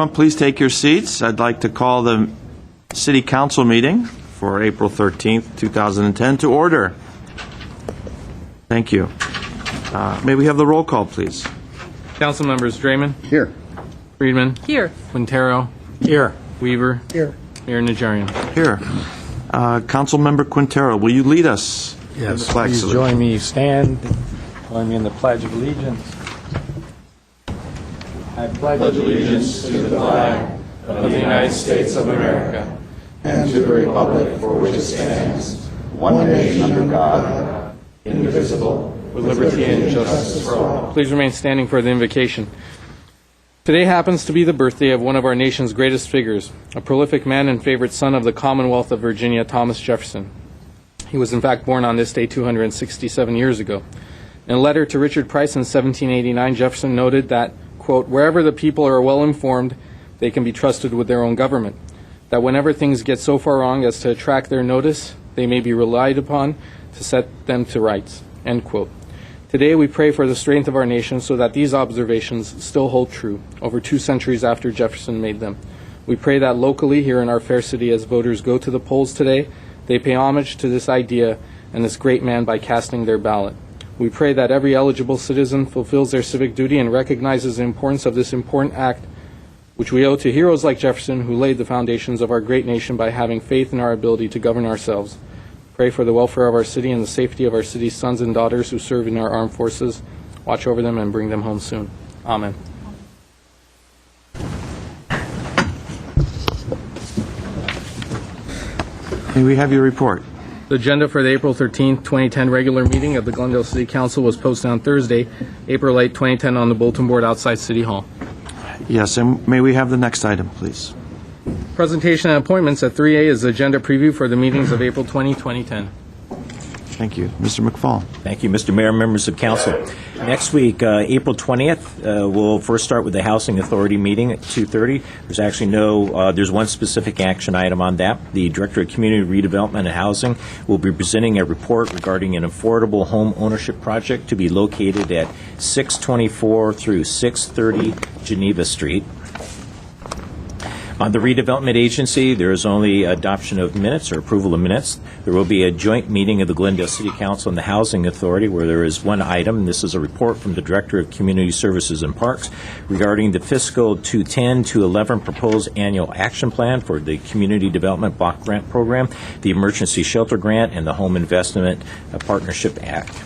everyone, please take your seats. I'd like to call the City Council meeting for April 13th, 2010 to order. Thank you. May we have the roll call, please? Council members Draymond. Here. Friedman. Here. Quintero. Here. Weaver. Here. Mayor Najarian. Here. Council Member Quintero, will you lead us? Yes, Flag please salute. join me. Stand. Join me in the Pledge of Allegiance. I pledge allegiance to the flag of the United States of America and to the republic for which it stands, one nation under God, indivisible, with liberty and justice for all. Please remain standing for the invocation. Today happens to be the birthday of one of our nation's greatest figures, a prolific man and favorite son of the Commonwealth of Virginia, Thomas Jefferson. He was in fact born on this day 267 years ago. In a letter to Richard Price in 1789, Jefferson noted that, quote, wherever the people are well informed, they can be trusted with their own government. That whenever things get so far wrong as to attract their notice, they may be relied upon to set them to rights, end quote. Today we pray for the strength of our nation so that these observations still hold true over 2 centuries after Jefferson made them. We pray that locally here in our fair city, as voters go to the polls today, they pay homage to this idea and this great man by casting their ballot. We pray that every eligible citizen fulfills their civic duty and recognizes the importance of this important act, which we owe to heroes like Jefferson, who laid the foundations of our great nation by having faith in our ability to govern ourselves. Pray for the welfare of our city and the safety of our city's sons and daughters who serve in our armed forces. Watch over them and bring them home soon. Amen. May we have your report? The agenda for the April 13, 2010 regular meeting of the Glendale City Council was posted on Thursday, April 8, 2010 on the bulletin board outside City Hall. Yes, and may we have the next item, please? Presentation and appointments at 3A is the agenda preview for the meetings of April 20, 2010. Thank you. Mr. McFall. Thank you, Mr. Mayor, members of council. Next week, April 20th, we'll first start with the Housing Authority meeting at 2:30. There's actually there's one specific action item on that. The Director of Community Redevelopment and Housing will be presenting a report regarding an affordable home ownership project to be located at 624 through 630 Geneva Street. On the redevelopment agency, there is only adoption of minutes or approval of minutes. There will be a joint meeting of the Glendale City Council and the Housing Authority where there is one item. This is a report from the Director of Community Services and Parks regarding the fiscal 2010-2011 proposed annual action plan for the Community Development Block Grant Program, the Emergency Shelter Grant, and the Home Investment Partnership Act.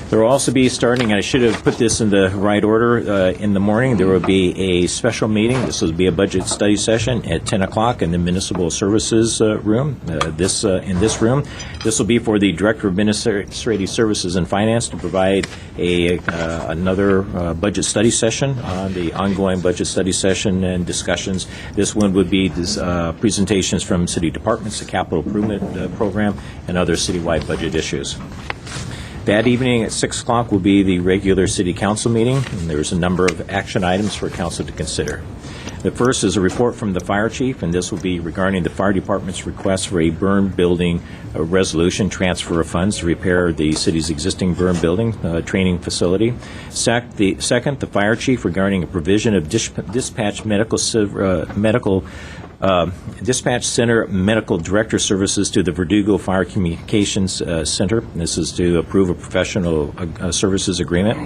There will also be starting, and I should have put this in the right order, in the morning, there will be a special meeting. This will be a budget study session at 10 o'clock in the Municipal Services room, in this room. This will be for the Director of Administrative Services and Finance to provide another budget study session on the ongoing budget study session and discussions. This one would be presentations from city departments, the capital improvement program, and other citywide budget issues. That evening at 6 o'clock will be the regular City Council meeting, and there's a number of action items for Council to consider. The first is a report from the Fire Chief, and this will be regarding the Fire Department's request for a burn building resolution transfer of funds to repair the city's existing burn building training facility. Second, the Fire Chief regarding a provision of dispatch Dispatch Center Medical Director Services to the Verdugo Fire Communications Center. This is to approve a professional services agreement.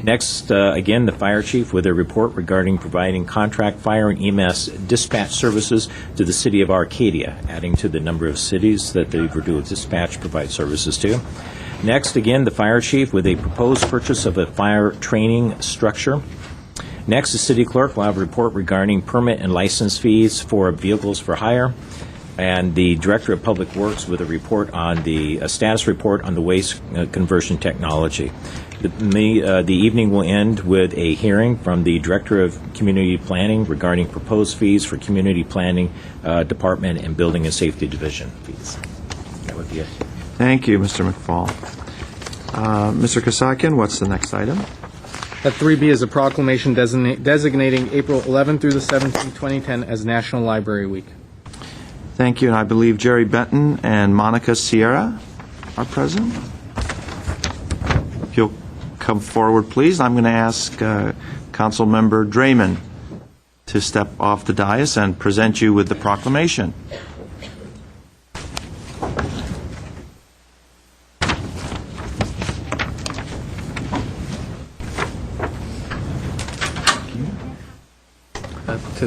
Next, again, the Fire Chief with a report regarding providing contract fire and EMS dispatch services to the City of Arcadia, adding to the number of cities that the Verdugo Dispatch provides services to. Next, again, the Fire Chief with a proposed purchase of a fire training structure. Next, the City Clerk will have a report regarding permit and license fees for vehicles for hire, and the Director of Public Works with a report on a status report on the waste conversion technology. The evening will end with a hearing from the Director of Community Planning regarding proposed fees for Community Planning Department and Building and Safety Division fees. That would be it. Thank you, Mr. McFall. Mr. Kasakian, what's the next item? At 3B is a proclamation designating April 11 through the 17th, 2010 as National Library Week. Thank you, and I believe Jerry Benton and Monica Sierra are present. If you'll come forward, please. I'm going to ask Council Member Draymond to step off the dais and present you with the proclamation.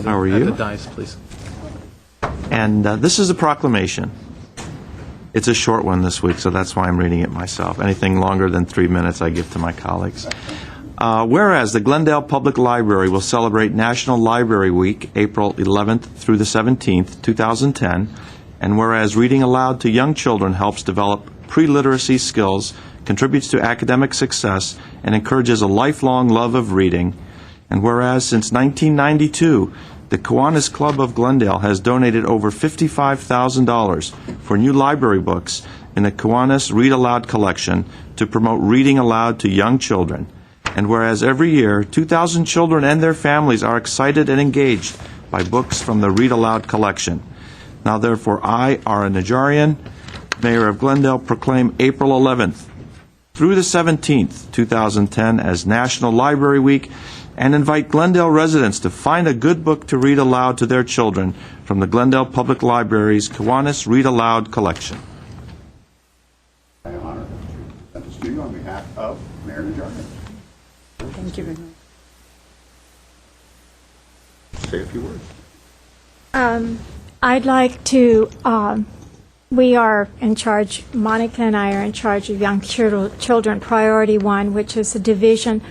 How are you? At the dais, please. And this is a proclamation. It's a short one this week, so that's why I'm reading it myself. Anything longer than 3 minutes I give to my colleagues. Whereas the Glendale Public Library will celebrate National Library Week, April 11th through the 17th, 2010, and whereas reading aloud to young children helps develop pre-literacy skills, contributes to academic success, and encourages a lifelong love of reading, and whereas since 1992, the Kiwanis Club of Glendale has donated over $55,000 for new library books in the Kiwanis Read Aloud collection to promote reading aloud to young children. And whereas every year, 2,000 children and their families are excited and engaged by books from the Read Aloud collection. Now therefore, I, Ara Najarian, Mayor of Glendale, proclaim April 11th through the 17th, 2010 as National Library Week, and invite Glendale residents to find a good book to read aloud to their children from the Glendale Public Library's Kiwanis Read Aloud collection. I honor to present this to you on behalf of Mayor Najarian. Thank you very much. Say a few words. I'd like to, we are in charge, Monica and I are in charge of young children, Priority 1, which is a division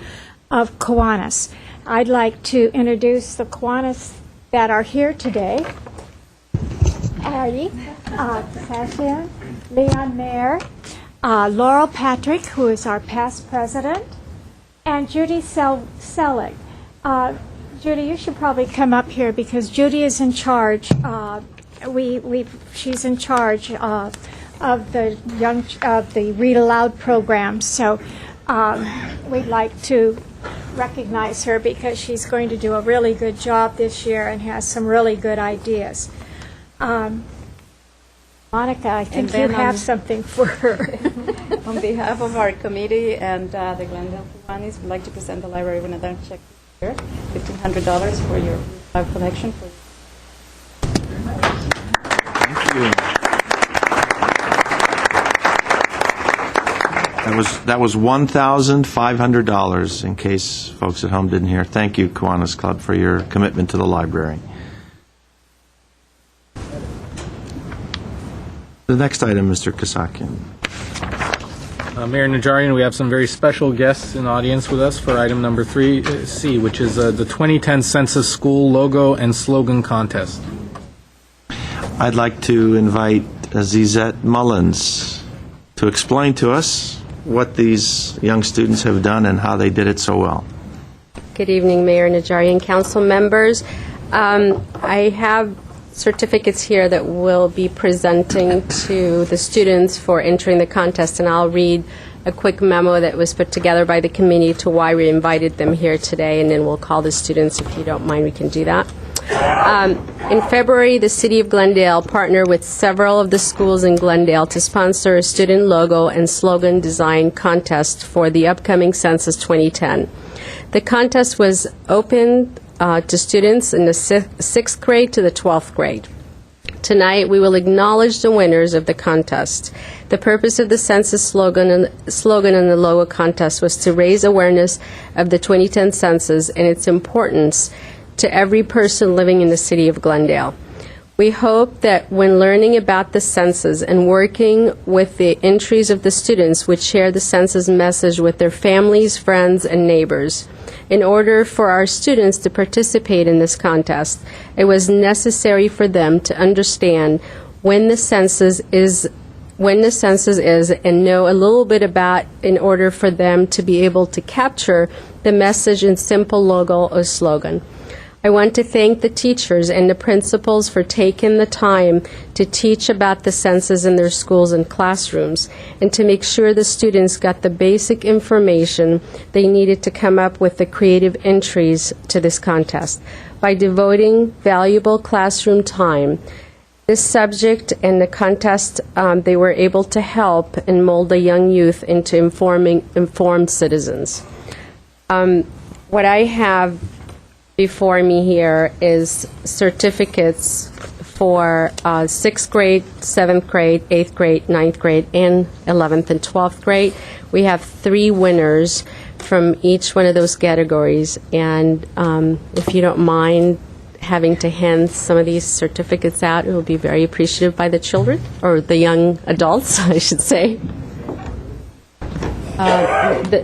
of Kiwanis. I'd like to introduce the Kiwanis that are here today. Ari, Sasha, Leon Mayer, Laurel Patrick, who is our past president, and Judy Selig. Judy, you should probably come up here because Judy is in charge. She's in charge of the Read Aloud program. So we'd like to recognize her because she's going to do a really good job this year and has some really good ideas. Monica, I think you have something for her. On behalf of our committee and the Glendale Kiwanis, we'd like to present the library with another check here, $1,500 for your live collection. Thank you. That was $1,500, in case folks at home didn't hear. Thank you, Kiwanis Club, for your commitment to the library. The next item, Mr. Kasakian. Mayor Najarian, we have some very special guests in audience with us for item number 3C, which is the 2010 Census School Logo and Slogan Contest. I'd like to invite Zizette Mullins to explain to us what these young students have done and how they did it so well. Good evening, Mayor Najarian, council members. I have certificates here that we'll be presenting to the students for entering the contest, and I'll read a quick memo that was put together by the committee to why we invited them here today, and then we'll call the students. If you don't mind, we can do that. In February, the City of Glendale partnered with several of the schools in Glendale to sponsor a student logo and slogan design contest for the upcoming Census 2010. The contest was open to students in the 6th grade to the 12th grade. Tonight, we will acknowledge the winners of the contest. The purpose of the census slogan and the logo contest was to raise awareness of the 2010 census and its importance to every person living in the city of Glendale. We hope that when learning about the census and working with the entries of the students would share the census message with their families, friends, and neighbors. In order for our students to participate in this contest, it was necessary for them to understand when the census is and know a little bit about in order for them to be able to capture the message in simple logo or slogan. I want to thank the teachers and the principals for taking the time to teach about the census in their schools and classrooms and to make sure the students got the basic information they needed to come up with the creative entries to this contest. By devoting valuable classroom time, this subject and the contest, they were able to help and mold the young youth into informed citizens. What I have before me here is certificates for 6th grade, 7th grade, 8th grade, 9th grade, and 11th and 12th grade. We have 3 winners from each one of those categories, and if you don't mind having to hand some of these certificates out, it will be very appreciated by the children, or the young adults, I should say.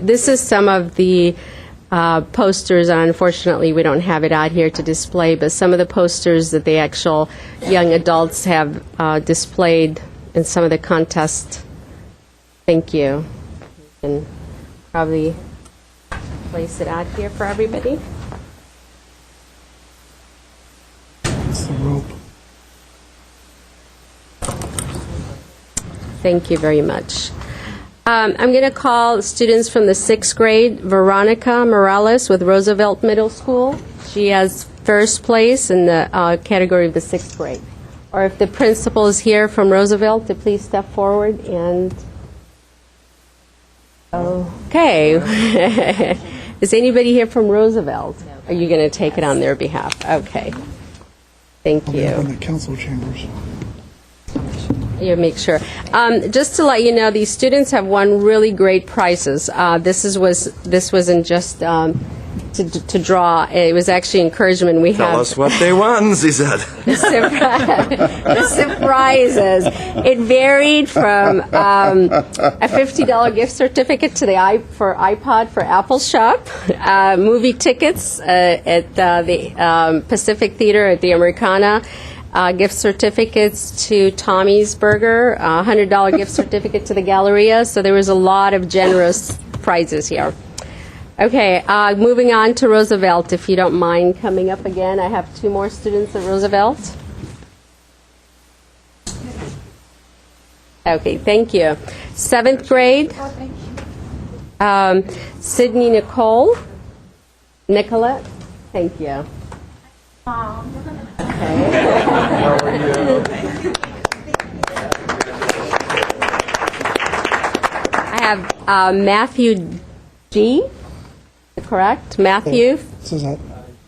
This is some of the posters. Unfortunately, we don't have it out here to display, but some of the posters that the actual young adults have displayed in some of the contests. Thank you. You can probably place it out here for everybody. It's the rope. Thank you very much. I'm going to call students from the 6th grade, Veronica Morales with Roosevelt Middle School. She has first place in the category of the 6th grade. Or if the principal is here from Roosevelt, to please step forward and... Okay. Is anybody here from Roosevelt? Are you going to take it on their behalf? Okay. Thank you. In the council chambers. You make sure. Just to let you know, these students have won really great prizes. This wasn't just to draw. It was actually encouragement. We Tell have us what they won, she said. the surprises. It varied from a $50 gift certificate to for iPod for Apple Shop, movie tickets at the Pacific Theater at the Americana. Gift certificates to Tommy's Burger, $100 gift certificate to the Galleria. So there was a lot of generous prizes here. Okay, moving on to Roosevelt, if you don't mind coming up again. I have 2 more students at Roosevelt. Okay, thank you. 7th grade, Sydney Nicolette, thank you. I have Matthew G. Correct? Matthew? This is that.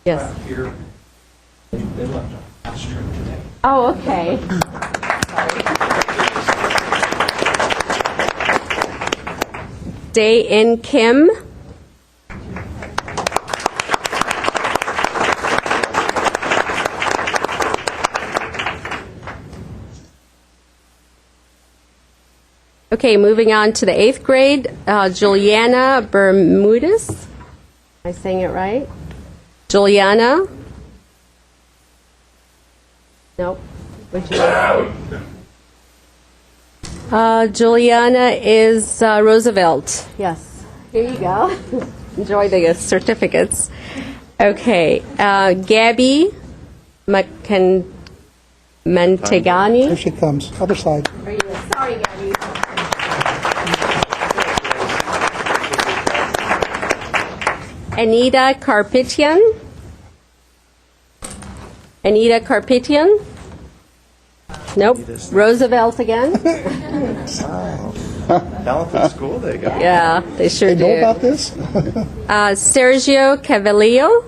Yes. Oh, okay. Day In Kim. Okay, moving on to the 8th grade, Juliana Bermudez. Am I saying it right? Juliana? Nope. Would you? Juliana is Roosevelt. Yes. Here you go. Enjoy the certificates. Okay, Gabby Mantegani. Here she comes. Other side. Sorry, Gabby. Anita Carpetian. Anita Carpetian. Nope. Roosevelt again. Talented school they got. Yeah, they sure They know do. about this? Sergio Cavallio.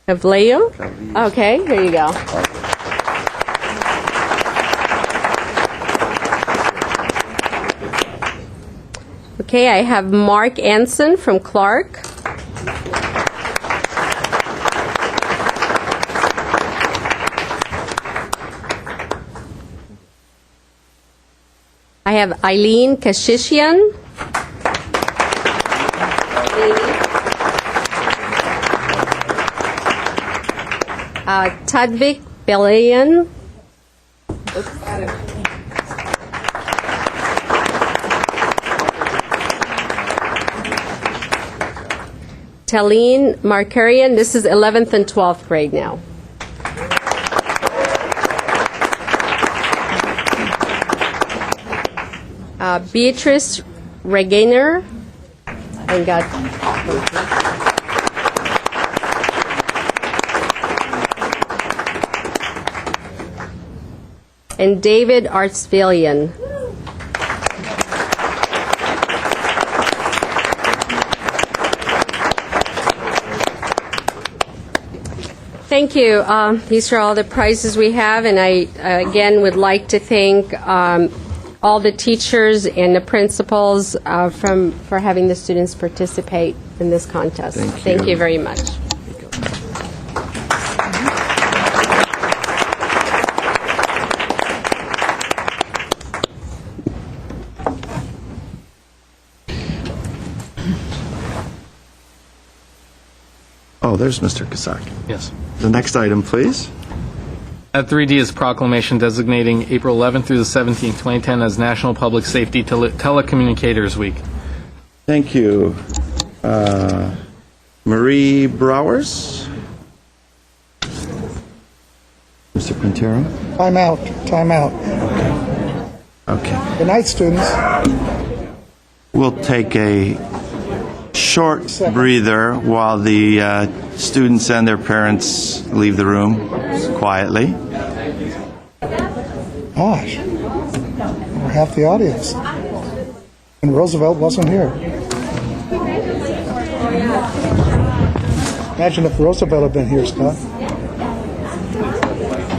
Okay, here you go. Okay, I have Mark Anson from Clark. I have Eileen Kashishian. Tadvik Belayan. Taline Markarian. This is 11th and 12th grade now. Beatrice Regainer. And got and David Artsvillian. Thank you. These are all the prizes we have, and I, again, would like to thank all the teachers and the principals for having the students participate in this contest. Thank you very much. Oh, there's Mr. Kasaki. Yes. The next item, please. At 3D is proclamation designating April 11th through the 17th, 2010 as National Public Safety Telecommunicators Week. Thank you. Marie Browers? Mr. Quintero? Time out. Time out. Okay. Good night, students. We'll take a short breather while the students and their parents leave the room quietly. Gosh, we're half the audience. And Roosevelt wasn't here. Imagine if Roosevelt had been here, Scott.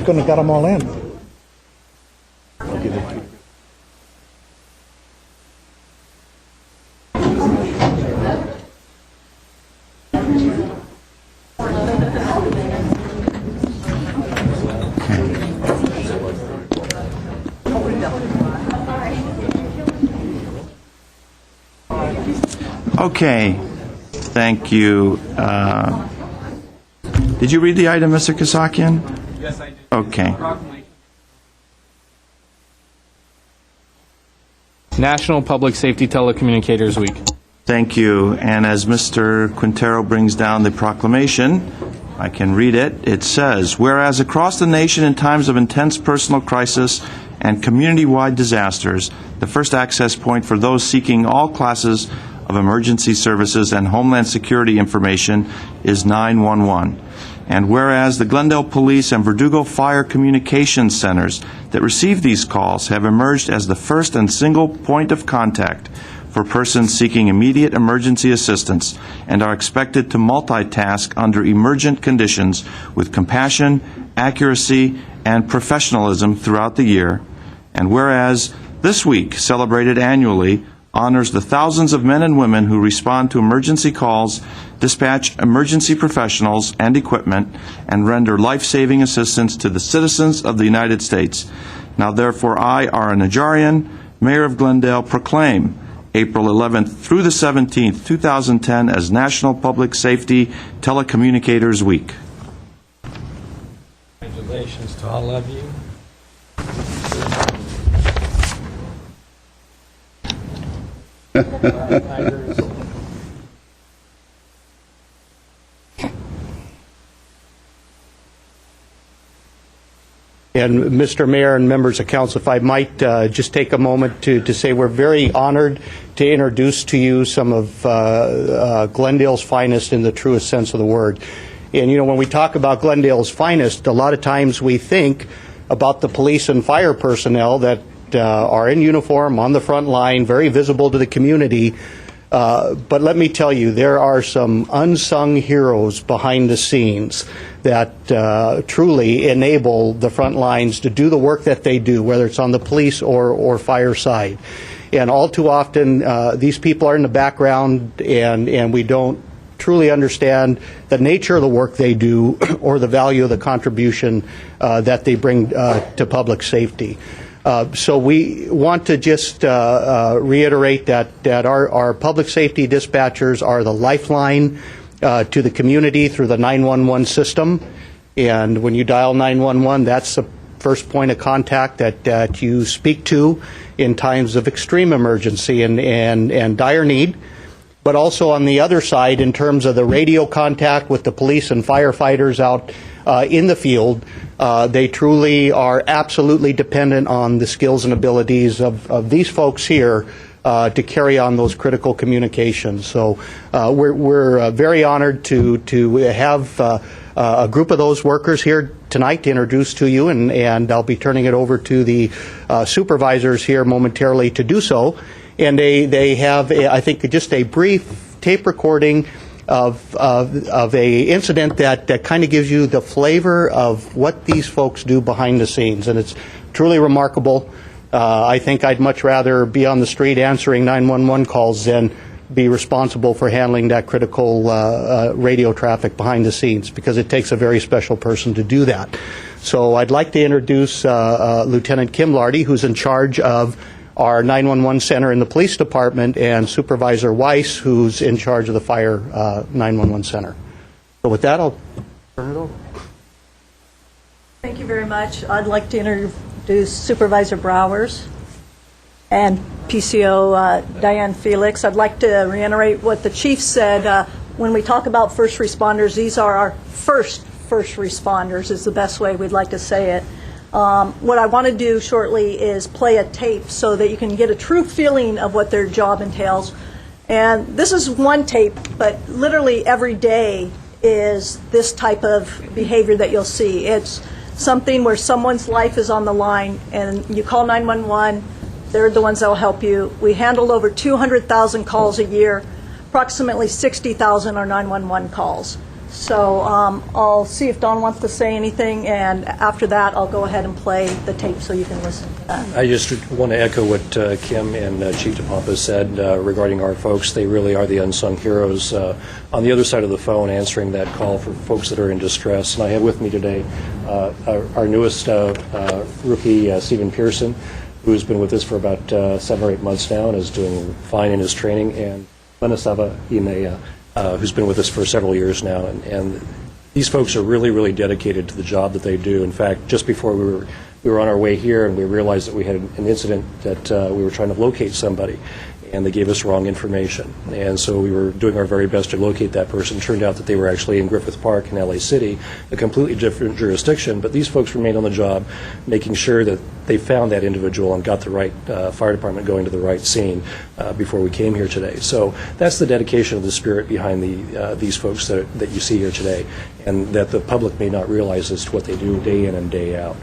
Couldn't have got them all in. Okay. Thank you. Did you read the item, Mr. Kasakian? Yes, I did. Okay. National Public Safety Telecommunicators Week. Thank you. And as Mr. Quintero brings down the proclamation, I can read it. It says, whereas across the nation in times of intense personal crisis and community-wide disasters, the first access point for those seeking all classes of emergency services and Homeland Security information is 911. And whereas the Glendale Police and Verdugo Fire Communications Centers that receive these calls have emerged as the first and single point of contact for persons seeking immediate emergency assistance and are expected to multitask under emergent conditions with compassion, accuracy, and professionalism throughout the year. And whereas this week, celebrated annually, honors the thousands of men and women who respond to emergency calls, dispatch emergency professionals and equipment, and render life-saving assistance to the citizens of the United States. Now therefore I, R. Najarian, Mayor of Glendale, proclaim April 11th through the 17th, 2010 as National Public Safety Telecommunicators Week. Congratulations to all of you. And Mr. Mayor and members of council, if I might just take a moment to say we're very honored to introduce to you some of Glendale's finest in the truest sense of the word. And, you know, when we talk about Glendale's finest, a lot of times we think about the police and fire personnel that are in uniform, on the front line, very visible to the community. But let me tell you, there are some unsung heroes behind the scenes that truly enable the front lines to do the work that they do, whether it's on the police or fire side. And all too often, these people are in the background, and we don't truly understand the nature of the work they do or the value of the contribution that they bring to public safety. So we want to just reiterate that our public safety dispatchers are the lifeline to the community through the 911 system. And when you dial 911, that's the first point of contact that you speak to in times of extreme emergency and dire need. But also on the other side, in terms of the radio contact with the police and firefighters out in the field, they truly are absolutely dependent on the skills and abilities of these folks here to carry on those critical communications. So we're very honored to have a group of those workers here tonight to introduce to you, and I'll be turning it over to the supervisors here momentarily to do so. And they have, I think, just a brief tape recording of a incident that kind of gives you the flavor of what these folks do behind the scenes, and it's truly remarkable. I think I'd much rather be on the street answering 911 calls than be responsible for handling that critical radio traffic behind the scenes, because it takes a very special person to do that. So I'd like to introduce Lieutenant Kim Lardy, who's in charge of our 911 center in the police department, and Supervisor Weiss, who's in charge of the fire 911 center. So with that, I'll turn it over. Thank you very much. I'd like to introduce Supervisor Browers and PCO Diane Felix. I'd like to reiterate what the chief said. When we talk about first responders, these are our first responders is the best way we'd like to say it. What I want to do shortly is play a tape so that you can get a true feeling of what their job entails. And this is one tape, but literally every day is this type of behavior that you'll see. It's something where someone's life is on the line, and you call 911, they're the ones that will help you. We handle over 200,000 calls a year. Approximately 60,000 are 911 calls. So I'll see if Don wants to say anything, and after that I'll go ahead and play the tape so you can listen to that. I just want to echo what Kim and Chief DePompa said regarding our folks. They really are the unsung heroes on the other side of the phone answering that call for folks that are in distress. And I have with me today our newest rookie, Stephen Pearson, who's been with us for about 7 or 8 months now and is doing fine in his training, and Manasava Inea, who's been with us for several years now, and these folks are really, really dedicated to the job that they do. In fact, just before we were on our way here, and we realized that we had an incident that we were trying to locate somebody, and they gave us wrong information. And so we were doing our very best to locate that person. Turned out that they were actually in Griffith Park in LA City, a completely different jurisdiction, but these folks remained on the job, making sure that they found that individual and got the right fire department going to the right scene before we came here today. So that's the dedication of the spirit behind these folks that you see here today, and that the public may not realize as to what they do day in and day out.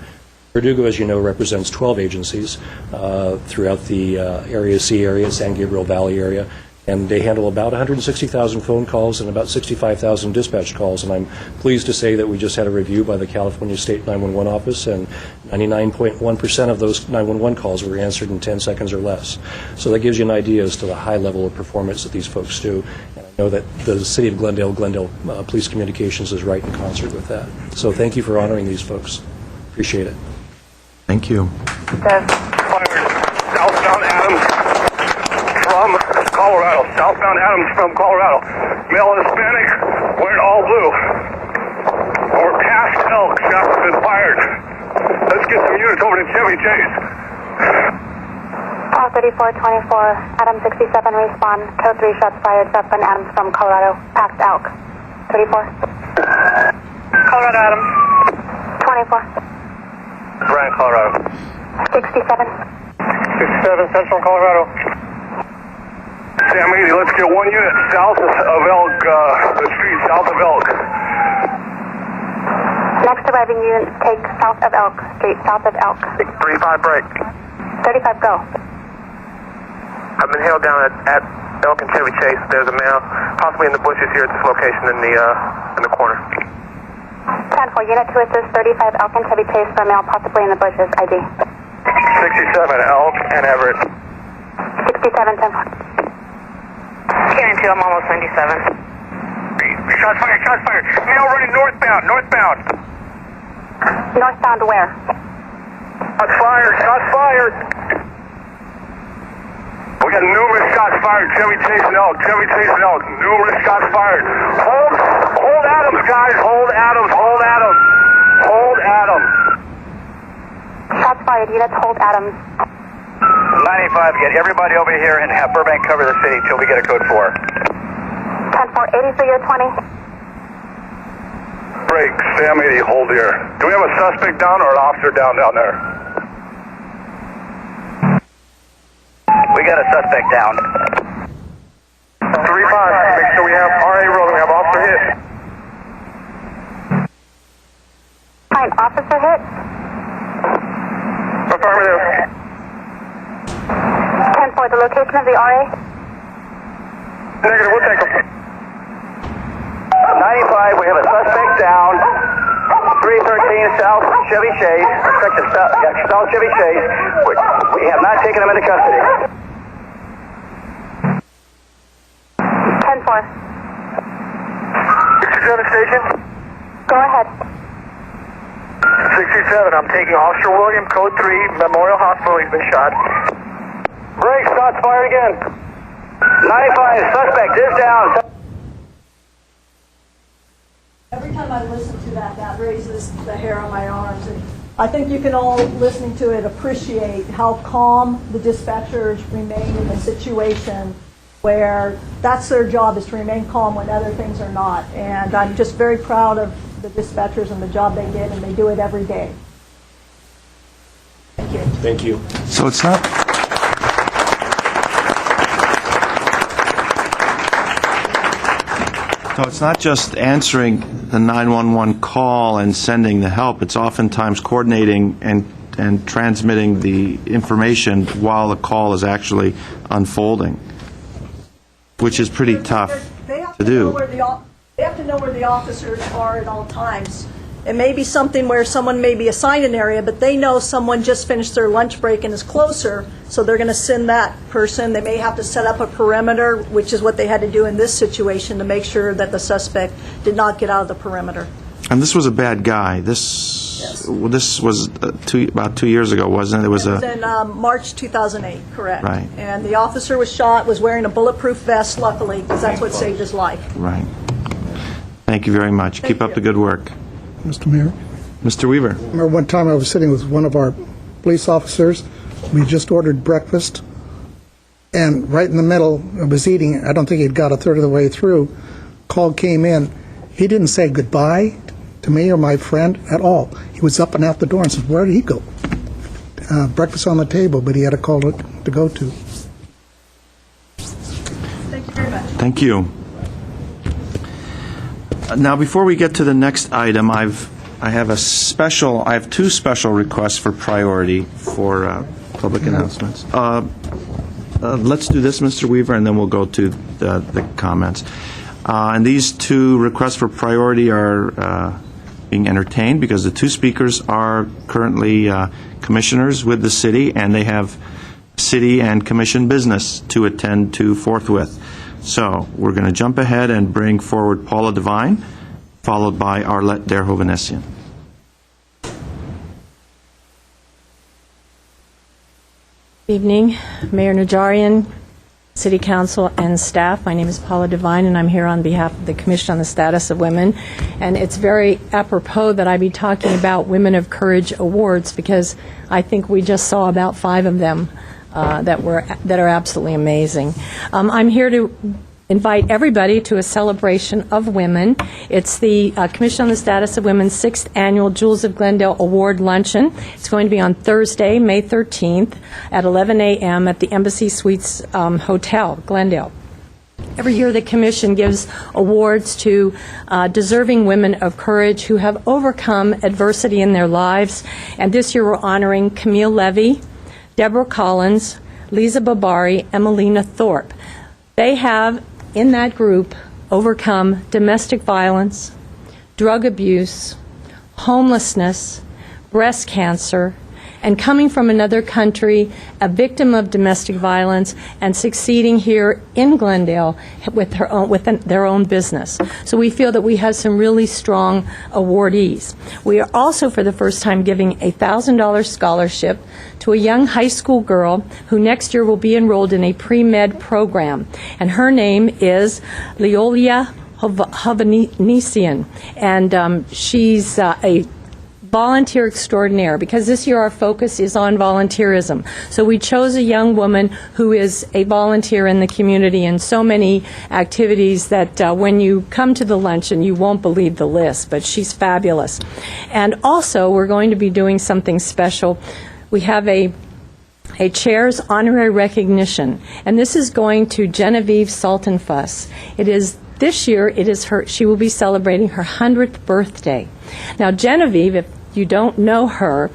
Verdugo, as you know, represents 12 agencies throughout the Area C area, San Gabriel Valley area, and they handle about 160,000 phone calls and about 65,000 dispatch calls. And I'm pleased to say that we just had a review by the California State 911 Office, and 99.1% of those 911 calls were answered in 10 seconds or less. So that gives you an idea as to the high level of performance that these folks do. And I know that the City of Glendale Police Communications is right in concert with that. So thank you for honoring these folks. Appreciate it. Thank you. Southbound Adams from Colorado. Southbound Adams from Colorado. Male Hispanic, wearing all blue. We're past Elk. Shots have been fired. Let's get some units over to Chevy Chase. Call 3424, Adam 67, respond. Code 3, shots fired. Southbound Adams from Colorado. Past Elk. 34. Colorado Adams. 24. Bryan, Colorado. 67. 67, Central Colorado. Sam 80, let's get one unit south of Elk, the street south of Elk. Next arriving unit, take south of Elk, street south of Elk. 35 break. 35, go. I've been held down at Elk and Chevy Chase. There's a male possibly in the bushes here at this location in the corner. 10-4, unit to assist 35 Elk and Chevy Chase for a male possibly in the bushes, ID. 67 Elk and Everett. 67, 10-4. Cannon 2, I'm almost 97. Shots fired, shots fired. Male running northbound, northbound. Northbound where? Shots fired, shots fired. We got numerous shots fired. Chevy Chase and Elk, Chevy Chase and Elk. Numerous shots fired. Hold Adams, guys. Hold Adams, hold Adams. Hold Adams. Shots fired, units hold Adams. 95, get everybody over here and have Burbank cover the city till we get a code 4. 10-4, 80 for your 20. Break, Sam 80, hold here. Do we have a suspect down or an officer down there? We got a suspect down. 3-5, make sure we have RA rolling, we have officer hit. Fine, officer hit. Affirmative. 10-4, the location of the RA. Negative, we'll take him. 95, we have a suspect down. 313 South Chevy Chase. South Chevy Chase. We have not taken him into custody. 10-4. 67 station. Go ahead. 67, I'm taking Officer William, code 3, Memorial Hospital. He's been shot. Break, shots fired again. 95, suspect is down. Every time I listen to that, that raises the hair on my arms. And I think you can all, listening to it, appreciate how calm the dispatchers remain in a situation where that's their job, is to remain calm when other things are not. And I'm just very proud of the dispatchers and the job they did, and they do it every day. Thank you. Thank you. So it's not... So it's not just answering the 911 call and sending the help. It's oftentimes coordinating and transmitting the information while the call is actually unfolding, which is pretty tough to do. They have to know where the officers are at all times. It may be something where someone may be assigned an area, but they know someone just finished their lunch break and is closer, so they're going to send that person. They may have to set up a perimeter, which is what they had to do in this situation to make sure that the suspect did not get out of the perimeter. And this was a bad guy. This was about 2 years ago, wasn't it? It was in March 2008, correct. Right. And the officer was shot, was wearing a bulletproof vest, luckily, because that's what saved his life. Right. Thank you very much. Keep up the good work. Mr. Mayor, Mr. Weaver. I remember one time I was sitting with one of our police officers. We just ordered breakfast, and right in the middle, I was eating. I don't think he'd got a third of the way through. Call came in. He didn't say goodbye to me or my friend at all. He was up and out the door and said, "Where did he go?" Breakfast on the table, but he had a call to go to. Thank you very much. Thank you. Now, before we get to the next item, I have two special requests for priority for public announcements. Let's do this, Mr. Weaver, and then we'll go to the comments. And these two requests for priority are being entertained because the two speakers are currently commissioners with the city, and they have city and commission business to attend to forthwith. So we're going to jump ahead and bring forward Paula Devine, followed by Arlette Derhovenessian. Good evening, Mayor Najarian, City Council, and staff. My name is Paula Devine, and I'm here on behalf of the Commission on the Status of Women. And it's very apropos that I be talking about Women of Courage Awards, because I think we just saw about 5 of them that are absolutely amazing. I'm here to invite everybody to a celebration of women. It's the Commission on the Status of Women's 6th Annual Jewels of Glendale Award Luncheon. It's going to be on Thursday, May 13th at 11 a.m. at the Embassy Suites Hotel, Glendale. Every year the Commission gives awards to deserving women of courage who have overcome adversity in their lives. And this year we're honoring Camille Levy, Deborah Collins, Lisa Babari, and Melina Thorpe. They have, in that group, overcome domestic violence, drug abuse, homelessness, breast cancer, and coming from another country, a victim of domestic violence, and succeeding here in Glendale with their own business. So we feel that we have some really strong awardees. We are also, for the first time, giving a $1,000 scholarship to a young high school girl who next year will be enrolled in a pre-med program. And her name is Leolia Hovanesian, and she's a volunteer extraordinaire, because this year our focus is on volunteerism. So we chose a young woman who is a volunteer in the community in so many activities that when you come to the luncheon you won't believe the list, but she's fabulous. And also we're going to be doing something special. We have a chair's honorary recognition, and this is going to Genevieve Saltonfuss. This year she will be celebrating her 100th birthday. Now Genevieve, if you don't know her,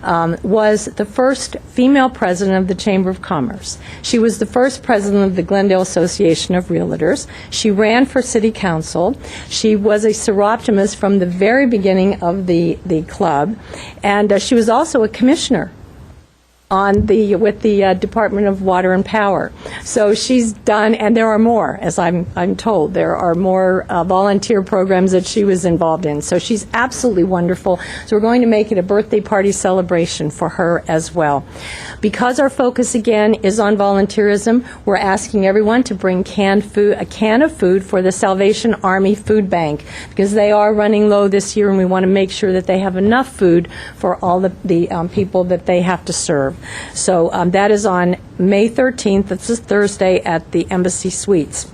was the first female president of the Chamber of Commerce. She was the first president of the Glendale Association of Realtors. She ran for city council. She was a seroptimist from the very beginning of the club, and she was also a commissioner with the Department of Water and Power. So she's done, and there are more, as I'm told. There are more volunteer programs that she was involved in. So she's absolutely wonderful. So we're going to make it a birthday party celebration for her as well. Because our focus, again, is on volunteerism, we're asking everyone to bring a can of food for the Salvation Army Food Bank, because they are running low this year, and we want to make sure that they have enough food for all the people that they have to serve. So that is on May 13th. This is Thursday at the Embassy Suites.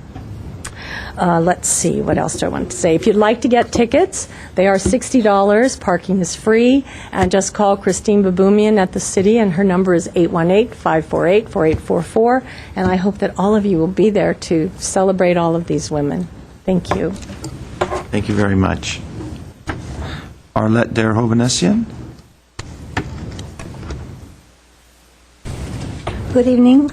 Let's see, what else do I want to say? If you'd like to get tickets, they are $60. Parking is free. And just call Christine Baboumian at the city, and her number is 818-548-4844. And I hope that all of you will be there to celebrate all of these women. Thank you. Thank you very much. Arlette der Hovnessian. Good evening,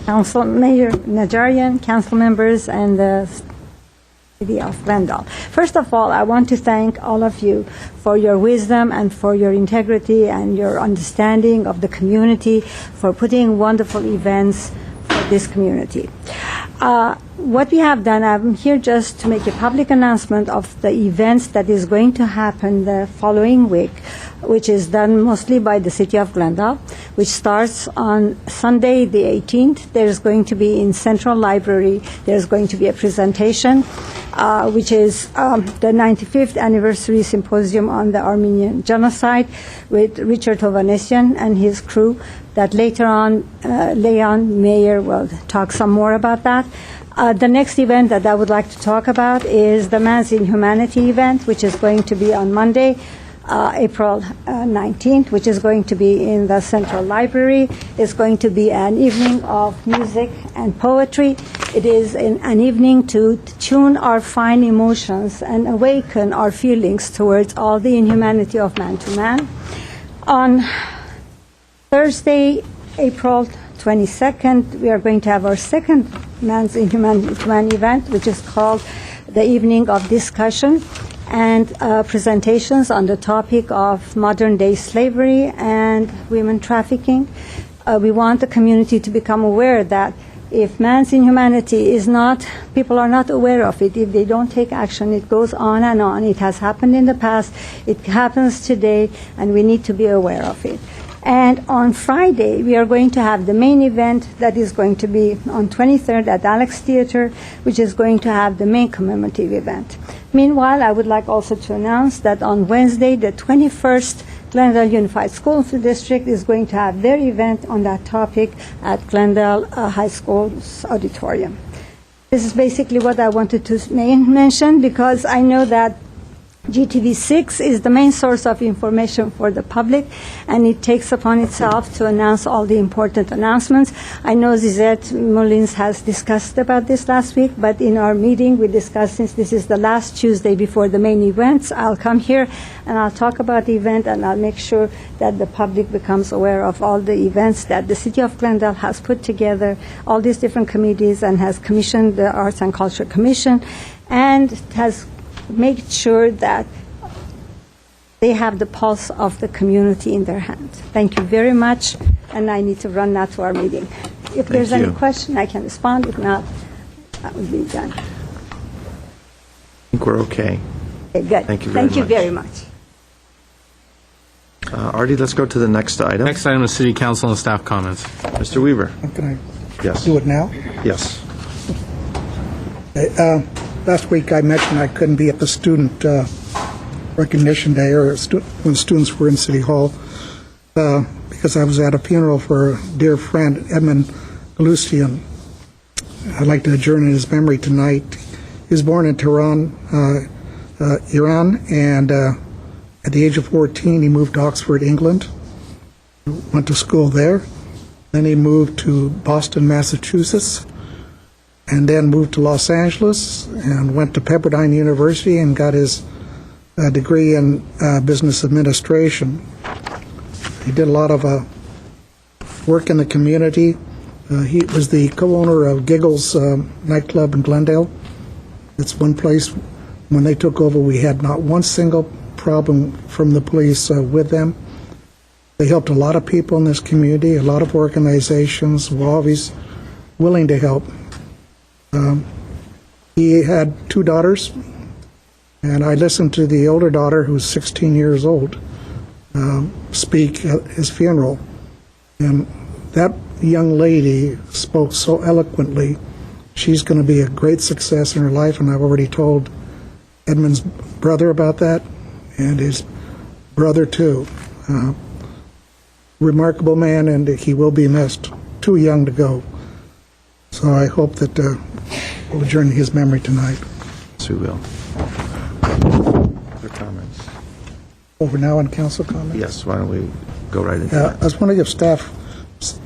Council Mayor Najarian, council members, and the City of Glendale. First of all, I want to thank all of you for your wisdom and for your integrity and your understanding of the community, for putting wonderful events for this community. What we have done, I'm here just to make a public announcement of the events that is going to happen the following week, which is done mostly by the City of Glendale, which starts on Sunday the 18th. There's going to be in Central Library, there's going to be a presentation, which is the 95th Anniversary Symposium on the Armenian Genocide with Richard Hovnessian and his crew, that later on Leon Mayer will talk some more about that. The next event that I would like to talk about is the Man's in Humanity event, which is going to be on Monday, April 19th, which is going to be in the Central Library. It's going to be an evening of music and poetry. It is an evening to tune our fine emotions and awaken our feelings towards all the inhumanity of man to man. On Thursday, April 22nd, we are going to have our second Man's in Humanity event, which is called the Evening of Discussion and presentations on the topic of modern-day slavery and women trafficking. We want the community to become aware that if man's inhumanity is not, people are not aware of it, if they don't take action, it goes on and on. It has happened in the past, it happens today, and we need to be aware of it. And on Friday, we are going to have the main event that is going to be on 23rd at Alex Theater, which is going to have the main commemorative event. Meanwhile, I would like also to announce that on Wednesday, the 21st, Glendale Unified School District is going to have their event on that topic at Glendale High School's auditorium. This is basically what I wanted to mention, because I know that GTV6 is the main source of information for the public, and it takes upon itself to announce all the important announcements. I know Zizette Mullins has discussed about this last week, but in our meeting we discussed, since this is the last Tuesday before the main events, I'll come here and I'll talk about the event, and I'll make sure that the public becomes aware of all the events that the City of Glendale has put together, all these different committees, and has commissioned the Arts and Culture Commission, and has make sure that they have the pulse of the community in their hands. Thank you very much, and I need to run now to our meeting. If there's any question, I can respond. If not, that would be done. I think we're okay. Okay, good. Thank you very much. Thank you very much. Artie, let's go to the next item. Next item is City Council and staff comments. Mr. Weaver. Can I Yes. do it now? Yes. Last week I mentioned I couldn't be at the Student Recognition Day, or when students were in City Hall, because I was at a funeral for a dear friend, Edmund Galustian. I'd like to adjourn in his memory tonight. He was born in Tehran, Iran, and at the age of 14 he moved to Oxford, England, went to school there. Then he moved to Boston, Massachusetts, and then moved to Los Angeles and went to Pepperdine University and got his a degree in business administration. He did a lot of work in the community. He was the co-owner of Giggles nightclub in Glendale. It's one place, when they took over, we had not one single problem from the police with them. They helped a lot of people in this community, a lot of organizations were always willing to help. He had 2 daughters, and I listened to the older daughter, who's 16 years old, speak at his funeral. And that young lady spoke so eloquently. She's going to be a great success in her life, and I've already told Edmund's brother about that, and his brother too. Remarkable man, and he will be missed. Too young to go. So I hope that we'll adjourn his memory tonight. Yes, we will. Other comments? Over now on council comments? Yes, why don't we go right into that? I was wondering if staff,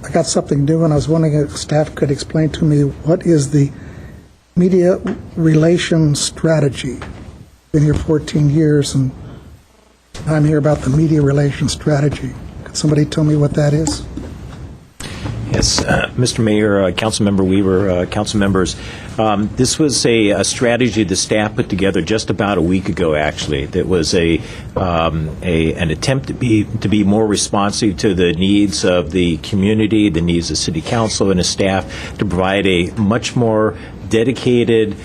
I got something new, and I was wondering if staff could explain to me what is the media relations strategy. Been here 14 years, and I'm here about the media relations strategy. Could somebody tell me what that is? Yes, Mr. Mayor, Councilmember Weaver, council members, this was a strategy the staff put together just about a week ago, actually. That was an attempt to be more responsive to the needs of the community, the needs of City Council and the staff, to provide a much more dedicated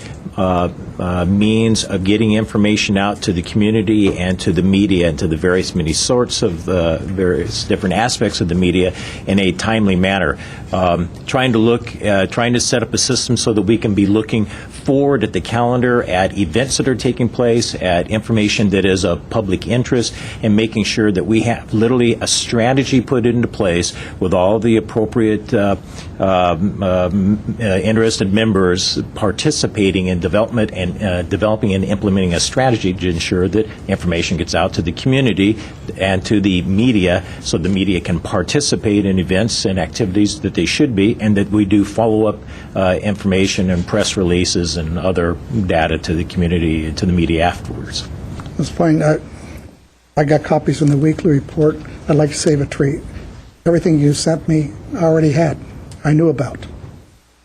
means of getting information out to the community and to the media and to the various many sorts of various different aspects of the media in a timely manner. Trying to set up a system so that we can be looking forward at the calendar at events that are taking place, at information that is of public interest, and making sure that we have literally a strategy put into place with all the appropriate interested members participating in development and developing and implementing a strategy to ensure that information gets out to the community and to the media, so the media can participate in events and activities that they should be, and that we do follow-up information and press releases and other data to the community, to the media afterwards. That's fine. I got copies in the weekly report. I'd like to save a tree. Everything you sent me, I already had. I knew about.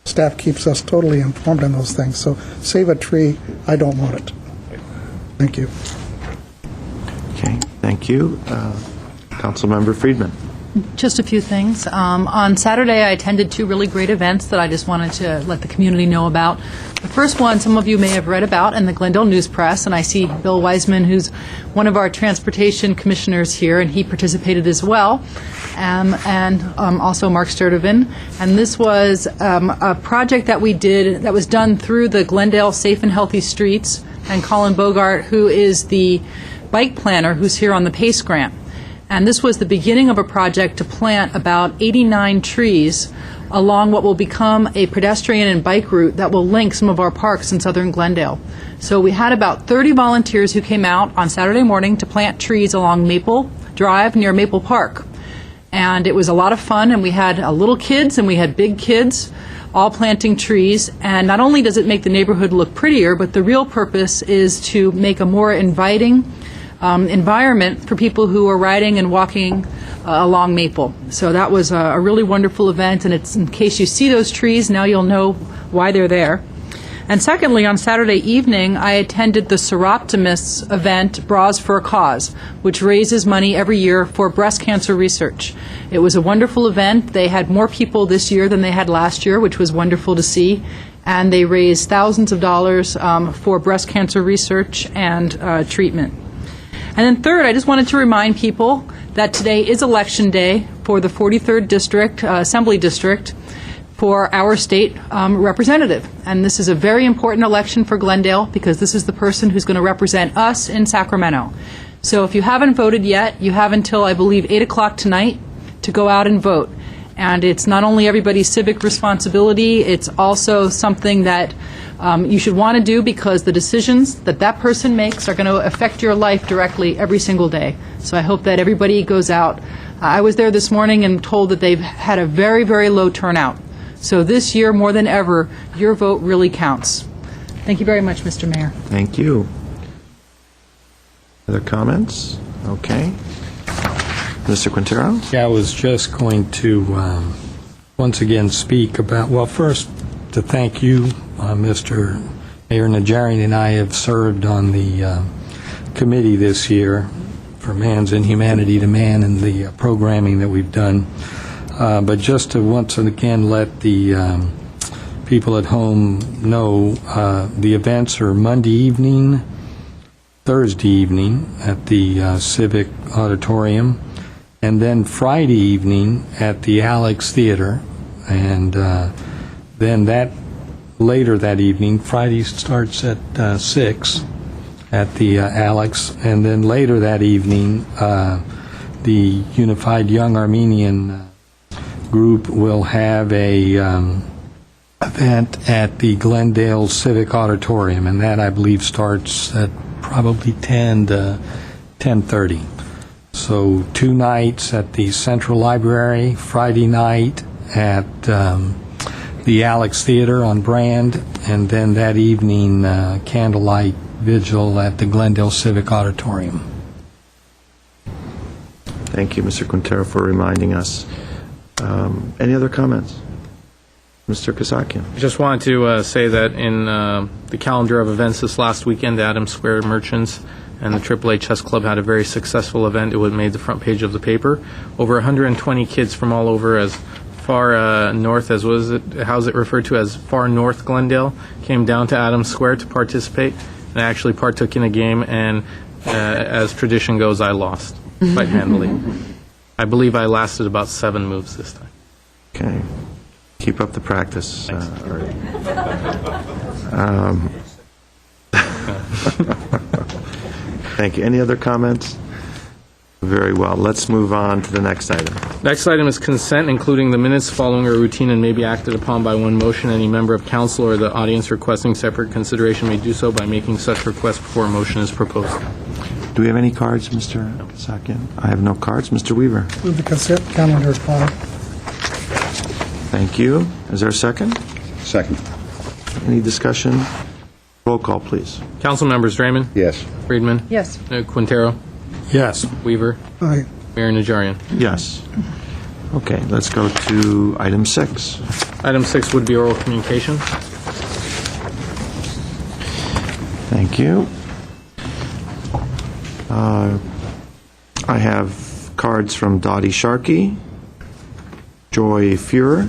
Staff keeps us totally informed on those things. So save a tree. I don't want it. Thank you. Okay, thank you. Councilmember Friedman. Just a few things. On Saturday, I attended 2 really great events that I just wanted to let the community know about. The first one, some of you may have read about in the Glendale News Press, and I see Bill Wiseman, who's one of our transportation commissioners here, and he participated as well, and also Mark Sturdivant. And this was a project that we did that was done through the Glendale Safe and Healthy Streets, and Colin Bogart, who is the bike planner who's here on the PACE grant. And this was the beginning of a project to plant about 89 trees along what will become a pedestrian and bike route that will link some of our parks in southern Glendale. So we had about 30 volunteers who came out on Saturday morning to plant trees along Maple Drive near Maple Park. And it was a lot of fun, and we had little kids and we had big kids all planting trees. And not only does it make the neighborhood look prettier, but the real purpose is to make a more inviting environment for people who are riding and walking along Maple. So that was a really wonderful event, and it's in case you see those trees, now you'll know why they're there. And secondly, on Saturday evening, I attended the Seroptimus event, Bras for a Cause, which raises money every year for breast cancer research. It was a wonderful event. They had more people this year than they had last year, which was wonderful to see. And they raised thousands of dollars for breast cancer research and treatment. And then third, I just wanted to remind people that today is Election Day for the 43rd District, Assembly District, for our state representative. And this is a very important election for Glendale because this is the person who's going to represent us in Sacramento. So if you haven't voted yet, you have until, I believe, 8 o'clock tonight to go out and vote. And it's not only everybody's civic responsibility, it's also something that you should want to do because the decisions that that person makes are going to affect your life directly every single day. So I hope that everybody goes out. I was there this morning and told that they've had a very, very low turnout. So this year, more than ever, your vote really counts. Thank you very much, Mr. Mayor. Thank you. Other comments? Okay. Mr. Quintero? Yeah, I was just going to once again speak about, well, first, to thank you, Mr. Mayor Najarian and I have served on the committee this year for Man's Inhumanity to Man and the programming that we've done. But just to once again let the people at home know, the events are Monday evening, Thursday evening at the Civic Auditorium, and then Friday evening at the Alex Theater, and then later that evening, Friday starts at 6 at the Alex, and then later that evening, the Unified Young Armenian group will have a event at the Glendale Civic Auditorium, and that, I believe, starts at probably 10 to 10:30. So 2 nights at the Central Library, Friday night at the Alex Theater on Brand, and then that evening, candlelight vigil at the Glendale Civic Auditorium. Thank you, Mr. Quintero, for reminding us. Any other comments? Mr. Kasakian? Just wanted to say that in the calendar of events this last weekend, the Adams Square Merchants and the AAA Chess Club had a very successful event. It made the front page of the paper. Over 120 kids from all over, as far north as, how's it referred to, as far north Glendale, came down to Adams Square to participate, and I actually partook in a game, and as tradition goes, I lost quite handily. I believe I lasted about 7 moves this time. Okay. Keep up the practice. Thank you. Any other comments? Very well. Let's move on to the next item. Next item is consent, including the minutes following a routine and may be acted upon by one motion. Any member of council or the audience requesting separate consideration may do so by making such request before a motion is proposed. Do we have any cards, Mr. Kasakian? I have no cards. Mr. Weaver? Move the consent calendar, Paul. Thank you. Is there a second? Second. Any discussion? Roll call, please. Council members Draymond? Yes. Friedman? Yes. Quintero? Yes. Weaver? Aye. Mayor Najarian? Yes. Okay, let's go to item 6. Item 6 would be oral communication. Thank you. I have cards from Dottie Sharkey, Joy Fuhrer,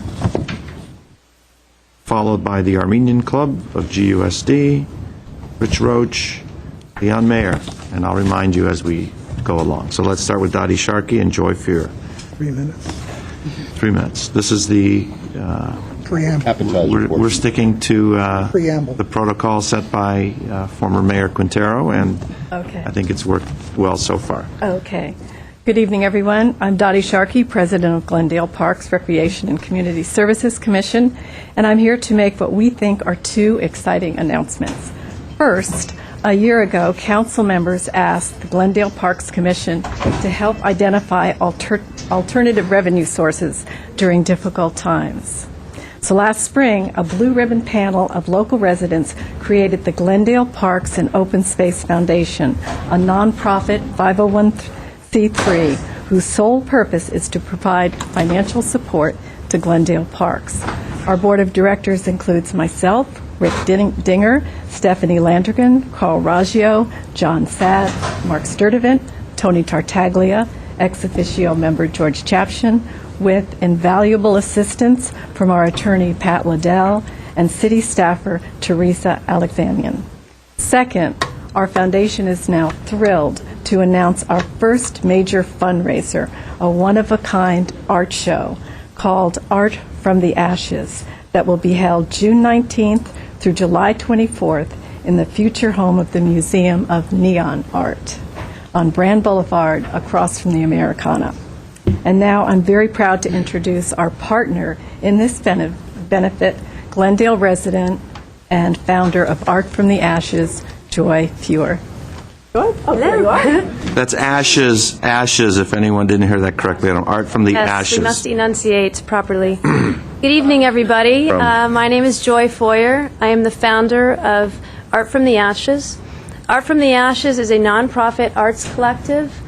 followed by the Armenian Club of GUSD, Rich Roach, Leon Mayer, and I'll remind you as we go along. So let's start with Dottie Sharkey and Joy Fuhrer. 3 minutes. 3 minutes. This is the... Preamble. We're sticking to Preamble. the protocol set by former Mayor Quintero, and Okay. I think it's worked well so far. Okay. Good evening, everyone. I'm Dottie Sharkey, President of Glendale Parks, Recreation, and Community Services Commission, and I'm here to make what we think are 2 exciting announcements. First, a year ago, council members asked the Glendale Parks Commission to help identify alternative revenue sources during difficult times. So last spring, a blue ribbon panel of local residents created the Glendale Parks and Open Space Foundation, a nonprofit 501c3 whose sole purpose is to provide financial support to Glendale Parks. Our board of directors includes myself, Rick Dinger, Stephanie Landrigan, Carl Raggio, John Sadd, Mark Sturdivant, Tony Tartaglia, ex officio member George Chapshin, with invaluable assistance from our attorney Pat Liddell and city staffer Teresa Alexanian. Second, our foundation is now thrilled to announce our first major fundraiser, a one-of-a-kind art show called Art from the Ashes that will be held June 19th through July 24th in the future home of the Museum of Neon Art on Brand Boulevard across from the Americana. And now I'm very proud to introduce our partner in this benefit, Glendale resident and founder of Art from the Ashes, Joy Fuhrer. Joy? Oh, there you are. That's ashes, if anyone didn't hear that correctly. Art from the ashes. We must enunciate properly. Good evening, everybody. My name is Joy Foyer. I am the founder of Art from the Ashes. Art from the Ashes is a nonprofit arts collective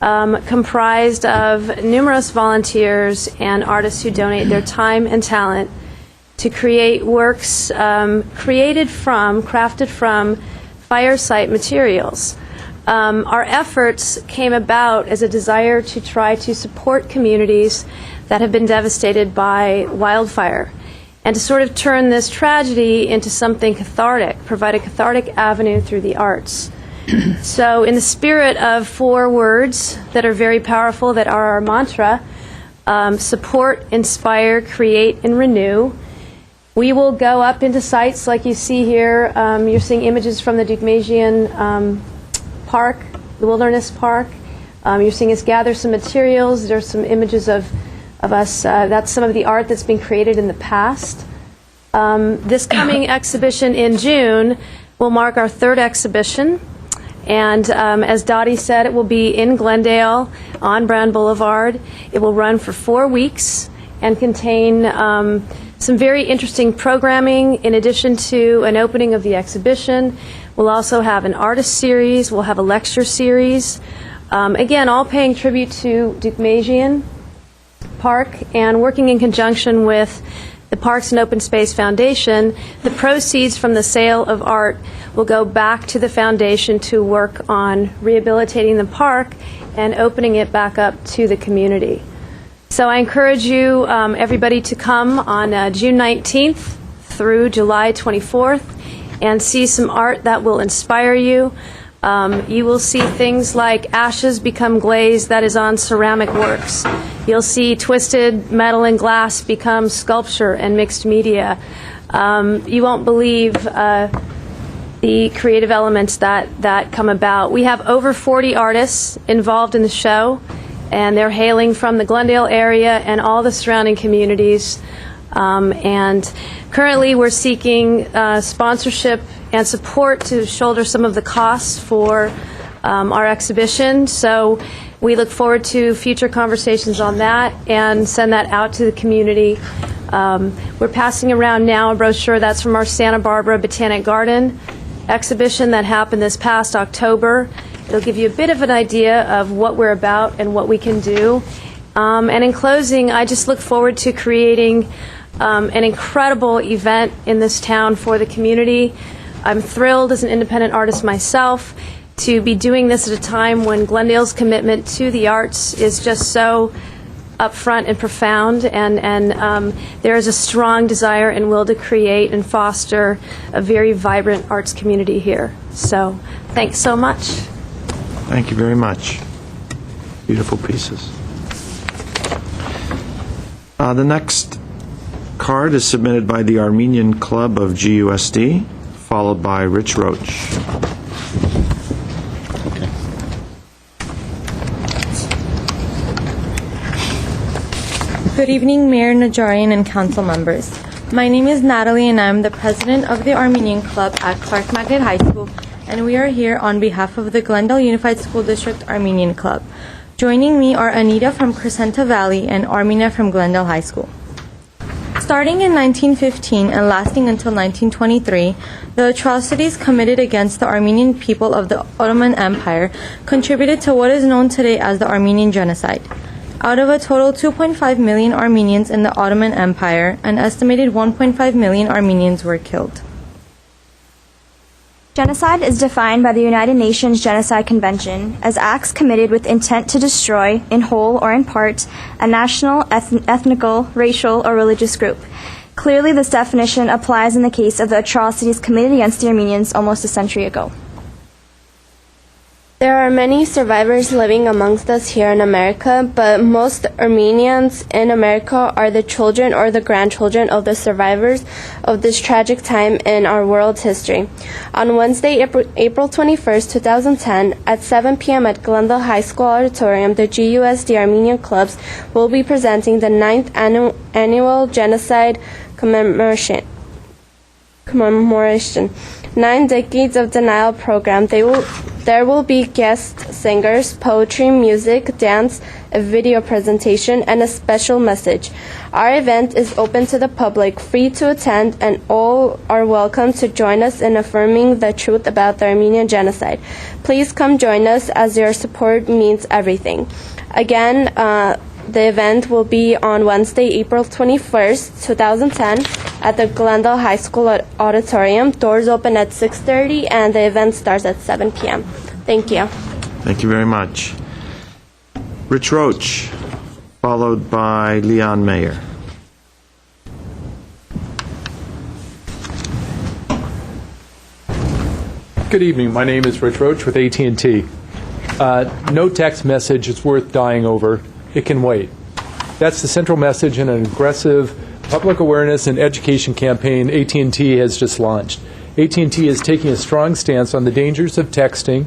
comprised of numerous volunteers and artists who donate their time and talent to create works crafted from fire site materials. Our efforts came about as a desire to try to support communities that have been devastated by wildfire and to sort of turn this tragedy into something cathartic, provide a cathartic avenue through the arts. So in the spirit of 4 words that are very powerful, that are our mantra, support, inspire, create, and renew, we will go up into sites like you see here. You're seeing images from the Deukmejian Park, the Wilderness Park. You're seeing us gather some materials. There's some images of us. That's some of the art that's been created in the past. This coming exhibition in June will mark our 3rd exhibition. And as Dottie said, it will be in Glendale on Brown Boulevard. It will run for 4 weeks and contain some very interesting programming. In addition to an opening of the exhibition, we'll also have an artist series. We'll have a lecture series. Again, all paying tribute to Deukmejian Park and working in conjunction with the Parks and Open Space Foundation. The proceeds from the sale of art will go back to the foundation to work on rehabilitating the park and opening it back up to the community. So I encourage you, everybody, to come on June 19th through July 24th and see some art that will inspire you. You will see things like ashes become glaze that is on ceramic works. You'll see twisted metal and glass become sculpture and mixed media. You won't believe the creative elements that come about. We have over 40 artists involved in the show, and they're hailing from the Glendale area and all the surrounding communities. And currently we're seeking sponsorship and support to shoulder some of the costs for our exhibition. So we look forward to future conversations on that and send that out to the community. We're passing around now a brochure that's from our Santa Barbara Botanic Garden exhibition that happened this past October. It'll give you a bit of an idea of what we're about and what we can do. And in closing, I just look forward to creating an incredible event in this town for the community. I'm thrilled as an independent artist myself to be doing this at a time when Glendale's commitment to the arts is just so upfront and profound, and there is a strong desire and will to create and foster a very vibrant arts community here. So thanks so much. Thank you very much. Beautiful pieces. The next card is submitted by the Armenian Club of GUSD, followed by Rich Roach. Good evening, Mayor Najarian and council members. My name is Natalie and I'm the president of the Armenian Club at Clark Magnet High School, and we are here on behalf of the Glendale Unified School District Armenian Club. Joining me are Anita from Crescenta Valley and Armina from Glendale High School. Starting in 1915 and lasting until 1923, the atrocities committed against the Armenian people of the Ottoman Empire contributed to what is known today as the Armenian Genocide. Out of a total 2.5 million Armenians in the Ottoman Empire, an estimated 1.5 million Armenians were killed. Genocide is defined by the United Nations Genocide Convention as acts committed with intent to destroy, in whole or in part, a national, ethnical, racial, or religious group. Clearly, this definition applies in the case of the atrocities committed against the Armenians almost a century ago. There are many survivors living amongst us here in America, but most Armenians in America are the children or the grandchildren of the survivors of this tragic time in our world's history. On Wednesday, April 21st, 2010, at 7 p.m. at Glendale High School Auditorium, the GUSD Armenian Clubs will be presenting the 9th annual Genocide Commemoration. commemoration. 9 Decades of Denial program. There will be guest singers, poetry, music, dance, a video presentation, and a special message. Our event is open to the public, free to attend, and all are welcome to join us in affirming the truth about the Armenian genocide. Please come join us, as your support means everything. Again, the event will be on Wednesday, April 21st, 2010, at the Glendale High School auditorium. Doors open at 6:30, and the event starts at 7 p.m. Thank you. Thank you very much. Rich Roach, followed by Leon Mayer. Good evening. My name is Rich Roach with AT&T. No text message is worth dying over. It can wait. That's the central message in an aggressive public awareness and education campaign AT&T has just launched. AT&T is taking a strong stance on the dangers of texting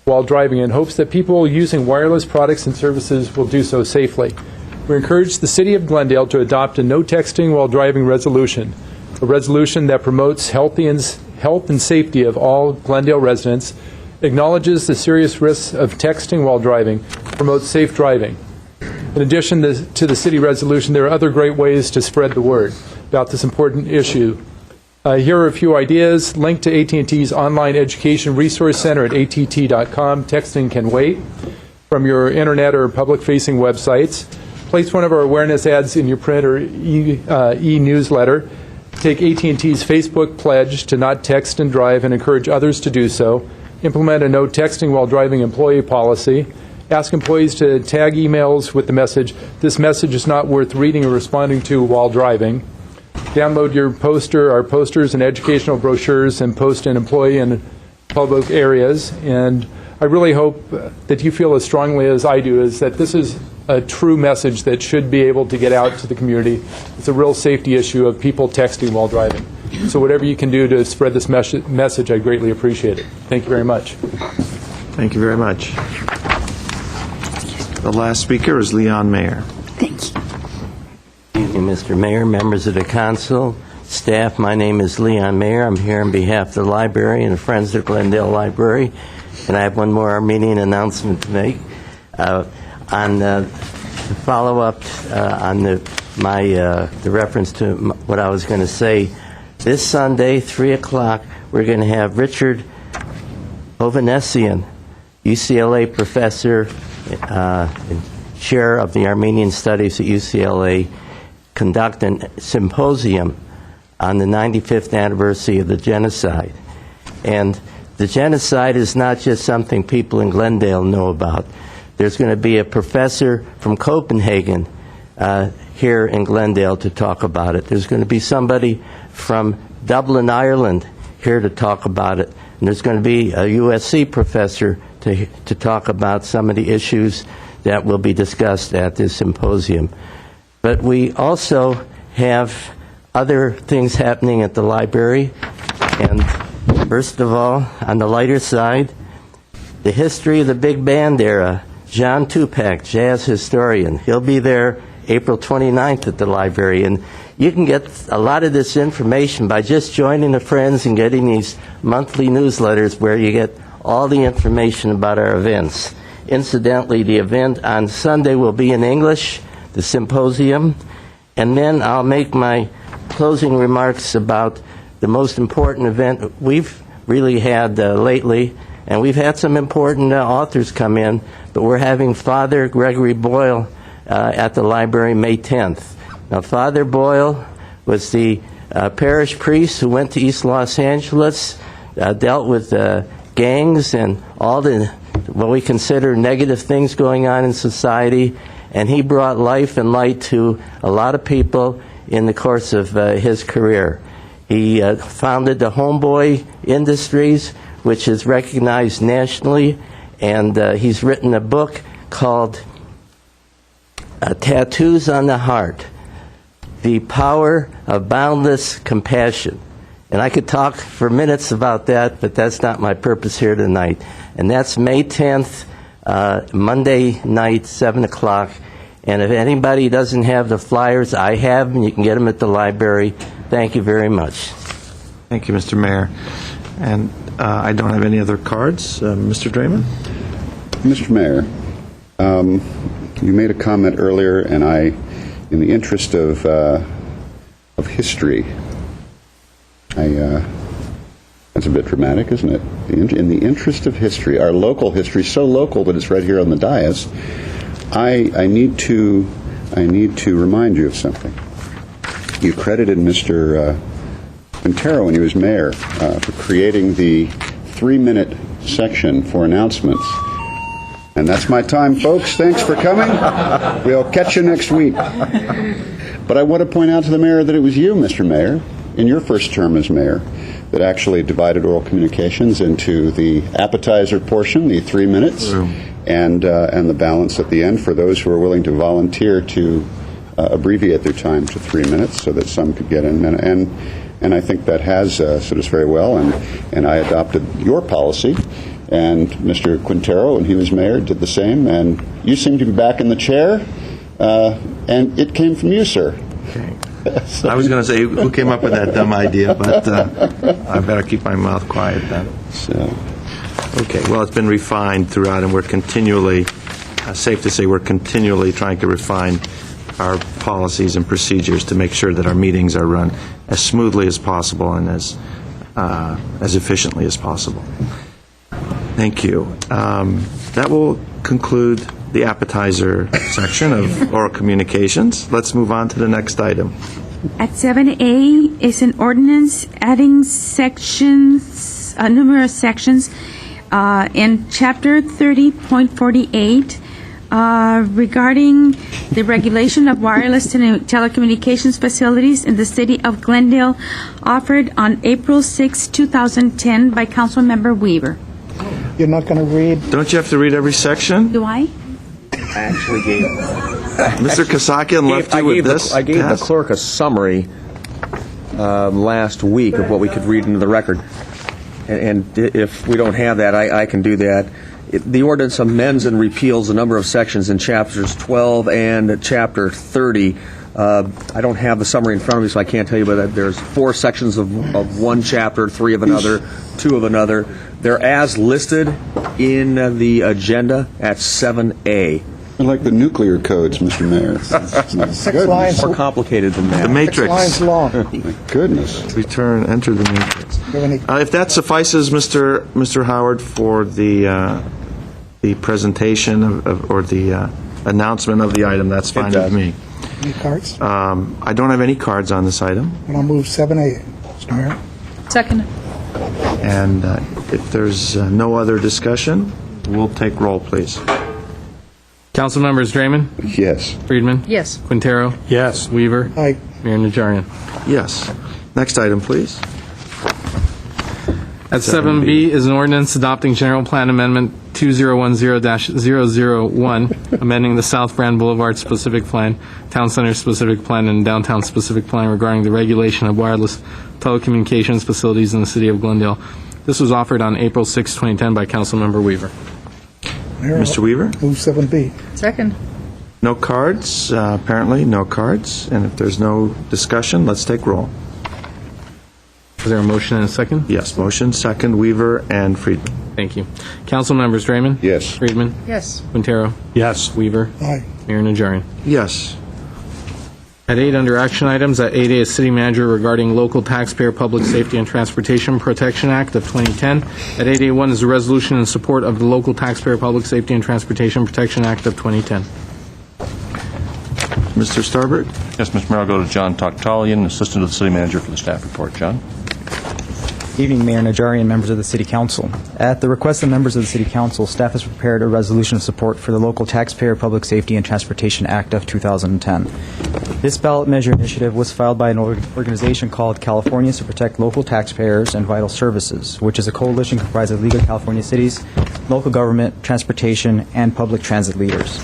while driving in hopes that people using wireless products and services will do so safely. We encourage the City of Glendale to adopt a no texting while driving resolution, a resolution that promotes health and safety of all Glendale residents, acknowledges the serious risks of texting while driving, promotes safe driving. In addition to the city resolution, there are other great ways to spread the word about this important issue. Here are a few ideas. Link to AT&T's online education resource center at att.com. Texting can wait. From your internet or public-facing websites. Place one of our awareness ads in your print or e-newsletter. Take AT&T's Facebook pledge to not text and drive and encourage others to do so. Implement a no texting while driving employee policy. Ask employees to tag emails with the message, "This message is not worth reading or responding to while driving." Download our posters and educational brochures and post in employee and public areas. And I really hope that you feel as strongly as I do is that this is a true message that should be able to get out to the community. It's a real safety issue of people texting while driving. So whatever you can do to spread this message, I greatly appreciate it. Thank you very much. Thank you very much. The last speaker is Leon Mayer. Thank you. Mr. Mayor, members of the council, staff, my name is Leon Mayer. I'm here on behalf of the library and Friends of Glendale Library. And I have one more Armenian announcement to make. On the follow-up on the reference to what I was going to say, this Sunday, 3 o'clock, we're going to have Richard Ovanessian, UCLA professor, chair of the Armenian Studies at UCLA, conduct a symposium on the 95th anniversary of the genocide. And the genocide is not just something people in Glendale know about. There's going to be a professor from Copenhagen here in Glendale to talk about it. There's going to be somebody from Dublin, Ireland here to talk about it. And there's going to be a USC professor to talk about some of the issues that will be discussed at this symposium. But we also have other things happening at the library. And first of all, on the lighter side, the history of the big band era. John Tupac, jazz historian. He'll be there April 29th at the library. And you can get a lot of this information by just joining the Friends and getting these monthly newsletters where you get all the information about our events. Incidentally, the event on Sunday will be in English, the symposium, and then I'll make my closing remarks about the most important event we've really had lately, and we've had some important authors come in, but we're having Father Gregory Boyle at the library May 10th. Now, Father Boyle was the parish priest who went to East Los Angeles, dealt with gangs and all the what we consider negative things going on in society, and he brought life and light to a lot of people in the course of his career. He founded the Homeboy Industries, which is recognized nationally, and he's written a book called Tattoos on the Heart, The Power of Boundless Compassion. And I could talk for minutes about that, but that's not my purpose here tonight. And that's May 10th, Monday night, 7 o'clock. And if anybody doesn't have the flyers, I have them. You can get them at the library. Thank you very much. Thank you, Mr. Mayor. And I don't have any other cards. Mr. Draymond? Mr. Mayor, you made a comment earlier, and in the interest of history, that's a bit dramatic, isn't it? In the interest of history, our local history, so local that it's right here on the dais, I need to remind you of something. You credited Mr. Quintero when he was mayor for creating the 3-minute section for announcements. And that's my time, folks. Thanks for coming. We'll catch you next week. But I want to point out to the mayor that it was you, Mr. Mayor, in your first term as mayor, that actually divided oral communications into the appetizer portion, the 3 minutes, and the balance at the end for those who are willing to volunteer to abbreviate their time to 3 minutes so that some could get in. And I think that has served us very well. And I adopted your policy. And Mr. Quintero, when he was mayor, did the same. And you seem to be back in the chair. And it came from you, sir. Okay. I was going to say, who came up with that dumb idea? But I better keep my mouth quiet then. Okay. Well, it's been refined throughout, and we're continually, safe to say, we're continually trying to refine our policies and procedures to make sure that our meetings are run as smoothly as possible and as efficiently as possible. Thank you. That will conclude the appetizer section of oral communications. Let's move on to the next item. At 7A is an ordinance adding sections, numerous sections in Chapter 30.48 regarding the regulation of wireless and telecommunications facilities in the city of Glendale, offered on April 6, 2010 by Councilmember Weaver. You're not going to read? Don't you have to read every section? Do I? I actually gave Mr. Kasakian left you with this. I gave the clerk a summary last week of what we could read into the record. And if we don't have that, I can do that. The ordinance amends and repeals a number of sections in chapters 12 and chapter 30. I don't have the summary in front of me, so I can't tell you, but there's 4 sections of one chapter, 3 of another, 2 of another. They're as listed in the agenda at 7A. They're like the nuclear codes, Mr. Mayor. 6 lines. More complicated than that. The matrix. 6 lines long. My goodness. Return, enter the matrix. If that suffices, Mr. Howard, for the presentation or the announcement of the item, that's fine with me. Any cards? I don't have any cards on this item. And I'll move 7A, Mr. Mayor. Second. And if there's no other discussion, we'll take roll, please. Council members Draymond? Yes. Friedman? Yes. Quintero? Yes. Weaver? Aye. Mayor Najarian? Yes. Next item, please. At 7B is an ordinance adopting General Plan Amendment 2010-001, amending the South Brand Boulevard Specific Plan, Town Center Specific Plan, and Downtown Specific Plan regarding the regulation of wireless telecommunications facilities in the city of Glendale. This was offered on April 6, 2010 by Councilmember Weaver. Mayor, Mr. Weaver? Move 7B. Second. No cards, apparently, no cards. And if there's no discussion, let's take roll. Is there a motion and a second? Yes, motion, second, Weaver and Friedman. Thank you. Council members Draymond? Yes. Friedman? Yes. Quintero? Yes. Weaver? Aye. Mayor Najarian? Yes. At 8, under action items, at 8A is City Manager regarding Local Taxpayer Public Safety and Transportation Protection Act of 2010. At 8A1 is a resolution in support of the Local Taxpayer Public Safety and Transportation Protection Act of 2010. Mr. Starbird? Yes, Mr. Mayor, I'll go to John Toktalian, Assistant to the City Manager for the staff report. John? Evening, Mayor Najarian and members of the City Council. At the request of members of the City Council, staff has prepared a resolution of support for the Local Taxpayer Public Safety and Transportation Act of 2010. This ballot measure initiative was filed by an organization called Californians to Protect Local Taxpayers and Vital Services, which is a coalition comprised of legal California cities, local government, transportation, and public transit leaders.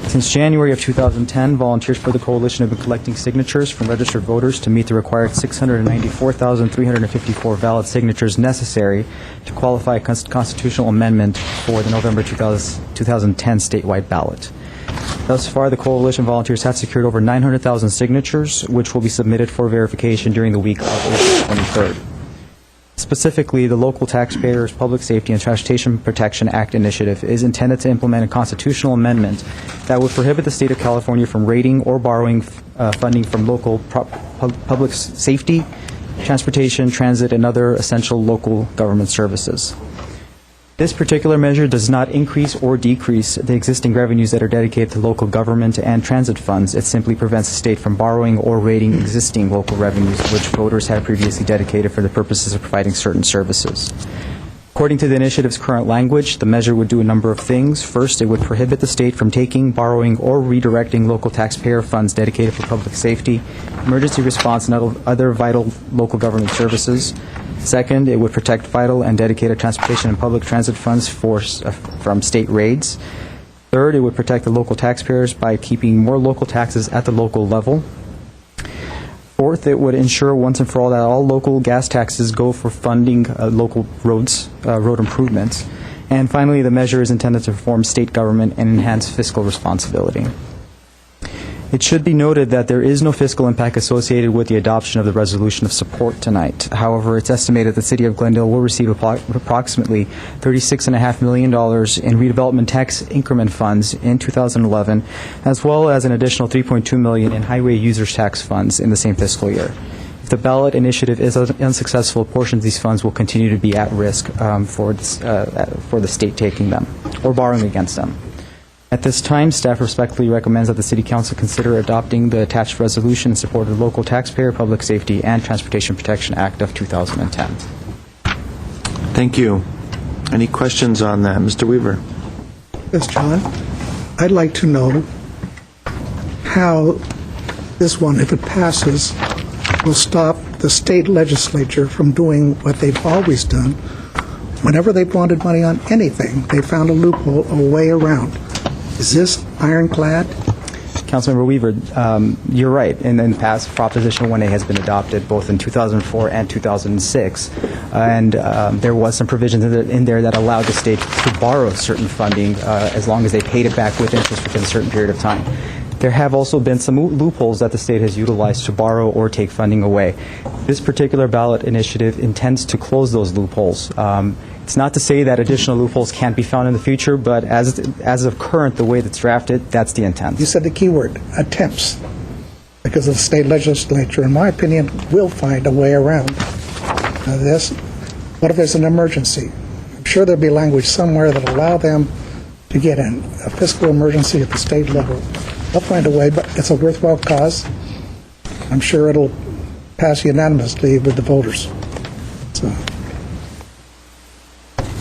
Since January of 2010, volunteers for the coalition have been collecting signatures from registered voters to meet the required 694,354 valid signatures necessary to qualify a constitutional amendment for the November 2010 statewide ballot. Thus far, the coalition volunteers have secured over 900,000 signatures, which will be submitted for verification during the week of April 23rd. Specifically, the Local Taxpayers Public Safety and Transportation Protection Act initiative is intended to implement a constitutional amendment that would prohibit the state of California from rating or borrowing funding from local public safety, transportation, transit, and other essential local government services. This particular measure does not increase or decrease the existing revenues that are dedicated to local government and transit funds. It simply prevents the state from borrowing or rating existing local revenues which voters had previously dedicated for the purposes of providing certain services. According to the initiative's current language, the measure would do a number of things. First, it would prohibit the state from taking, borrowing, or redirecting local taxpayer funds dedicated for public safety, emergency response, and other vital local government services. Second, it would protect vital and dedicated transportation and public transit funds from state raids. Third, it would protect the local taxpayers by keeping more local taxes at the local level. Fourth, it would ensure once and for all that all local gas taxes go for funding local roads, road improvements. And finally, the measure is intended to reform state government and enhance fiscal responsibility. It should be noted that there is no fiscal impact associated with the adoption of the resolution of support tonight. However, it's estimated the City of Glendale will receive approximately $36.5 million in redevelopment tax increment funds in 2011, as well as an additional $3.2 million in highway users tax funds in the same fiscal year. If the ballot initiative is unsuccessful, portions of these funds will continue to be at risk for the state taking them or borrowing against them. At this time, staff respectfully recommends that the City Council consider adopting the attached resolution in support of the Local Taxpayer Public Safety and Transportation Protection Act of 2010. Thank you. Any questions on that? Mr. Weaver? Yes, John. I'd like to know how this one, if it passes, will stop the state legislature from doing what they've always done. Whenever they've wanted money on anything, they found a loophole, a way around. Is this ironclad? Councilmember Weaver, you're right. In the past, Proposition 1A has been adopted both in 2004 and 2006, and there was some provisions in there that allowed the state to borrow certain funding as long as they paid it back with interest within a certain period of time. There have also been some loopholes that the state has utilized to borrow or take funding away. This particular ballot initiative intends to close those loopholes. It's not to say that additional loopholes can't be found in the future, but as of current, the way that's drafted, that's the intent. You said the key word, attempts, because the state legislature, in my opinion, will find a way around this. What if there's an emergency? I'm sure there'll be language somewhere that will allow them to get in a fiscal emergency at the state level. They'll find a way, but it's a worthwhile cause. I'm sure it'll pass unanimously with the voters. So.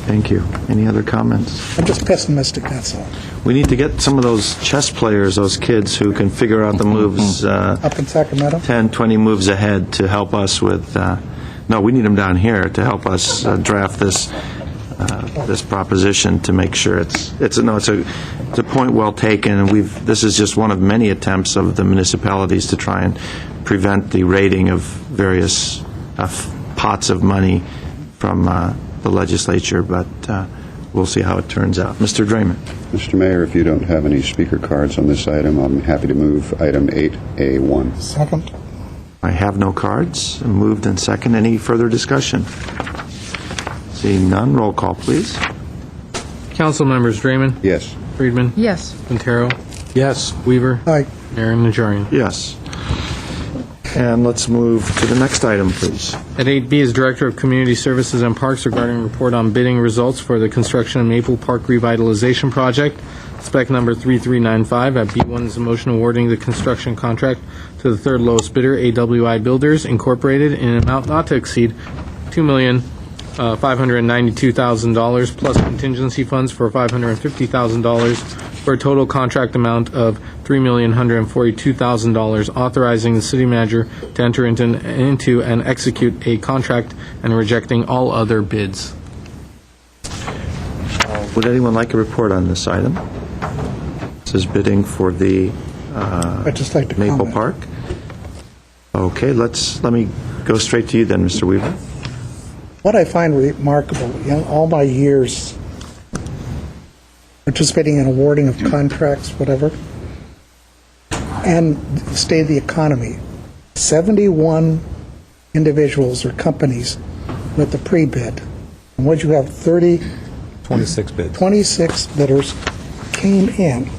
Thank you. Any other comments? I'm just pessimistic, that's all. We need to get some of those chess players, those kids who can figure out the moves Up in Sacramento? 10, 20 moves ahead to help us with, no, we need them down here to help us draft this proposition to make sure it's a point well taken, and this is just one of many attempts of the municipalities to try and prevent the raiding of various pots of money from the legislature, but we'll see how it turns out. Mr. Draymond. Mr. Mayor, if you don't have any speaker cards on this item, I'm happy to move item 8A1. Second. I have no cards. Moved and second. Any further discussion? Seeing none, roll call, please. Council members Draymond? Yes. Friedman? Yes. Quintero? Yes. Weaver? Aye. Mayor Najarian? Yes. And let's move to the next item, please. At 8B is Director of Community Services and Parks regarding report on bidding results for the construction of Maple Park Revitalization Project. Spec number 3395. At B1 is a motion awarding the construction contract to the third lowest bidder, AWI Builders, Incorporated, in an amount not to exceed $2,592,000 plus contingency funds for $550,000 for a total contract amount of $3,142,000, authorizing the city manager to enter into and execute a contract and rejecting all other bids. Would anyone like a report on this item? This is bidding for the I'd just like to Maple comment. Park. Okay, let me go straight to you then, Mr. Weaver. What I find remarkable, all my years participating in awarding of contracts, whatever, and the state of the economy, 71 individuals or companies with the pre-bid. And what'd you have, 26 bids. 26 bidders came in.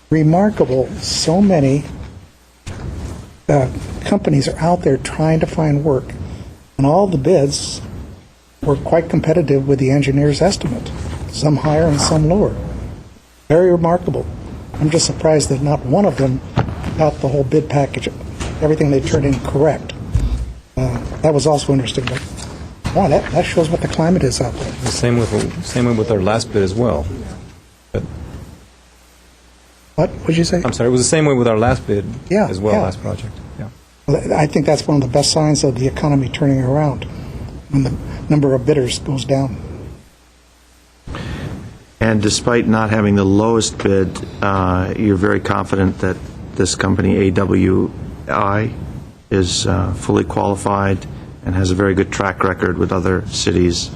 Remarkable, so many companies are out there trying to find work, and all the bids were quite competitive with the engineer's estimate, some higher and some lower. Very remarkable. I'm just surprised that not one of them got the whole bid package, everything they turned in correct. That was also interesting, but wow, that shows what the climate is out there. The same with our last bid as well. What would you say? I'm sorry, it was the same way with our last bid as well, yeah. last project. Yeah. Well, I think that's one of the best signs of the economy turning around, when the number of bidders goes down. And despite not having the lowest bid, you're very confident that this company, AWI, is fully qualified and has a very good track record with other cities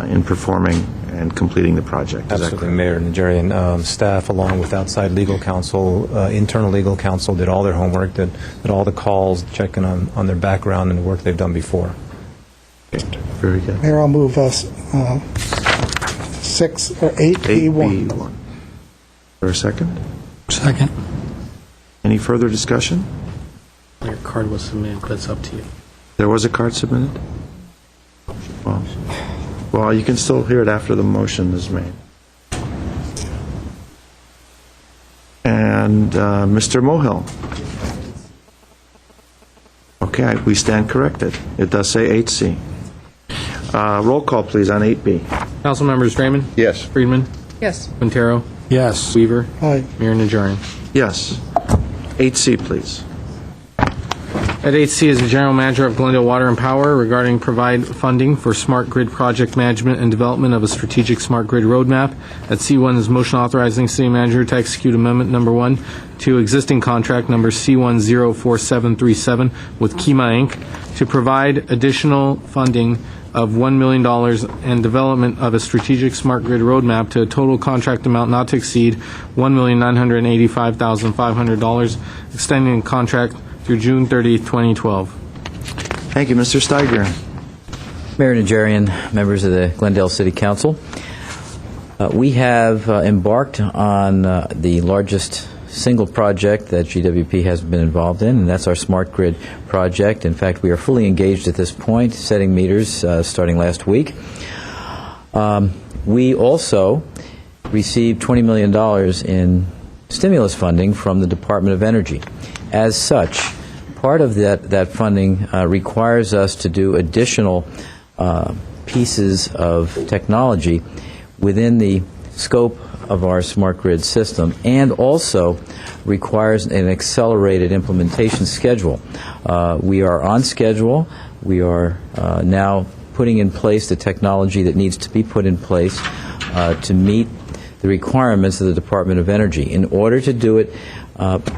in performing and completing the project. Is that Absolutely, correct? Mayor Najarian. Staff, along with outside legal counsel, internal legal counsel, did all their homework, did all the calls, checking on their background and the work they've done before. Very good. Mayor, I'll move us 6 or 8B1. 8B1. For a second? Second. Any further discussion? Your card was submitted, but it's up to you. There was a card submitted? Well, you can still hear it after the motion is made. And Mr. Mohill? Okay, we stand corrected. It does say 8C. Roll call, please, on 8B. Council members Draymond? Yes. Friedman? Yes. Quintero? Yes. Weaver? Aye. Mayor Najarian. Yes. 8C, please. At 8C is the General Manager of Glendale Water and Power regarding provide funding for smart grid project management and development of a strategic smart grid roadmap. At C1 is motion authorizing City Manager to execute Amendment Number 1 to existing contract number C104737 with Kima Inc. to provide additional funding of $1 million and development of a strategic smart grid roadmap to a total contract amount not to exceed $1,985,500, extending the contract through June 30th, 2012. Thank you, Mr. Steiger. Mayor Najarian, members of the Glendale City Council, we have embarked on the largest single project that GWP has been involved in, and that's our smart grid project. In fact, we are fully engaged at this point, setting meters starting last week. We also received $20 million in stimulus funding from the Department of Energy. As such, part of that funding requires us to do additional pieces of technology within the scope of our smart grid system, and also requires an accelerated implementation schedule. We are on schedule. We are now putting in place the technology that needs to be put in place to meet the requirements of the Department of Energy. In order to do it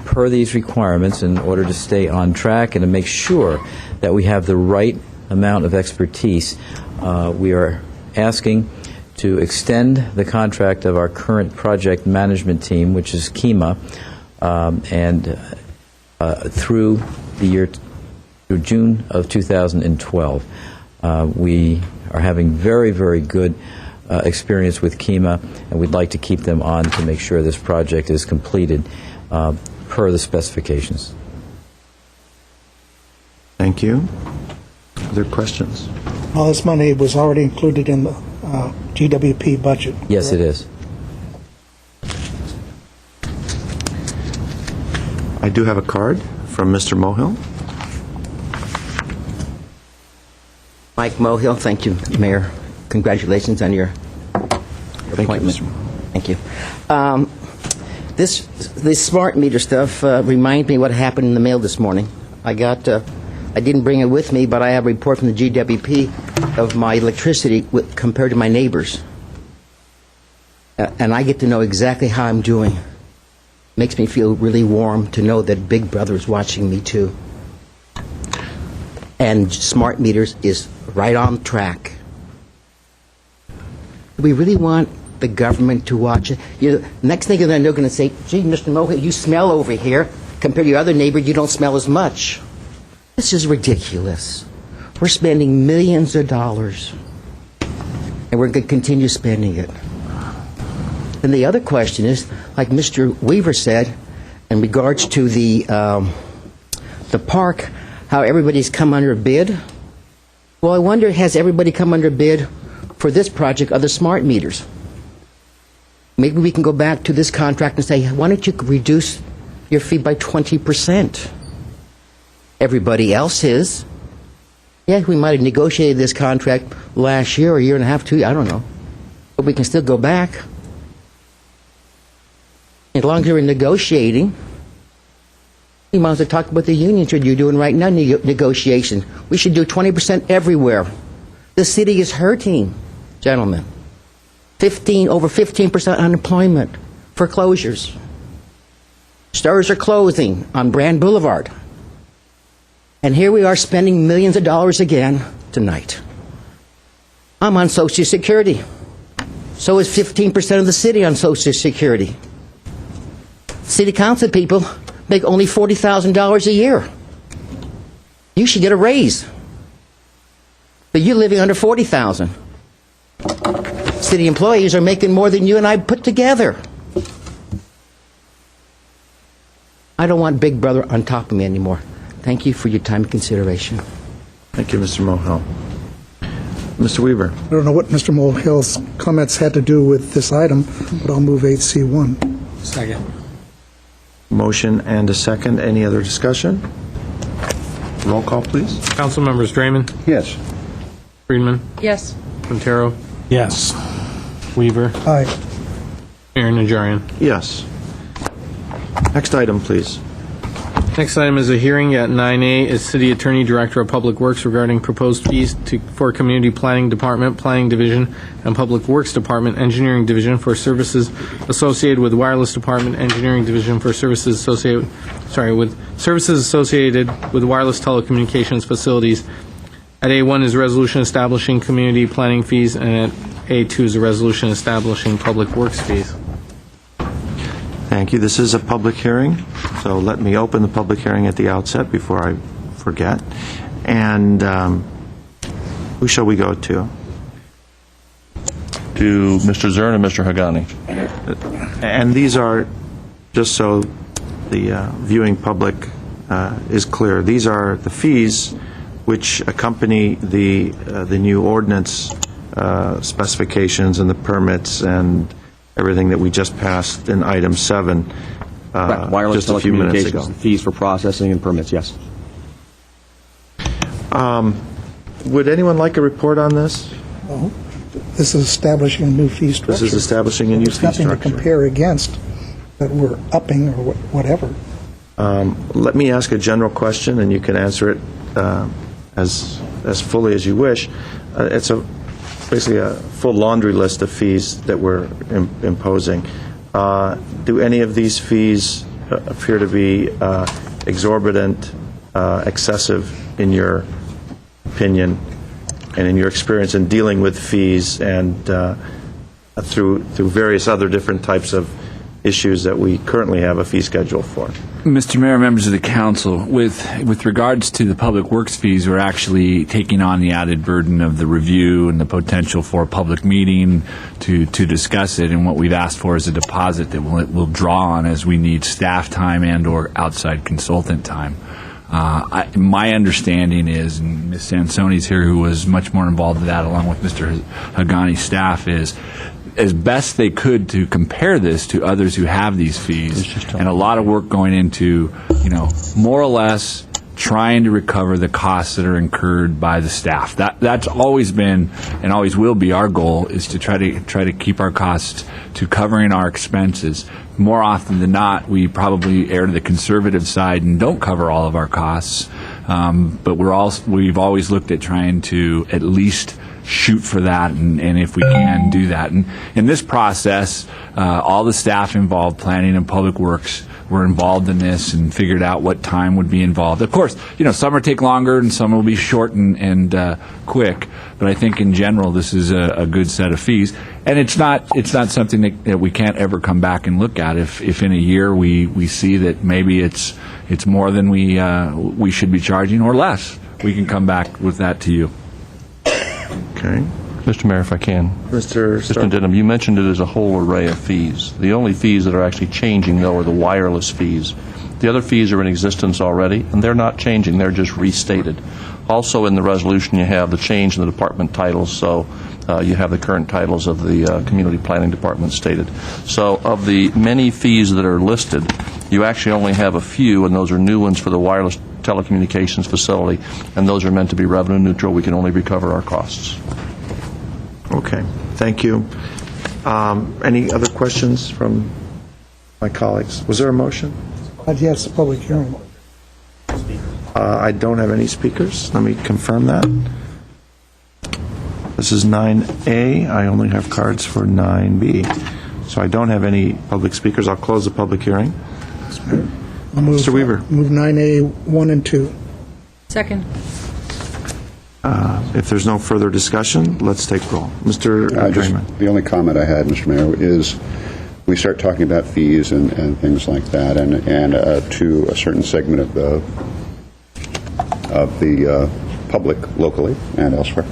per these requirements, in order to stay on track and to make sure that we have the right amount of expertise, we are asking to extend the contract of our current project management team, which is Kima, and through the year through June of 2012. We are having very, very good experience with Kima, and we'd like to keep them on to make sure this project is completed per the specifications. Thank you. Other questions? All this money was already included in the GWP budget. Yes, it is. I do have a card from Mr. Mohill. Mike Mohill, thank you, Mayor. Congratulations on your appointment. Thank you. This smart meter stuff reminds me what happened in the mail this morning. I didn't bring it with me, but I have a report from the GWP of my electricity compared to my neighbors. And I get to know exactly how I'm doing. Makes me feel really warm to know that Big Brother is watching me too. And smart meters is right on track. Do we really want the government to watch it? Next thing they're going to say, gee, Mr. Mohill, you smell over here. Compared to your other neighbor, you don't smell as much. This is ridiculous. We're spending millions of dollars, and we're going to continue spending it. And the other question is, like Mr. Weaver said, in regards to the park, how everybody's come under bid. Well, I wonder, has everybody come under bid for this project of the smart meters? Maybe we can go back to this contract and say, why don't you reduce your fee by 20%? Everybody else is. Yeah, we might have negotiated this contract last year or a year and a half, 2 years, I don't know. But we can still go back. As long as we're negotiating, we might as well talk about the unions you're doing right now, negotiations. We should do 20% everywhere. The city is hurting, gentlemen. Over 15% unemployment, foreclosures. Stores are closing on Brand Boulevard. And here we are spending millions of dollars again tonight. I'm on Social Security. So is 15% of the city on Social Security. City council people make only $40,000 a year. You should get a raise. But you're living under $40,000. City employees are making more than you and I put together. I don't want Big Brother on top of me anymore. Thank you for your time and consideration. Thank you, Mr. Mohill. Mr. Weaver. I don't know what Mr. Mohill's comments had to do with this item, but I'll move 8C1. Second. Motion and a second. Any other discussion? Roll call, please. Council members Draymond, Yes. Friedman, Yes. Quintero, Yes. Weaver, Aye. Mayor Najarian. Yes. Next item, please. Next item is a hearing at 9A is City Attorney Director of Public Works regarding proposed fees for Community Planning Department, Planning Division, and Public Works Department, Engineering Division for services associated with Wireless Department, Engineering Division for services associated with wireless telecommunications facilities. At A1 is a resolution establishing community planning fees, and at A2 is a resolution establishing public works fees. Thank you. This is a public hearing, so let me open the public hearing at the outset before I forget. And who shall we go to? To Mr. Zern and Mr. Hagani. And these are, just so the viewing public is clear, these are the fees which accompany the new ordinance specifications and the permits and everything that we just passed in item 7 Wireless just a few minutes ago. telecommunications, fees for processing and permits, yes. Would anyone like a report on this? Oh, this is establishing a new fee structure. This is establishing a new fee There's nothing to structure. compare against that we're upping or whatever. Let me ask a general question, and you can answer it as fully as you wish. It's basically a full laundry list of fees that we're imposing. Do any of these fees appear to be exorbitant, excessive in your opinion, and in your experience in dealing with fees and through various other different types of issues that we currently have a fee schedule for? Mr. Mayor, members of the council, with regards to the public works fees, we're actually taking on the added burden of the review and the potential for a public meeting to discuss it, and what we've asked for is a deposit that we'll draw on as we need staff time and or outside consultant time. My understanding is, and Ms. Sansoni's here, who was much more involved in that along with Mr. Hagani's staff, is as best they could to compare this to others who have these fees, and a lot of work going into, more or less trying to recover the costs that are incurred by the staff. That's always been and always will be our goal, is to try to keep our costs to covering our expenses. More often than not, we probably err to the conservative side and don't cover all of our costs. But we've always looked at trying to at least shoot for that, and if we can, do that. And in this process, all the staff involved, planning and public works, were involved in this and figured out what time would be involved. Of course, some will take longer and some will be short and quick, but I think in general this is a good set of fees. And it's not something that we can't ever come back and look at. If in a year we see that maybe it's more than we should be charging or less, we can come back with that to you. Okay. Mr. Mayor, if I can. Mr. Denham, you mentioned it as a whole array of fees. The only fees that are actually changing, though, are the wireless fees. The other fees are in existence already, and they're not changing. They're just restated. Also in the resolution, you have the change in the department titles, so you have the current titles of the Community Planning Department stated. So of the many fees that are listed, you actually only have a few, and those are new ones for the wireless telecommunications facility, and those are meant to be revenue neutral. We can only recover our costs. Okay, thank you. Any other questions from my colleagues? Was there a motion? Yes, a public hearing. I don't have any speakers. Let me confirm that. This is 9A. I only have cards for 9B. So I don't have any public speakers. I'll close the public hearing. Mr. Weaver. Move 9A 1 and 2. Second. If there's no further discussion, let's take roll. Mr. Draymond. The only comment I had, Mr. Mayor, is we start talking about fees and things like that, and to a certain segment of the public locally and elsewhere.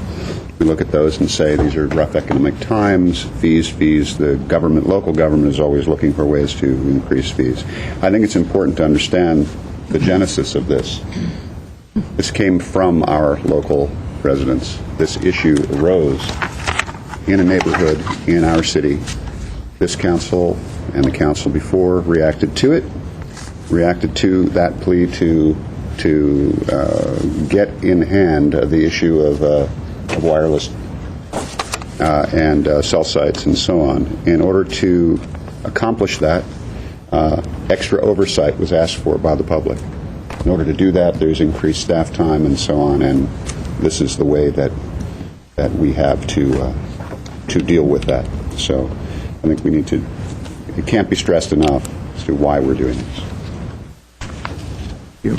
We look at those and say these are rough economic times, fees. The local government is always looking for ways to increase fees. I think it's important to understand the genesis of this. This came from our local residents. This issue arose in a neighborhood in our city. This council and the council before reacted to that plea to get in hand the issue of wireless and cell sites and so on. In order to accomplish that, extra oversight was asked for by the public. In order to do that, there's increased staff time and so on, and this is the way that we have to deal with that. So I think we need to, it can't be stressed enough as to why we're doing this. Thank you.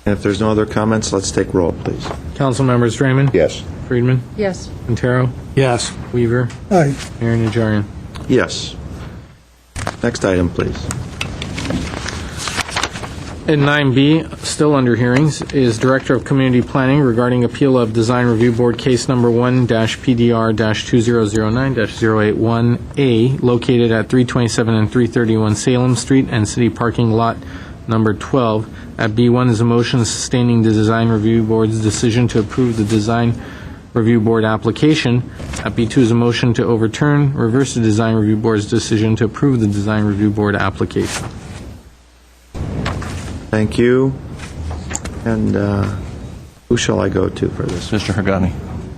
And if there's no other comments, let's take roll, please. Council members Draymond? Yes. Friedman? Yes. Quintero? Yes. Weaver? Aye. Mayor Najarian? Yes. Next item, please. And 9B, still under hearings, is Director of Community Planning regarding appeal of Design Review Board case number 1-PDR-2009-081A, located at 327 and 331 Salem Street and City Parking Lot number 12. At B1 is a motion sustaining the Design Review Board's decision to approve the Design Review Board application. At B2 is a motion to reverse the Design Review Board's decision to approve the Design Review Board application. Thank you. And who shall I go to for this? Mr. Hagani.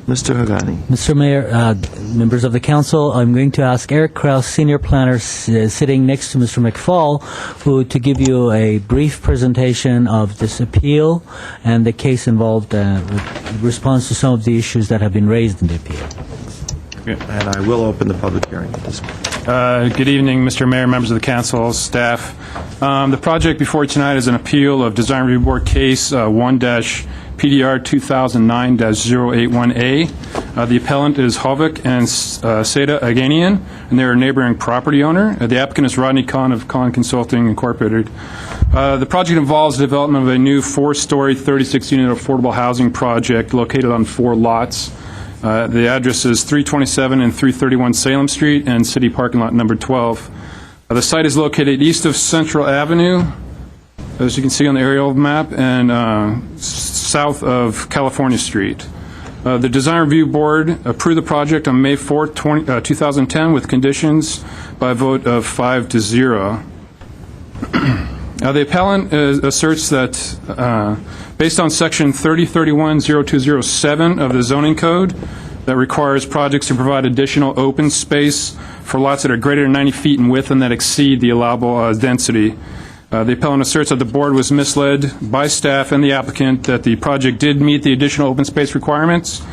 Mr. Hagani. Mr. Mayor, members of the council, I'm going to ask Eric Krause, senior planner sitting next to Mr. McFall, to give you a brief presentation of this appeal and the case involved with response to some of the issues that have been raised in the appeal. And I will open the public hearing at this point. Good evening, Mr. Mayor, members of the council, staff. The project before you tonight is an appeal of Design Review Board case 1-PDR 2009-081A. The appellant is Hovik and Seda Aganian, and they're a neighboring property owner. The applicant is Rodney Kahn of Kahn Consulting Incorporated. The project involves the development of a new 4-story, 36-unit affordable housing project located on 4 lots. The address is 327 and 331 Salem Street and City Parking Lot number 12. The site is located east of Central Avenue, as you can see on the aerial map, and south of California Street. The Design Review Board approved the project on May 4, 2010 with conditions by a vote of 5-0. The appellant asserts that based on Section 3031-0207 of the zoning code that requires projects to provide additional open space for lots that are greater than 90 feet in width and that exceed the allowable density. The appellant asserts that the board was misled by staff and the applicant that the project did meet the additional open space requirements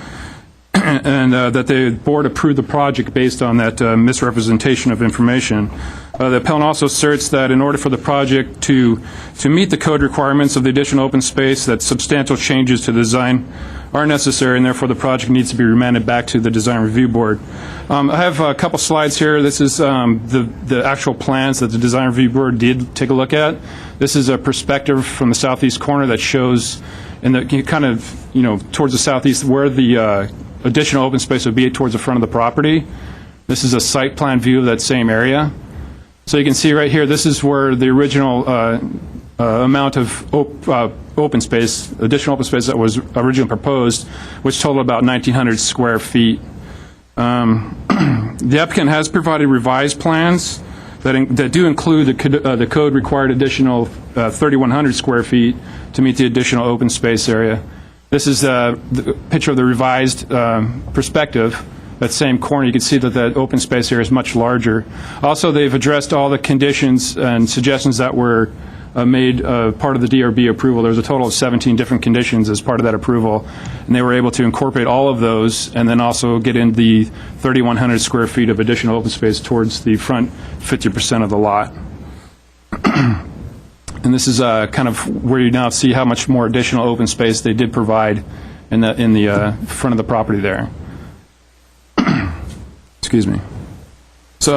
and that the board approved the project based on that misrepresentation of information. The appellant also asserts that in order for the project to meet the code requirements of the additional open space, that substantial changes to the design are necessary, and therefore the project needs to be remanded back to the design review board. I have a couple slides here. This is the actual plans that the design review board did take a look at. This is a perspective from the southeast corner that shows in the kind of, towards the southeast where the additional open space would be towards the front of the property. This is a site plan view of that same area. So you can see right here, this is where the original amount of open space, additional open space that was originally proposed, which totaled about 1,900 square feet. The applicant has provided revised plans that do include the code required additional 3,100 square feet to meet the additional open space area. This is the picture of the revised perspective. That same corner, you can see that open space area is much larger. Also, they've addressed all the conditions and suggestions that were made part of the DRB approval. There was a total of 17 different conditions as part of that approval, and they were able to incorporate all of those and then also get in the 3,100 square feet of additional open space towards the front 50% of the lot. And this is kind of where you now see how much more additional open space they did provide in the front of the property there. Excuse me. So,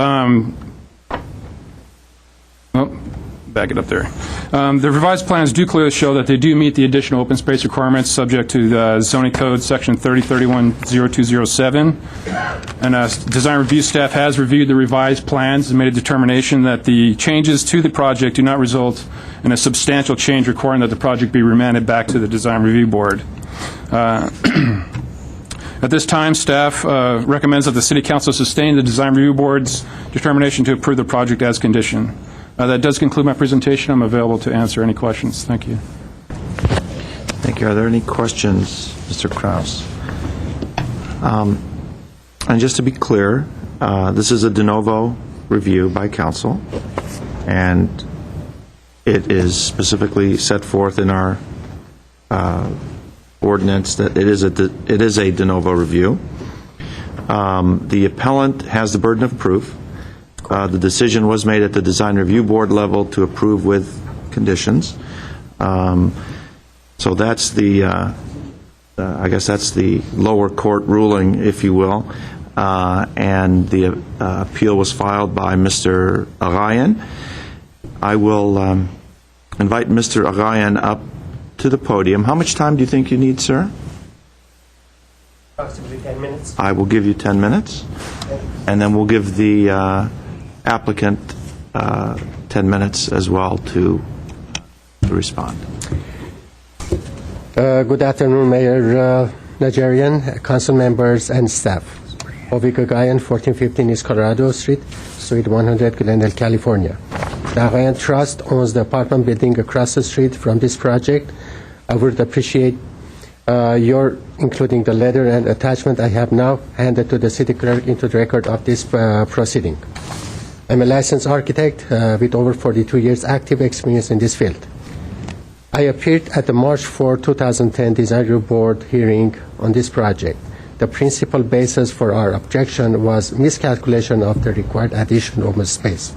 back it up there. The revised plans do clearly show that they do meet the additional open space requirements subject to the zoning code section 3031-0207. And design review staff has reviewed the revised plans and made a determination that the changes to the project do not result in a substantial change requiring that the project be remanded back to the design review board. At this time, staff recommends that the City Council sustain the Design Review Board's determination to approve the project as conditioned. That does conclude my presentation. I'm available to answer any questions. Thank you. Thank you. Are there any questions, Mr. Kraus? And just to be clear, this is a de novo review by council, and it is specifically set forth in our ordinance that it is a de novo review. The appellant has the burden of proof. The decision was made at the design review board level to approve with conditions. So that's I guess that's the lower court ruling, if you will. And the appeal was filed by Mr. Arayan. I will invite Mr. Arayan up to the podium. How much time do you think you need, sir? Approximately 10 minutes. I will give you 10 minutes, and then we'll give the applicant 10 minutes as well to respond. Good afternoon, Mayor Najarian, council members, and staff. Ovik Agayan, 1415 East Colorado Street, Suite 100, Glendale, California. The Agayan Trust owns the apartment building across the street from this project. I would appreciate your including the letter and attachment I have now handed to the city clerk into the record of this proceeding. I'm a licensed architect with over 42 years active experience in this field. I appeared at the March 4, 2010 Design Review Board hearing on this project. The principal basis for our objection was miscalculation of the required additional open space.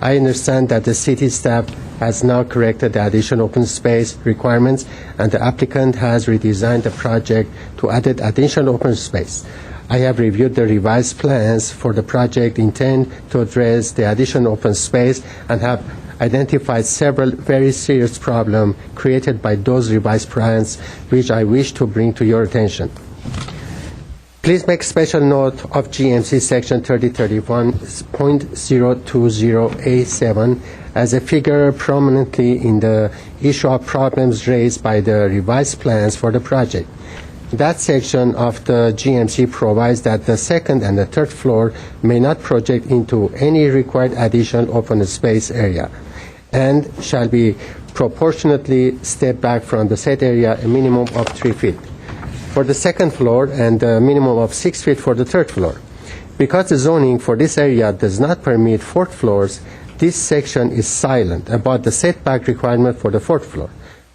I understand that the city staff has now corrected the additional open space requirements, and the applicant has redesigned the project to add additional open space. I have reviewed the revised plans for the project intend to address the additional open space and have identified several very serious problems created by those revised plans, which I wish to bring to your attention. Please make special note of GMC section 3031.020A7 as a figure prominently in the issue of problems raised by the revised plans for the project. That section of the GMC provides that the second and the third floor may not project into any required additional open space area and shall be proportionately stepped back from the said area a minimum of 3 feet for the second floor and a minimum of 6 feet for the third floor. Because the zoning for this area does not permit fourth floors, this section is silent about the setback requirement for the fourth floor.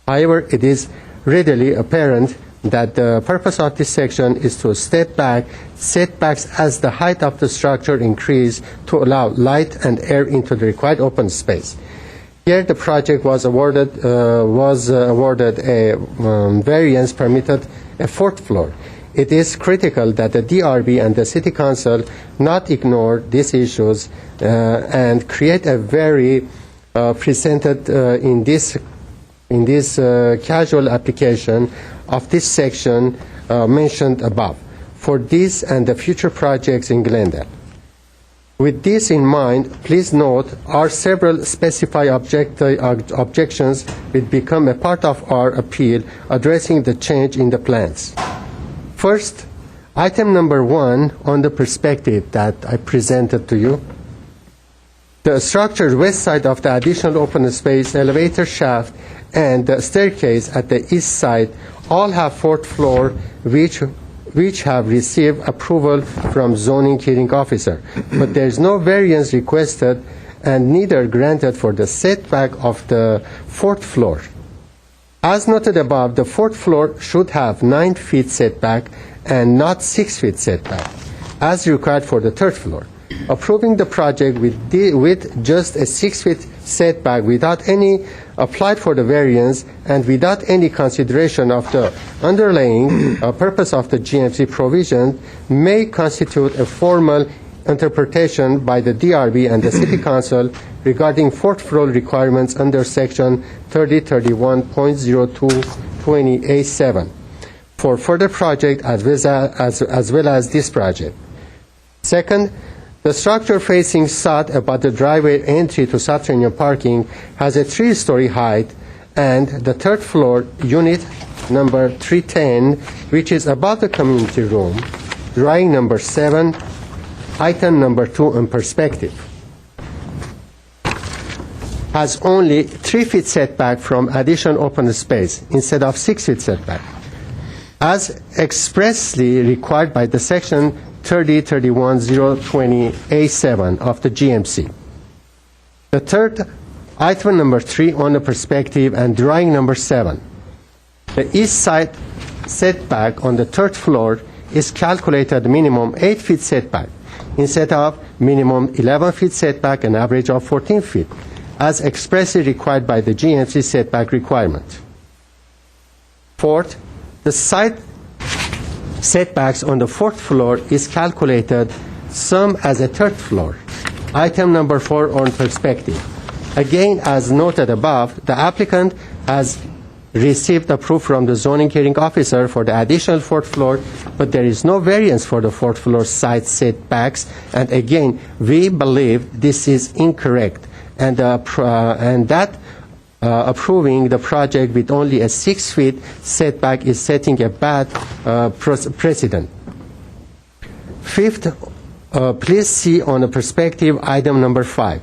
However, it is readily apparent that the purpose of this section is to setbacks as the height of the structure increase to allow light and air into the required open space. Here, the project was awarded a variance permitted a fourth floor. It is critical that the DRB and the City Council not ignore these issues and create a very presented in this casual application of this section mentioned above for this and the future projects in Glendale. With this in mind, please note our several specified objections will become a part of our appeal addressing the change in the plans. First, item number 1 on the perspective that I presented to you. The structured west side of the additional open space, elevator shaft, and the staircase at the east side all have fourth floor which have received approval from zoning hearing officer. But there is no variance requested and neither granted for the setback of the fourth floor. As noted above, the fourth floor should have 9 feet setback and not 6 feet setback, as required for the third floor. Approving the project with just a 6 feet setback without any applied for the variance and without any consideration of the underlying purpose of the GMC provision may constitute a formal interpretation by the DRB and the City Council regarding fourth floor requirements under Section 3031.0220A7 for further project as well as this project. Second, the structure facing south about the driveway entry to subterranean parking has a 3-story height, and the third floor, unit number 310, which is above the community room, drawing number 7, item number 2 in perspective, has only 3 feet setback from additional open space instead of 6 feet setback, as expressly required by the section 3031.020A7 of the GMC. The third, item number 3 on the perspective and drawing number 7. The east side setback on the third floor is calculated minimum 8 feet setback instead of minimum 11 feet setback and average of 14 feet, as expressly required by the GMC setback requirement. Fourth, the side setbacks on the fourth floor is calculated sum as a third floor. Item number 4 on perspective. Again, as noted above, the applicant has received approval from the zoning hearing officer for the additional fourth floor, but there is no variance for the fourth floor side setbacks, and again, we believe this is incorrect, and that approving the project with only a 6 feet setback is setting a bad precedent. Fifth, please see on the perspective item number 5.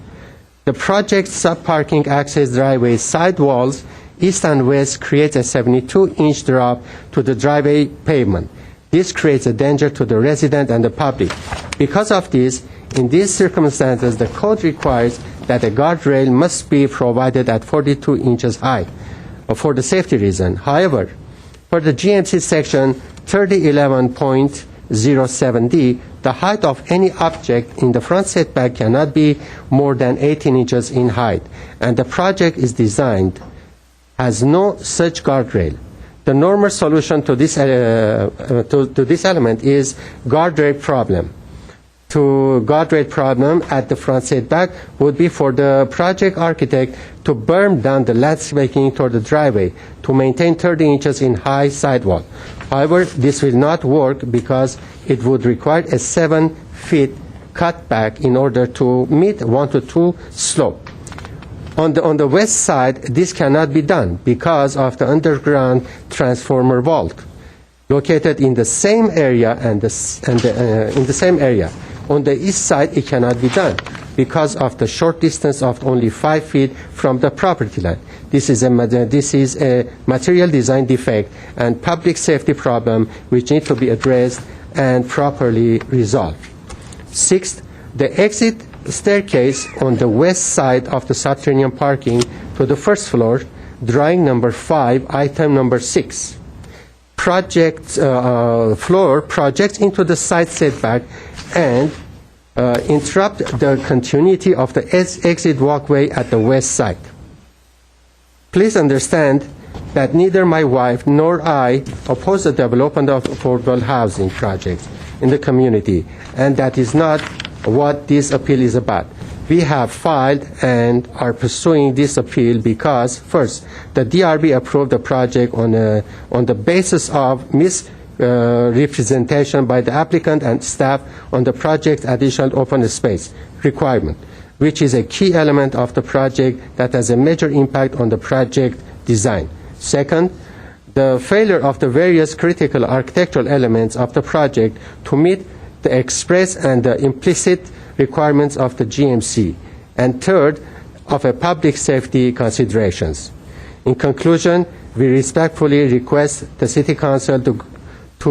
The project sub-parking access driveway side walls, east and west, creates a 72-inch drop to the driveway pavement. This creates a danger to the resident and the public. Because of this, in these circumstances, the code requires that a guardrail must be provided at 42 inches high for the safety reason. However, for the GMC section 3011.07D, the height of any object in the front setback cannot be more than 18 inches in height, and the project is designed has no such guardrail. The normal solution to this element is guardrail problem. To guardrail problem at the front setback would be for the project architect to berm down the landscaping toward the driveway to maintain 30 inches in high sidewall. However, this will not work because it would require a 7 feet cutback in order to meet 1 to 2 slope. On the west side, this cannot be done because of the underground transformer vault located in the same area in the same area. On the east side, it cannot be done because of the short distance of only 5 feet from the property line. This is a material design defect and public safety problem which need to be addressed and properly resolved. Sixth, the exit staircase on the west side of the subterranean parking to the first floor, drawing number 5, item number 6. project floor projects into the side setback and interrupt the continuity of the exit walkway at the west side. Please understand that neither my wife nor I oppose the development of affordable housing projects in the community, and that is not what this appeal is about. We have filed and are pursuing this appeal because, first, the DRB approved the project on the basis of misrepresentation by the applicant and staff on the project's additional open space requirement, which is a key element of the project that has a major impact on the project design. Second, the failure of the various critical architectural elements of the project to meet the express and the implicit requirements of the GMC. And third, of a public safety considerations. In conclusion, we respectfully request the City Council to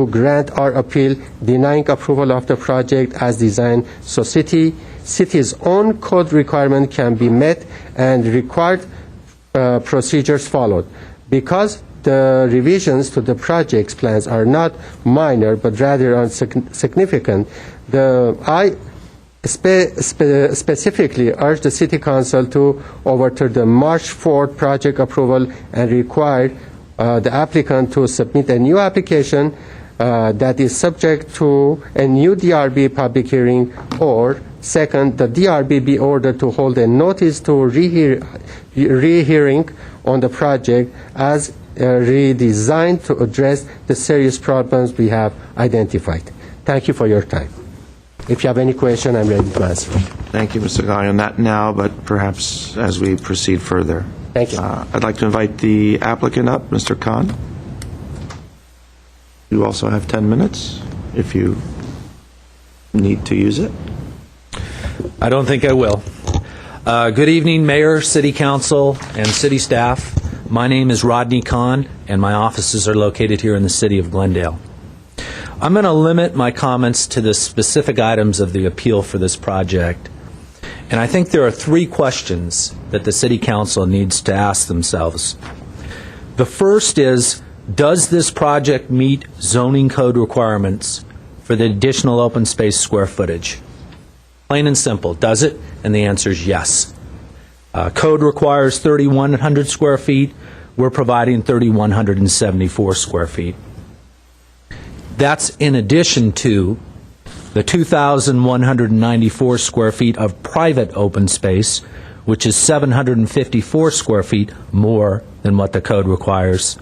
grant our appeal denying approval of the project as designed so city's own code requirement can be met and required procedures followed. Because the revisions to the project's plans are not minor but rather significant, I specifically urge the City Council to overturn the March 4th project approval and require the applicant to submit a new application that is subject to a new DRB public hearing, or second, the DRB be ordered to hold a notice to rehearing on the project as redesigned to address the serious problems we have identified. Thank you for your time. If you have any question, I'm ready to answer. Thank you, Mr. Gaillon. Not now, but perhaps as we proceed further. Thank you. I'd like to invite the applicant up, Mr. Khan. You also have 10 minutes if you need to use it. I don't think I will. Good evening, Mayor, City Council, and City staff. My name is Rodney Khan, and my offices are located here in the city of Glendale. I'm going to limit my comments to the specific items of the appeal for this project. And I think there are three questions that the City Council needs to ask themselves. The first is, does this project meet zoning code requirements for the additional open space square footage? Plain and simple, does it? And the answer is yes. Code requires 3,100 square feet. We're providing 3,174 square feet. That's in addition to the 2,194 square feet of private open space, which is 754 square feet more than what the code requires.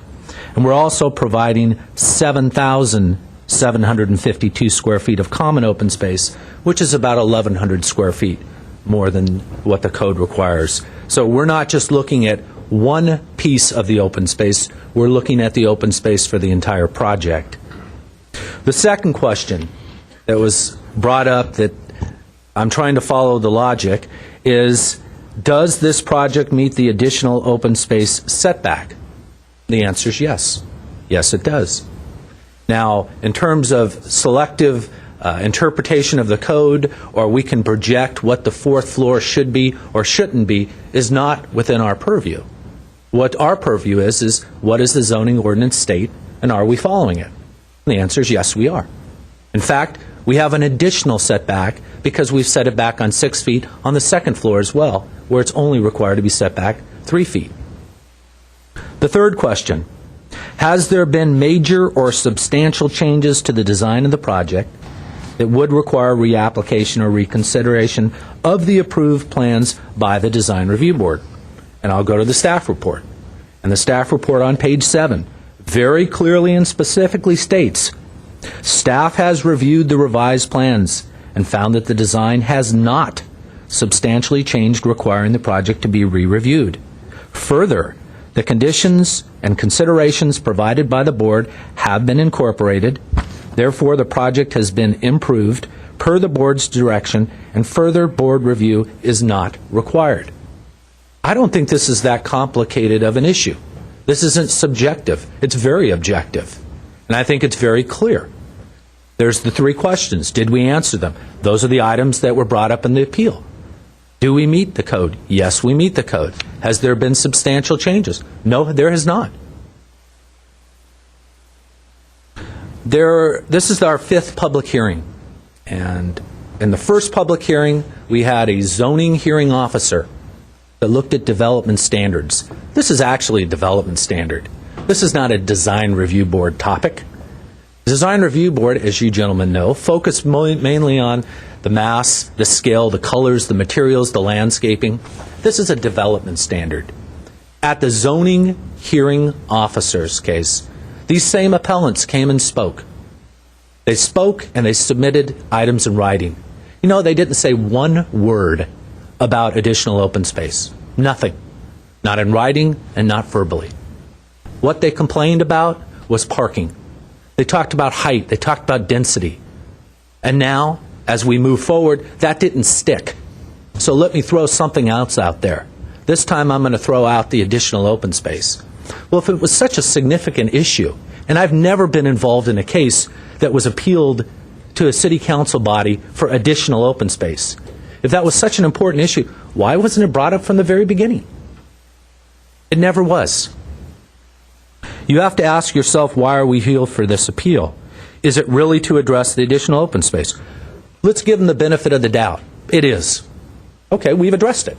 And we're also providing 7,752 square feet of common open space, which is about 1,100 square feet more than what the code requires. So we're not just looking at one piece of the open space, we're looking at the open space for the entire project. The second question that was brought up that I'm trying to follow the logic is, does this project meet the additional open space setback? The answer is yes. Yes, it does. Now, in terms of selective interpretation of the code, or we can project what the fourth floor should be or shouldn't be, is not within our purview. What our purview is what does the zoning ordinance state, and are we following it? And the answer is yes, we are. In fact, we have an additional setback because we've set it back on 6 feet on the second floor as well, where it's only required to be set back 3 feet. The third question, has there been major or substantial changes to the design of the project that would require reapplication or reconsideration of the approved plans by the Design Review Board? And I'll go to the staff report. And the staff report on page 7 very clearly and specifically states, staff has reviewed the revised plans and found that the design has not substantially changed, requiring the project to be re-reviewed. Further, the conditions and considerations provided by the board have been incorporated. Therefore, the project has been improved per the board's direction, and further board review is not required. I don't think this is that complicated of an issue. This isn't subjective. It's very objective. And I think it's very clear. There's the three questions. Did we answer them? Those are the items that were brought up in the appeal. Do we meet the code? Yes, we meet the code. Has there been substantial changes? No, there has not. This is our 5th public hearing. And in the first public hearing, we had a zoning hearing officer that looked at development standards. This is actually a development standard. This is not a design review board topic. The design review board, as you gentlemen know, focused mainly on the mass, the scale, the colors, the materials, the landscaping. This is a development standard. At the zoning hearing officer's case, these same appellants came and spoke. They spoke and they submitted items in writing. You know, they didn't say one word about additional open space. Nothing. Not in writing and not verbally. What they complained about was parking. They talked about height. They talked about density. And now, as we move forward, that didn't stick. So let me throw something else out there. This time I'm going to throw out the additional open space. Well, if it was such a significant issue, and I've never been involved in a case that was appealed to a city council body for additional open space, if that was such an important issue, why wasn't it brought up from the very beginning? It never was. You have to ask yourself, why are we here for this appeal? Is it really to address the additional open space? Let's give them the benefit of the doubt. It is. Okay, we've addressed it.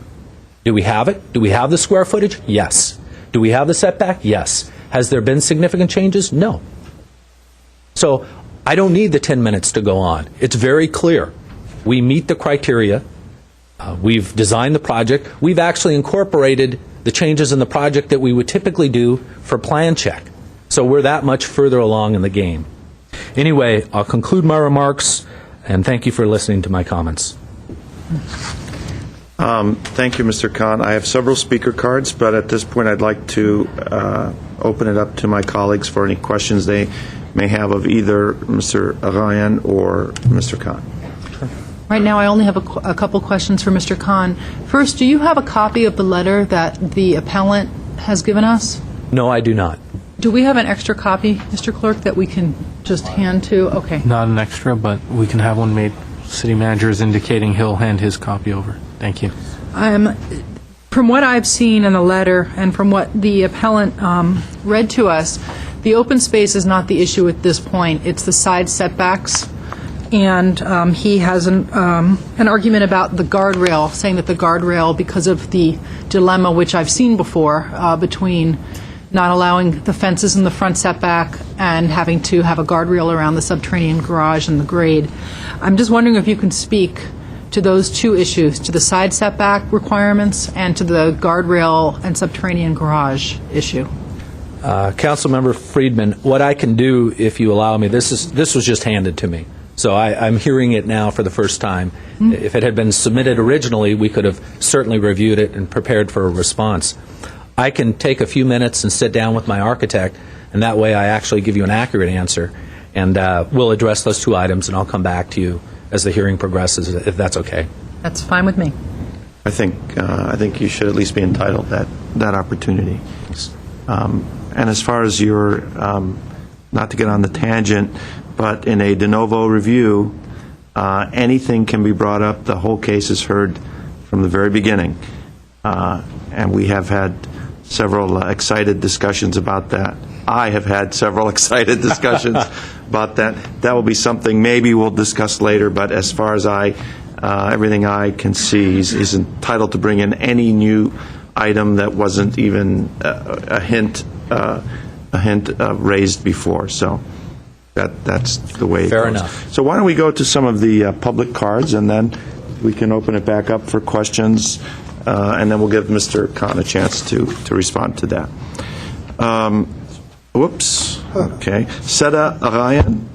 Do we have it? Do we have the square footage? Yes. Do we have the setback? Yes. Has there been significant changes? No. So I don't need the 10 minutes to go on. It's very clear. We meet the criteria. We've designed the project. We've actually incorporated the changes in the project that we would typically do for plan check. So we're that much further along in the game. Anyway, I'll conclude my remarks, and thank you for listening to my comments. Thank you, Mr. Khan. I have several speaker cards, but at this point I'd like to open it up to my colleagues for any questions they may have of either Mr. Ryan or Mr. Khan. Right now, I only have a couple questions for Mr. Khan. First, do you have a copy of the letter that the appellant has given us? No, I do not. Do we have an extra copy, Mr. Clerk, that we can just hand to? Okay. Not an extra, but we can have one made. City manager is indicating he'll hand his copy over. Thank you. From what I've seen in the letter and from what the appellant read to us, the open space is not the issue at this point. It's the side setbacks. And he has an argument about the guardrail, saying that the guardrail, because of the dilemma which I've seen before between not allowing the fences in the front setback and having to have a guardrail around the subterranean garage and the grade. I'm just wondering if you can speak to those two issues, to the side setback requirements and to the guardrail and subterranean garage issue. Councilmember Friedman, what I can do, if you allow me, this was just handed to me. So I'm hearing it now for the first time. Mm-hmm. If it had been submitted originally, we could have certainly reviewed it and prepared for a response. I can take a few minutes and sit down with my architect, and that way I actually give you an accurate answer, and we'll address those two items, and I'll come back to you as the hearing progresses, if that's okay. That's fine with me. I think you should at least be entitled that opportunity. And as far as your, not to get on the tangent, but in a de novo review, anything can be brought up. The whole case is heard from the very beginning. And we have had several excited discussions about that. I have had several excited discussions about that. That will be something maybe we'll discuss later, but as far as everything I can see, he's entitled to bring in any new item that wasn't even a hint raised before. So that's the way it goes. Fair enough. So why don't we go to some of the public cards, and then we can open it back up for questions, and then we'll give Mr. Khan a chance to respond to that. Whoops. Okay. Seda Ryan.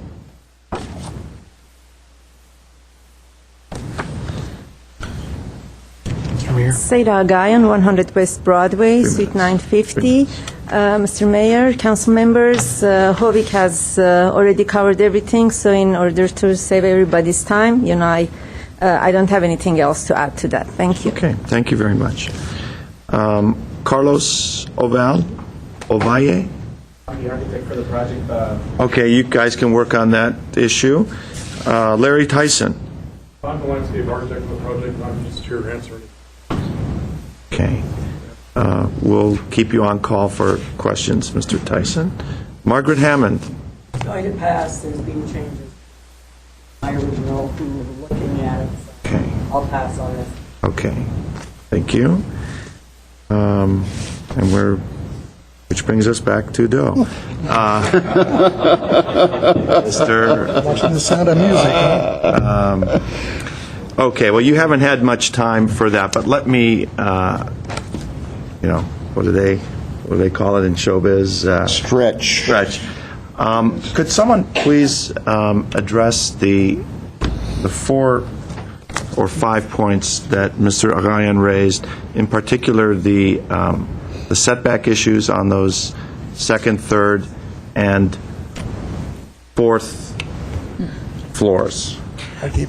Seda Agayan, 100 West Broadway, Suite 950. Mr. Mayor, council members, Hovik has already covered everything, so in order to save everybody's time, I don't have anything else to add to that. Thank you. Okay, thank you very much. Carlos Ovalle? I'm the architect for the project. Okay, you guys can work on that issue. Larry Tyson? I'm the landscape architect for the project. I'm just here answering. Okay. We'll keep you on call for questions, Mr. Tyson. Margaret Hammond? It's going to pass. There's been changes. My original, who were looking at it. So Okay. I'll pass on this. Okay. Thank you. Which brings us back to Doe. Mr. Watching the Sound of Music. Huh? Okay, well, you haven't had much time for that, but let me, what do they call it in showbiz? Stretch. Stretch. Could someone please address the 4 or 5 points that Mr. Agayan raised, in particular the setback issues on those second, third, and fourth floors?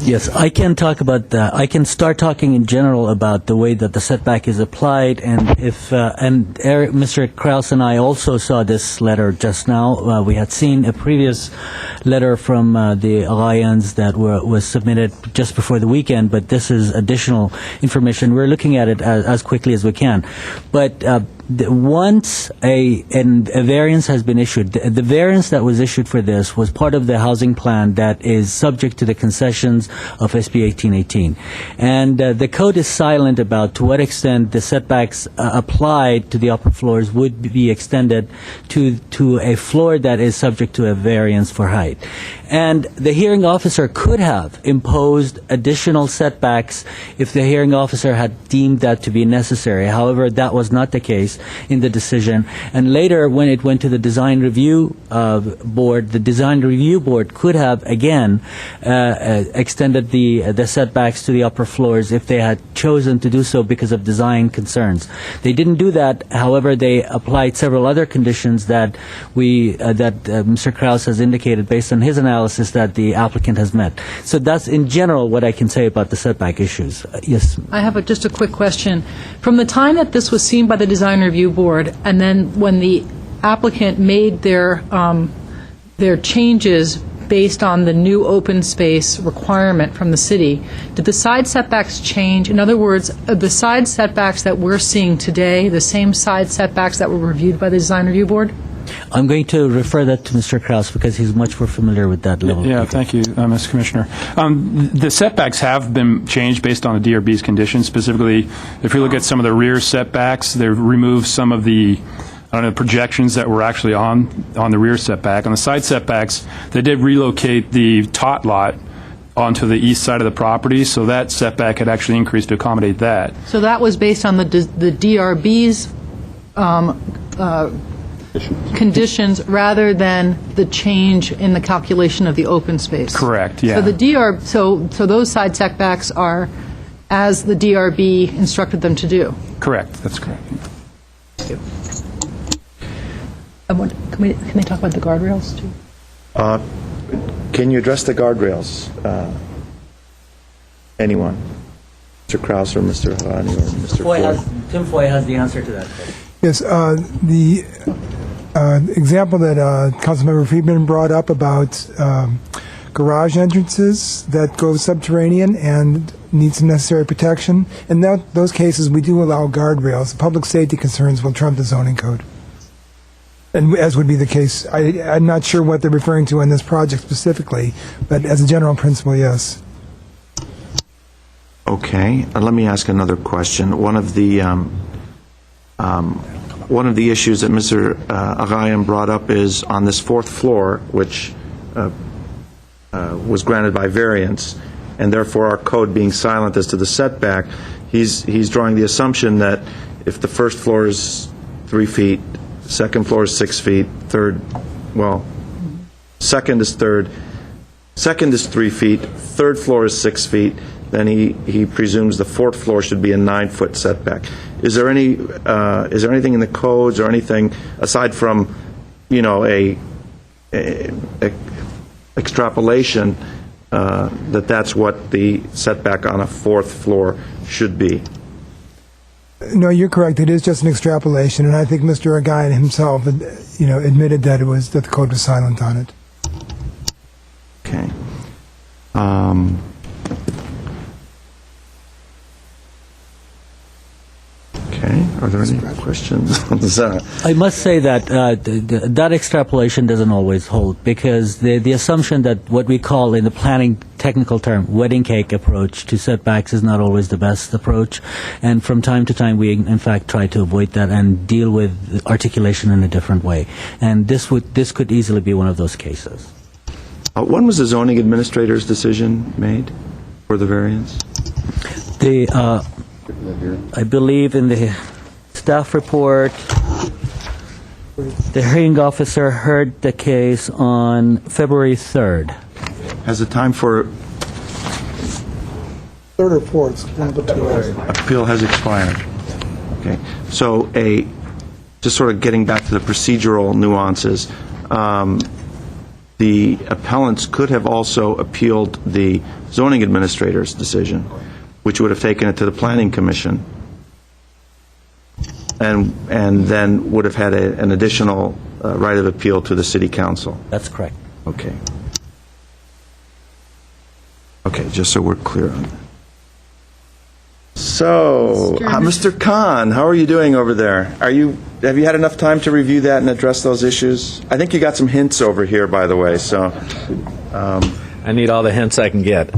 Yes, I can talk about that. I can start talking in general about the way that the setback is applied, and Mr. Kraus and I also saw this letter just now. We had seen a previous letter from the Alliance that was submitted just before the weekend, but this is additional information. We're looking at it as quickly as we can. But once a variance has been issued, the variance that was issued for this was part of the housing plan that is subject to the concessions of SB 1818. And the code is silent about to what extent the setbacks applied to the upper floors would be extended to a floor that is subject to a variance for height. And the hearing officer could have imposed additional setbacks if the hearing officer had deemed that to be necessary. However, that was not the case in the decision. And later, when it went to the design review board, the design review board could have, again, extended the setbacks to the upper floors if they had chosen to do so because of design concerns. They didn't do that. However, they applied several other conditions that Mr. Kraus has indicated based on his analysis that the applicant has met. So that's in general what I can say about the setback issues. Yes. I have just a quick question. From the time that this was seen by the design review board, and then when the applicant made their changes based on the new open space requirement from the city, did the side setbacks change? In other words, the side setbacks that we're seeing today, the same side setbacks that were reviewed by the design review board? I'm going to refer that to Mr. Kraus because he's much more familiar with that level. Yeah, thank you, Mr. Commissioner. The setbacks have been changed based on the DRB's conditions. Specifically, if you look at some of the rear setbacks, they've removed some of the projections that were actually on the rear setback. On the side setbacks, they did relocate the tot lot onto the east side of the property, so that setback had actually increased to accommodate that. So that was based on the DRB's conditions rather than the change in the calculation of the open space. Correct, yeah. So those side setbacks are as the DRB instructed them to do. Correct, that's correct. Thank you. Can they talk about the guardrails too? Can you address the guardrails? Anyone? Mr. Kraus or Mr. Harani or Mr. Ford? Tim Foy has the answer to that question. Yes, the example that Councilmember Friedman brought up about garage entrances that go subterranean and need some necessary protection, in those cases we do allow guardrails. Public safety concerns will trump the zoning code. And as would be the case, I'm not sure what they're referring to in this project specifically, but as a general principle, yes. Okay, let me ask another question. One of the issues that Mr. Agayan brought up is on this fourth floor, which was granted by variance, and therefore our code being silent as to the setback, he's drawing the assumption that if the first floor is 3 feet, second floor is 6 feet, second is 3 feet, third floor is 6 feet, then he presumes the fourth floor should be a 9-foot setback. Is there anything in the codes or anything aside from, a extrapolation that's what the setback on a fourth floor should be? No, you're correct. It is just an extrapolation, and I think Mr. Agayan himself, admitted that the code was silent on it. Okay. Okay. Are there any questions on that? I must say that that extrapolation doesn't always hold, because the assumption that what we call in the planning technical term wedding cake approach to setbacks is not always the best approach, and from time to time we in fact try to avoid that and deal with articulation in a different way. And this could easily be one of those cases. When was the zoning administrator's decision made for the variance? I believe in the staff report, the hearing officer heard the case on February 3rd. Has the time for Third or fourth, one of the two. appeal has expired? Okay. So just sort of getting back to the procedural nuances, the appellants could have also appealed the zoning administrator's decision, which would have taken it to the planning commission, and then would have had an additional right of appeal to the city council. That's correct. Okay. Okay, just so we're clear on that. So, Mr. Khan, how are you doing over there? Have you had enough time to review that and address those issues? I think you got some hints over here, by the way, so. I need all the hints I can get.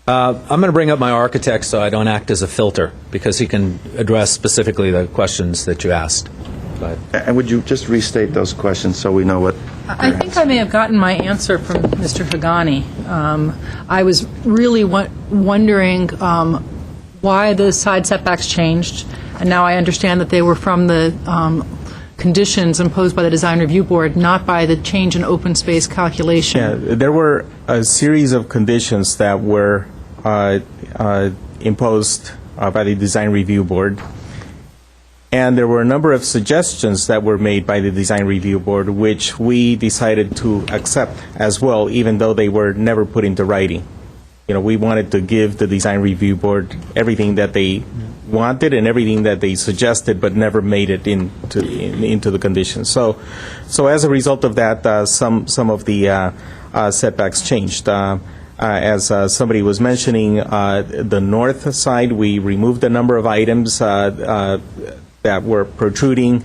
I'm going to bring up my architect so I don't act as a filter, because he can address specifically the questions that you asked. And would you just restate those questions so we know what? I think I may have gotten my answer from Mr. Hagani. I was really wondering why the side setbacks changed, and now I understand that they were from the conditions imposed by the Design Review Board, not by the change in open space calculation. Yeah, there were a series of conditions that were imposed by the Design Review Board. And there were a number of suggestions that were made by the Design Review Board, which we decided to accept as well, even though they were never put into writing. You know, we wanted to give the Design Review Board everything that they wanted and everything that they suggested, but never made it into the conditions. So as a result of that, some of the setbacks changed. As somebody was mentioning, the north side, we removed a number of items that were protruding,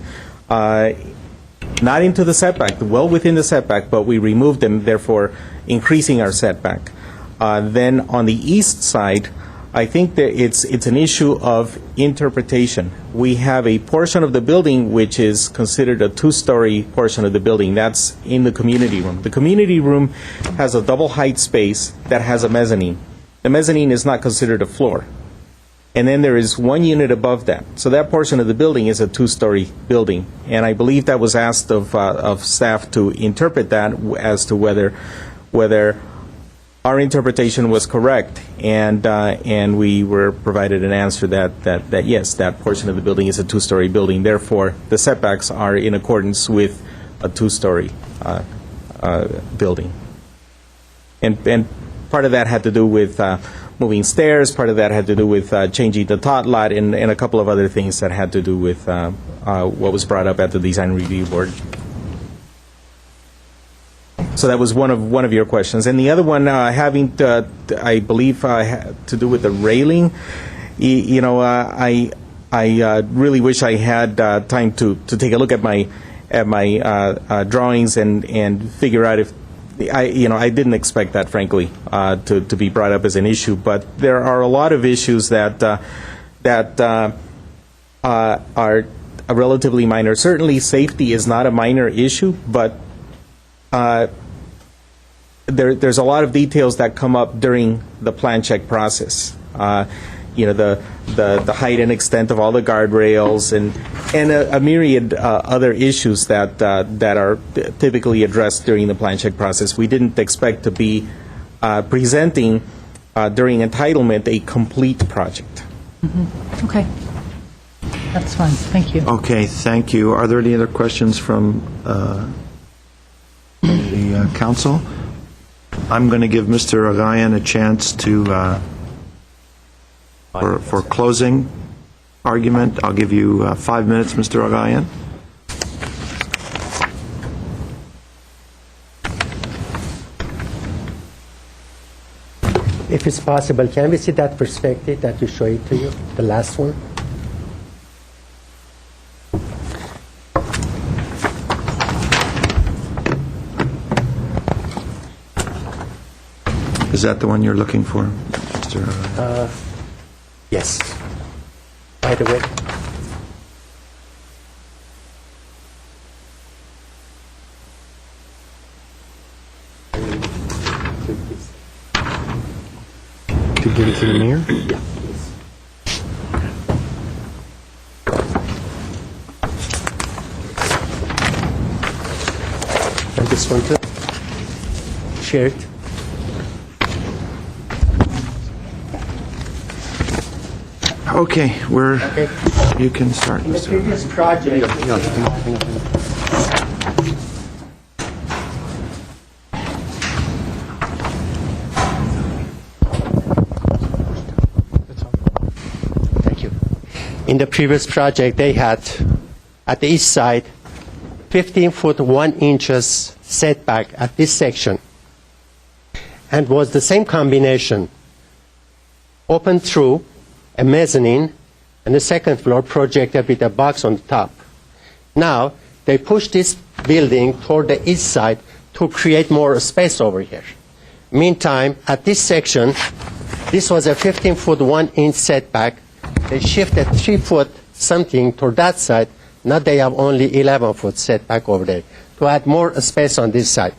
not into the setback, well within the setback, but we removed them, therefore increasing our setback. Then on the east side, I think that it's an issue of interpretation. We have a portion of the building which is considered a two-story portion of the building. That's in the community room. The community room has a double height space that has a mezzanine. The mezzanine is not considered a floor. And then there is one unit above that. So that portion of the building is a two-story building. And I believe that was asked of staff to interpret that as to whether our interpretation was correct. And we were provided an answer that yes, that portion of the building is a two-story building. Therefore, the setbacks are in accordance with a two-story building. And part of that had to do with moving stairs, part of that had to do with changing the tot lot, and a couple of other things that had to do with what was brought up at the Design Review Board. So that was one of your questions. And the other one having, I believe, to do with the railing. You know, I really wish I had time to take a look at my drawings and figure out if I didn't expect that, frankly, to be brought up as an issue. But there are a lot of issues that are relatively minor. Certainly, safety is not a minor issue, but there's a lot of details that come up during the plan check process. The height and extent of all the guardrails and a myriad other issues that are typically addressed during the plan check process. We didn't expect to be presenting during entitlement a complete project. Mm-hmm. Okay. That's fine. Thank you. Okay, thank you. Are there any other questions from the council? I'm going to give Mr. Agayan a chance to for closing argument. I'll give you 5 minutes, Mr. Agayan. If it's possible, can we see that perspective that we show it to you, the last one? Is that the one you're looking for, Mr.? Yes. By the way, To give it to the mayor? yeah. And this one too. Share it. Okay, you can start, In the Mr. previous project, thank you. In the previous project, they had at the east side 15 foot 1 inches setback at this section, and was the same combination open through a mezzanine and the second floor projected with a box on the top. Now, they push this building toward the east side to create more space over here. Meantime, at this section, this was a 15 foot 1 inch setback. They shifted 3 foot something toward that side. Now they have only 11 foot setback over there to add more space on this side.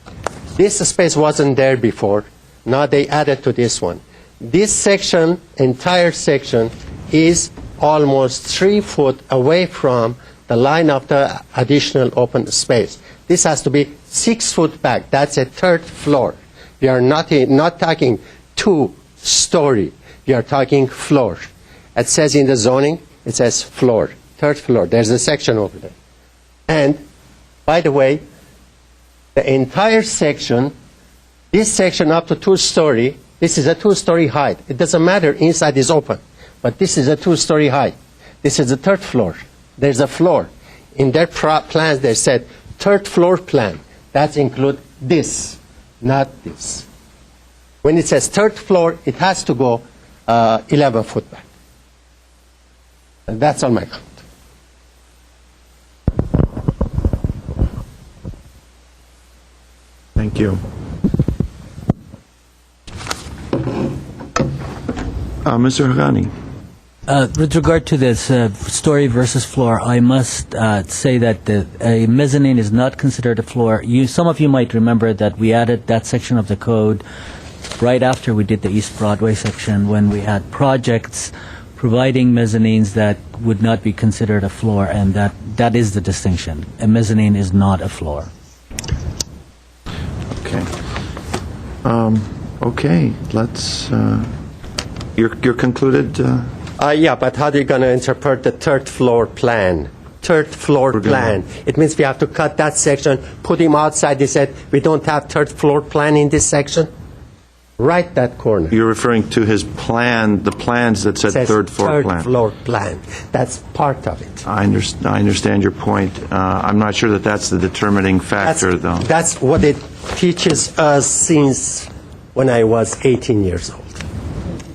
This space wasn't there before. Now they added to this one. This section, entire section, is almost 3 foot away from the line of the additional open space. This has to be 6 foot back. That's a third floor. We are not talking 2-story. We are talking floor. It says in the zoning, it says floor, third floor. There's a section over there. And, by the way, the entire section, this section up to 2-story, this is a 2-story height. It doesn't matter, inside is open. But this is a 2-story height. This is the third floor. There's a floor. In their plans, they said third floor plan. That includes this, not this. When it says third floor, it has to go 11 foot back. And that's all my comment. Thank you. Mr. Hagani. With regard to this story versus floor, I must say that a mezzanine is not considered a floor. Some of you might remember that we added that section of the code right after we did the East Broadway section when we had projects providing mezzanines that would not be considered a floor, and that is the distinction. A mezzanine is not a floor. Okay. Okay, let's... You're concluded? Yeah, but how are you going to interpret the third floor plan? Third floor plan. It means we have to cut that section, put him outside. They said, we don't have third floor plan in this section. Right that corner. You're referring to his plan, the plans that said third floor plan. Third floor plan. That's part of it. I understand your point. I'm not sure that that's the determining factor, though. That's what it teaches us since when I was 18 years old.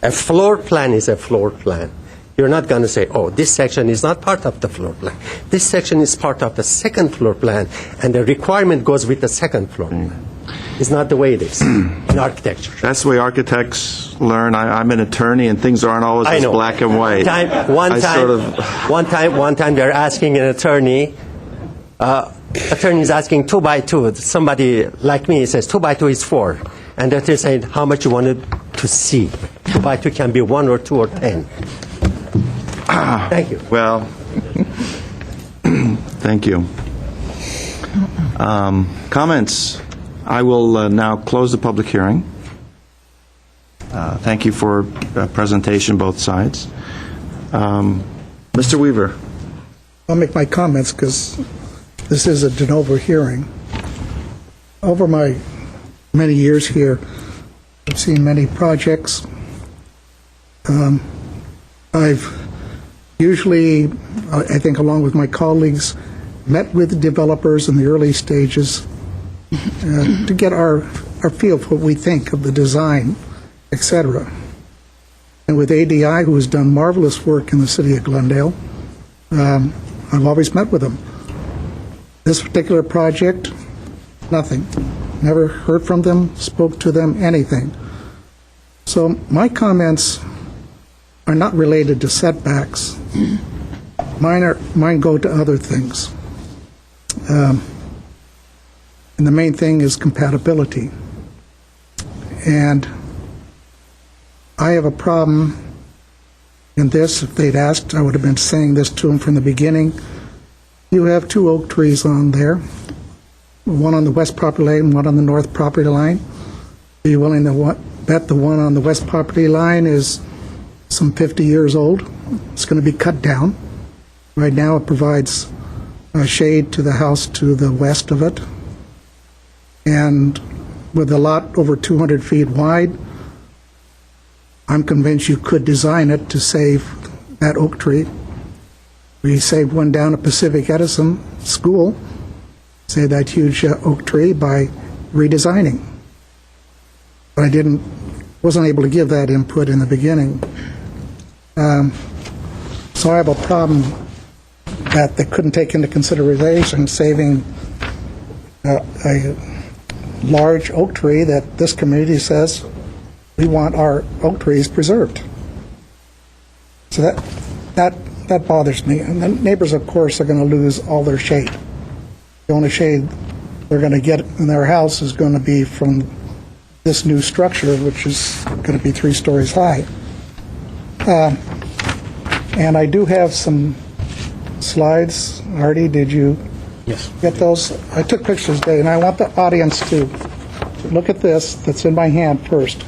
A floor plan is a floor plan. You're not going to say, oh, this section is not part of the floor plan. This section is part of the second floor plan, and the requirement goes with the second floor plan. It's not the way it is in architecture. That's the way architects learn. I'm an attorney, and things aren't always as black and white. One time they're asking an attorney, attorney is asking 2 by 2. Somebody like me says 2 by 2 is 4. And the attorney said, how much you wanted to see? 2 by 2 can be 1 or 2 or 10. Thank you. Well, thank you. Comments? I will now close the public hearing. Thank you for presentation, both sides. Mr. Weaver. I'll make my comments because this is a de novo hearing. Over my many years here, I've seen many projects. I've usually, I think along with my colleagues, met with developers in the early stages to get our feel for what we think of the design, etc. And with ADI, who has done marvelous work in the city of Glendale, I've always met with them. This particular project, nothing. Never heard from them, spoke to them, anything. So my comments are not related to setbacks. Mine go to other things. And the main thing is compatibility. And I have a problem in this. If they'd asked, I would have been saying this to them from the beginning. You have 2 oak trees on there, one on the west property line, one on the north property line. Are you willing to bet the one on the west property line is some 50 years old? It's going to be cut down. Right now it provides shade to the house to the west of it. And with a lot over 200 feet wide, I'm convinced you could design it to save that oak tree. We saved one down at Pacific Edison School, saved that huge oak tree by redesigning. But I wasn't able to give that input in the beginning. So I have a problem that they couldn't take into consideration saving a large oak tree that this community says we want our oak trees preserved. So that bothers me. And the neighbors, of course, are going to lose all their shade. The only shade they're going to get in their house is going to be from this new structure, which is going to be 3 stories high. And I do have some slides. Artie, did you get those? I took pictures today, and I want the audience to look at this that's in my hand first.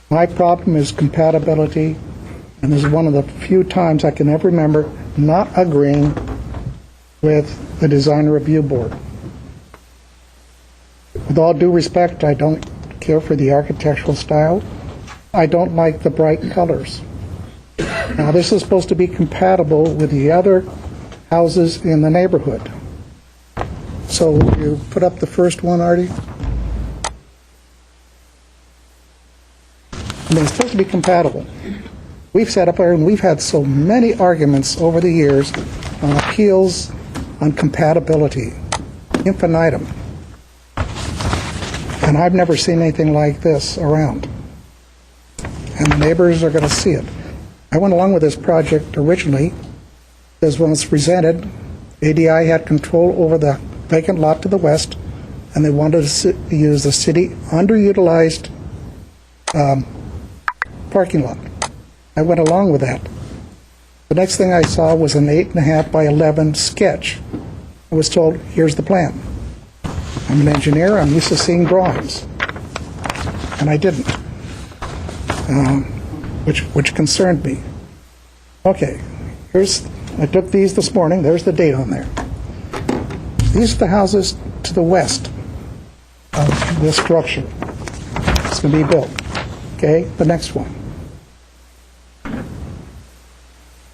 My problem is compatibility, and this is one of the few times I can ever remember not agreeing with the Design Review Board. With all due respect, I don't care for the architectural style. I don't like the bright colors. Now, this is supposed to be compatible with the other houses in the neighborhood. So you put up the first one, Artie? I mean, it's supposed to be compatible. We've sat up there and we've had so many arguments over the years on appeals on compatibility, infinitum. And I've never seen anything like this around. And the neighbors are going to see it. I went along with this project originally because when it's presented, ADI had control over the vacant lot to the west, and they wanted to use the city underutilized parking lot. I went along with that. The next thing I saw was an 8.5 by 11 sketch. I was told, here's the plan. I'm an engineer, I'm used to seeing drawings. And I didn't, which concerned me. Okay, I took these this morning, there's the date on there. These are the houses to the west of this structure. It's going to be built. Okay, the next one.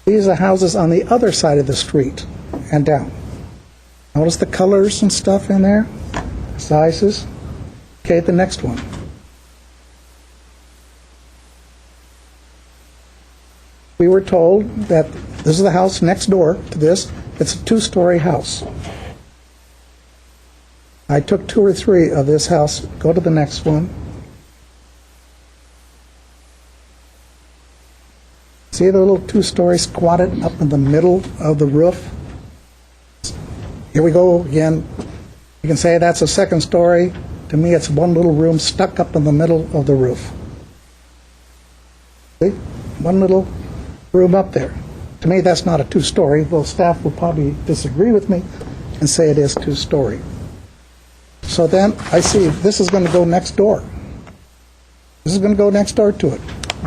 These are houses on the other side of the street and down. Notice the colors and stuff in there, sizes. Okay, the next one. We were told that this is the house next door to this. It's a 2-story house. I took 2 or 3 of this house. Go to the next one. See the little 2-story squatted up in the middle of the roof? Here we go again. You can say that's a 2nd story. To me, it's one little room stuck up in the middle of the roof. See? One little room up there. To me, that's not a 2-story. Well, staff will probably disagree with me and say it is 2-story. So then I see this is going to go next door. This is going to go next door to it.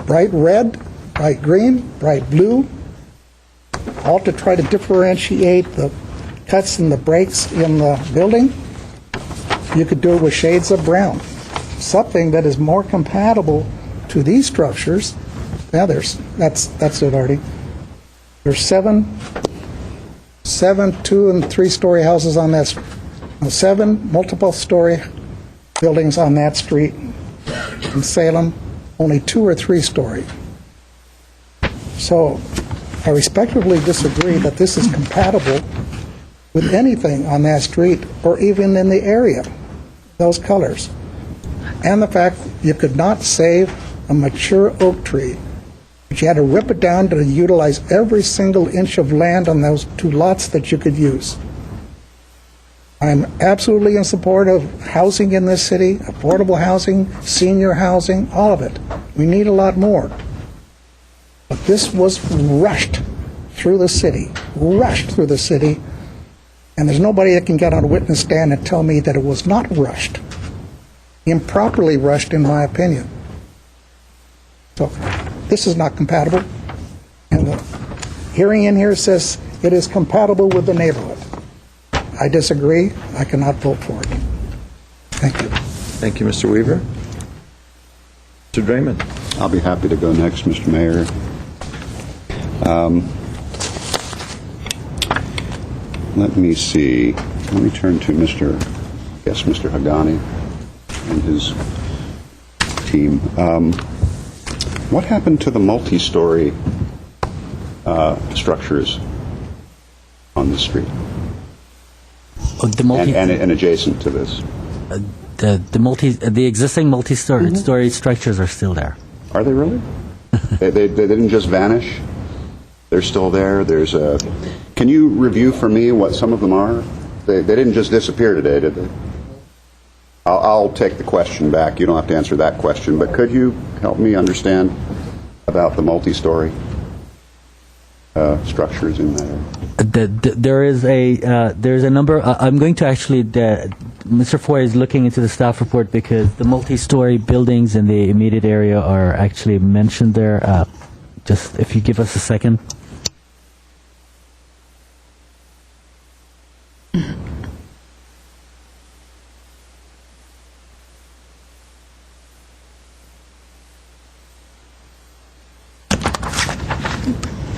Bright red, bright green, bright blue, all to try to differentiate the cuts and the breaks in the building. You could do it with shades of brown, something that is more compatible to these structures. Now that's it, Artie. There's 7 2- and 3-story houses on that. 7 multiple-story buildings on that street. In Salem, only 2 or 3-story. So I respectfully disagree that this is compatible with anything on that street or even in the area, those colors. and the fact you could not save a mature oak tree, but you had to rip it down to utilize every single inch of land on those 2 lots that you could use. I'm absolutely in support of housing in this city, affordable housing, senior housing, all of it. We need a lot more. But this was rushed through the city, and there's nobody that can get on a witness stand and tell me that it was not rushed. Improperly rushed, in my opinion. So this is not compatible, and the hearing in here says it is compatible with the neighborhood. I disagree. I cannot vote for it. Thank you. Thank you, Mr. Weaver. Mr. Draymond. I'll be happy to go next, Mr. Mayor. Let me see. Let me turn to Mr. Hagani and his team. What happened to the multi-story structures on the street? And adjacent to this? The existing multi-story structures are still there. Are they really? they didn't just vanish? They're still there? Can you review for me what some of them are? They didn't just disappear today, did they? I'll take the question back. You don't have to answer that question, but could you help me understand about the multi-story structures in that area? There's a number. I'm going to actually. Mr. Foy is looking into the staff report because the multi-story buildings in the immediate area are actually mentioned there. Just if you give us a second.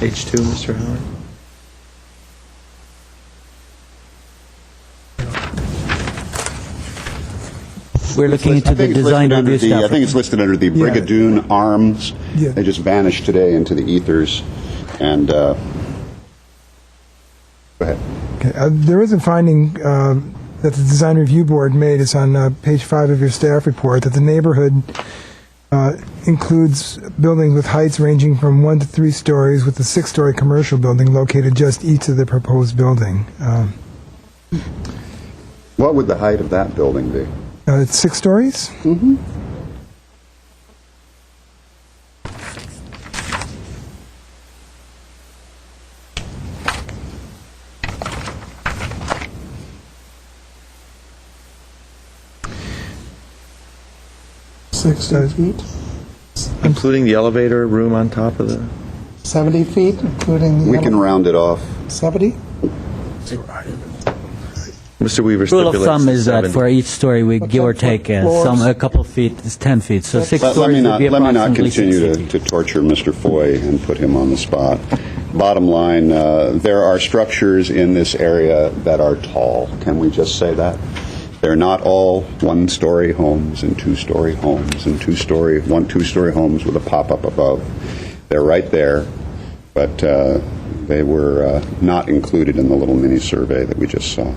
H2, Mr. Howard. We're looking into the design review staff. I think it's listed under the Brigadoon Arms. Yeah. They just vanished today into the ethers. And go ahead. Okay. There is a finding that the Design Review Board made. It's on page 5 of your staff report, that the neighborhood includes buildings with heights ranging from 1 to 3 stories, with a 6-story commercial building located just east of the proposed building. What would the height of that building be? It's 6 stories? Mm-hmm. feet. Including the elevator room on top of the... 70 feet, including the... We can round it off. 70? Mr. Weaver Rule of stipulates thumb is that 70. for each story we give or take a couple feet is 10 feet. So 6 Let stories me would be not approximately continue 60 feet. to torture Mr. Foy and put him on the spot. Bottom line, there are structures in this area that are tall. Can we just say that? They're not all 1-story homes and 2-story homes and 2-story homes with a pop-up above. They're right there, but they were not included in the little mini survey that we just saw.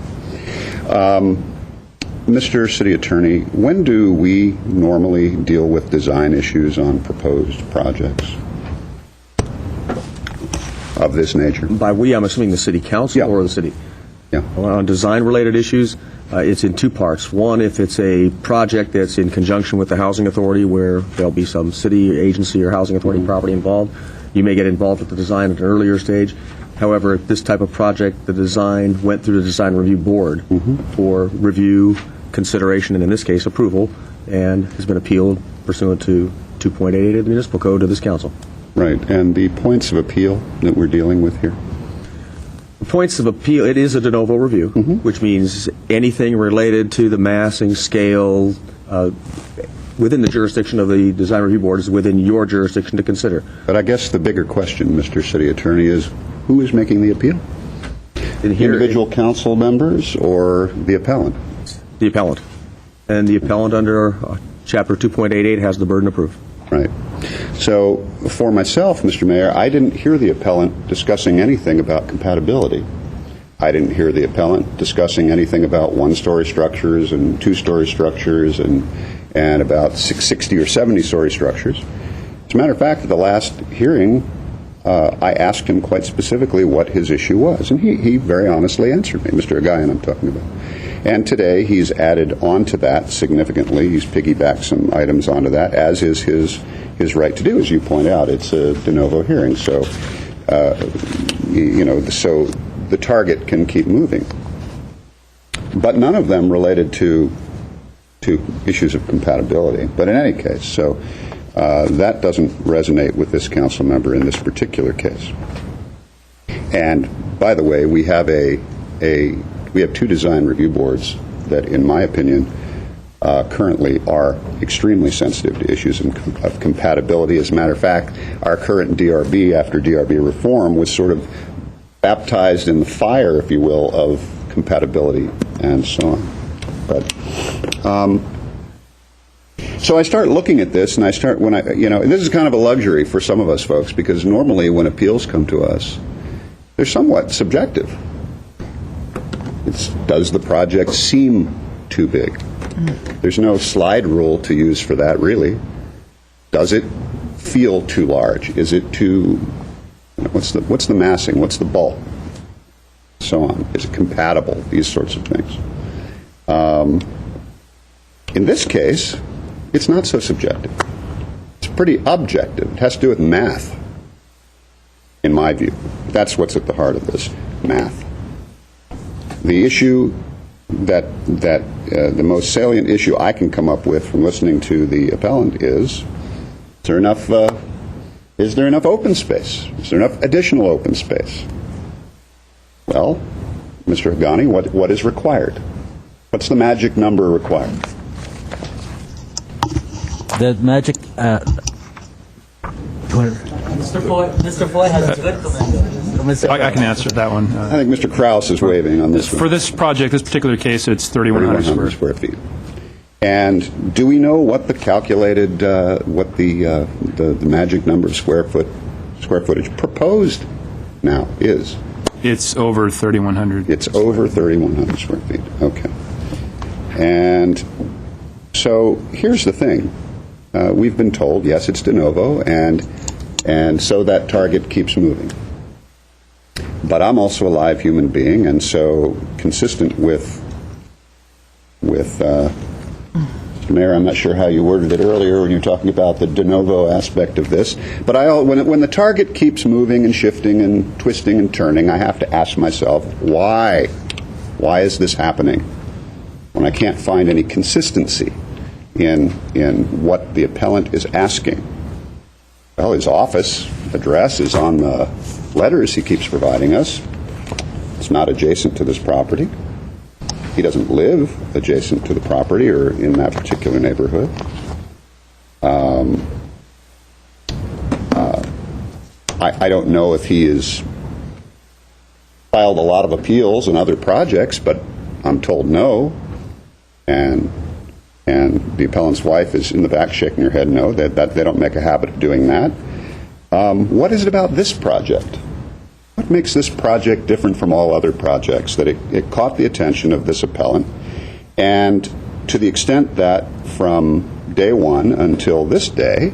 Mr. City Attorney, when do we normally deal with design issues on proposed projects of this nature? By we, I'm assuming the city council or the city? Yeah. On design-related issues, it's in 2 parts. One, if it's a project that's in conjunction with the housing authority where there'll be some city agency or housing authority property involved, you may get involved with the design at an earlier stage. However, if this type of project, the design went through the design review board for review, consideration, and in this case, approval, and has been appealed pursuant to 2.88 of the municipal code to this council. Right. And the points of appeal that we're dealing with here? Points of appeal, it is a de novo review, which means anything related to the massing, scale, within the jurisdiction of the design review board is within your jurisdiction to consider. But I guess the bigger question, Mr. City Attorney, is who is making the appeal? Individual council members or the appellant? The appellant. And the appellant under Chapter 2.88 has the burden of proof. Right. So for myself, Mr. Mayor, I didn't hear the appellant discussing anything about compatibility. I didn't hear the appellant discussing anything about one-story structures and two-story structures and about 60 or 70-story structures. As a matter of fact, at the last hearing, I asked him quite specifically what his issue was, and he very honestly answered me, Mr. Agayan I'm talking about. And today he's added on to that significantly. He's piggybacked some items onto that, as is his right to do. As you point out, it's a de novo hearing, so so the target can keep moving. But none of them related to issues of compatibility. But in any case, so that doesn't resonate with this council member in this particular case. And by the way, we have we have two design review boards that, in my opinion, currently are extremely sensitive to issues of compatibility. As a matter of fact, our current DRB, after DRB reform, was sort of baptized in the fire, if you will, of compatibility and so on. But so I start looking at this, and I start and this is kind of a luxury for some of us folks, because normally when appeals come to us, they're somewhat subjective. Does the project seem too big? There's no slide rule to use for that, really. Does it feel too large? Is it too? What's the massing? What's the bulk? So on. Is it compatible? These sorts of things. In this case, it's not so subjective. It's pretty objective. It has to do with math, in my view. That's what's at the heart of this, math. The issue that the most salient issue I can come up with from listening to the appellant is there enough open space? Is there enough additional open space? Well, Mr. Hagani, what is required? What's the magic number required? The magic. Mr. Foy has a good comment. I can answer that one. I think Mr. Krause is waving on this one. For this project, this particular case, it's 3,100 square feet. And do we know what the calculated, what the magic number of square footage proposed now is? It's over 3,100. It's over 3,100 square feet. Okay. And so here's the thing. We've been told, yes, it's de novo, and so that target keeps moving. But I'm also a live human being, and so consistent with Mr. Mayor, I'm not sure how you worded it earlier when you were talking about the de novo aspect of this, but when the target keeps moving and shifting and twisting and turning, I have to ask myself, why? Why is this happening? When I can't find any consistency in what the appellant is asking. Well, his office address is on the letters he keeps providing us. It's not adjacent to this property. He doesn't live adjacent to the property or in that particular neighborhood. I don't know if he has filed a lot of appeals and other projects, but I'm told no. And the appellant's wife is in the back shaking her head no, that they don't make a habit of doing that. What is it about this project? What makes this project different from all other projects that it caught the attention of this appellant? And to the extent that from day one until this day,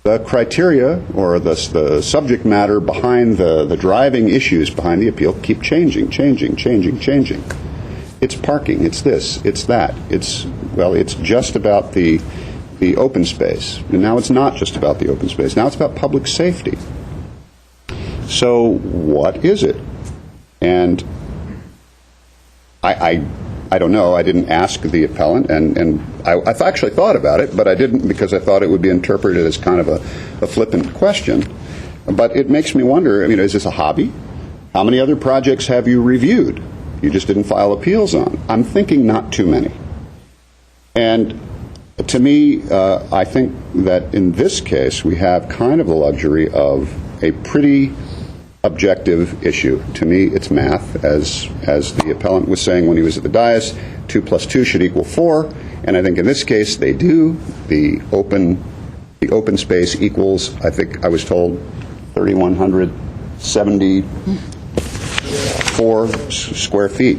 the criteria or the subject matter behind the driving issues behind the appeal keep changing. It's parking, it's this, it's that. It's just about the open space. And now it's not just about the open space. Now it's about public safety. So what is it? And I don't know. I didn't ask the appellant, and I actually thought about it, but I didn't because I thought it would be interpreted as kind of a flippant question. But it makes me wonder, is this a hobby? How many other projects have you reviewed? You just didn't file appeals on. I'm thinking not too many. And to me, I think that in this case, we have kind of the luxury of a pretty objective issue. To me, it's math, as the appellant was saying when he was at the dais, 2 + 2 should equal 4, and I think in this case they do. The open space equals, I think I was told, 3,170 4 square feet.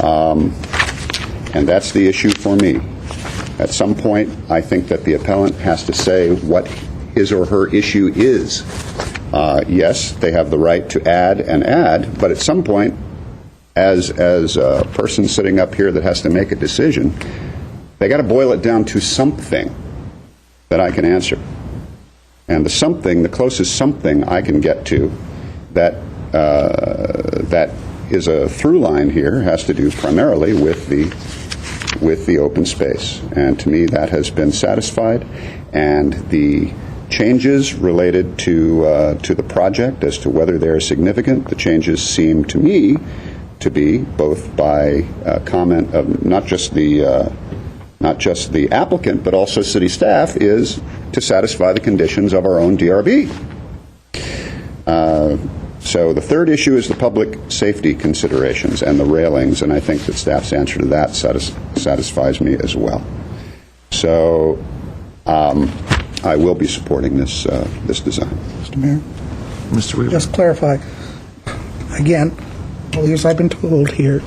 And that's the issue for me. At some point, I think that the appellant has to say what his or her issue is. Yes, they have the right to add, but at some point, as a person sitting up here that has to make a decision, they got to boil it down to something that I can answer. And the closest something I can get to that is a through line here has to do primarily with the open space. And to me, that has been satisfied. And the changes related to the project as to whether they're significant, the changes seem to me to be both by comment of not just the applicant, but also city staff, is to satisfy the conditions of our own DRB. So the third issue is the public safety considerations and the railings, and I think that staff's answer to that satisfies me as well. So I will be supporting this design. Mr. Mayor? Mr. Weaver. Just clarify. Again, all the years I've been told here,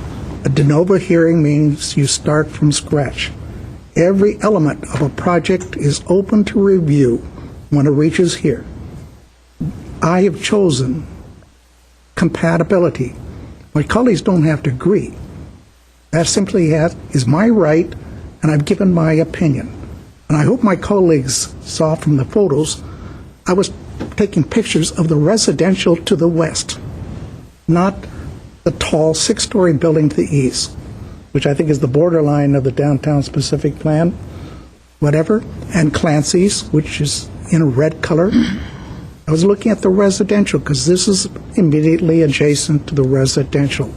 a de novo hearing means you start from scratch. Every element of a project is open to review when it reaches here. I have chosen compatibility. My colleagues don't have to agree. That simply is my right, and I've given my opinion. And I hope my colleagues saw from the photos, I was taking pictures of the residential to the west, not the tall 6-story building to the east, which I think is the borderline of the downtown specific plan, whatever, and Clancy's, which is in a red color. I was looking at the residential because this is immediately adjacent to the residential.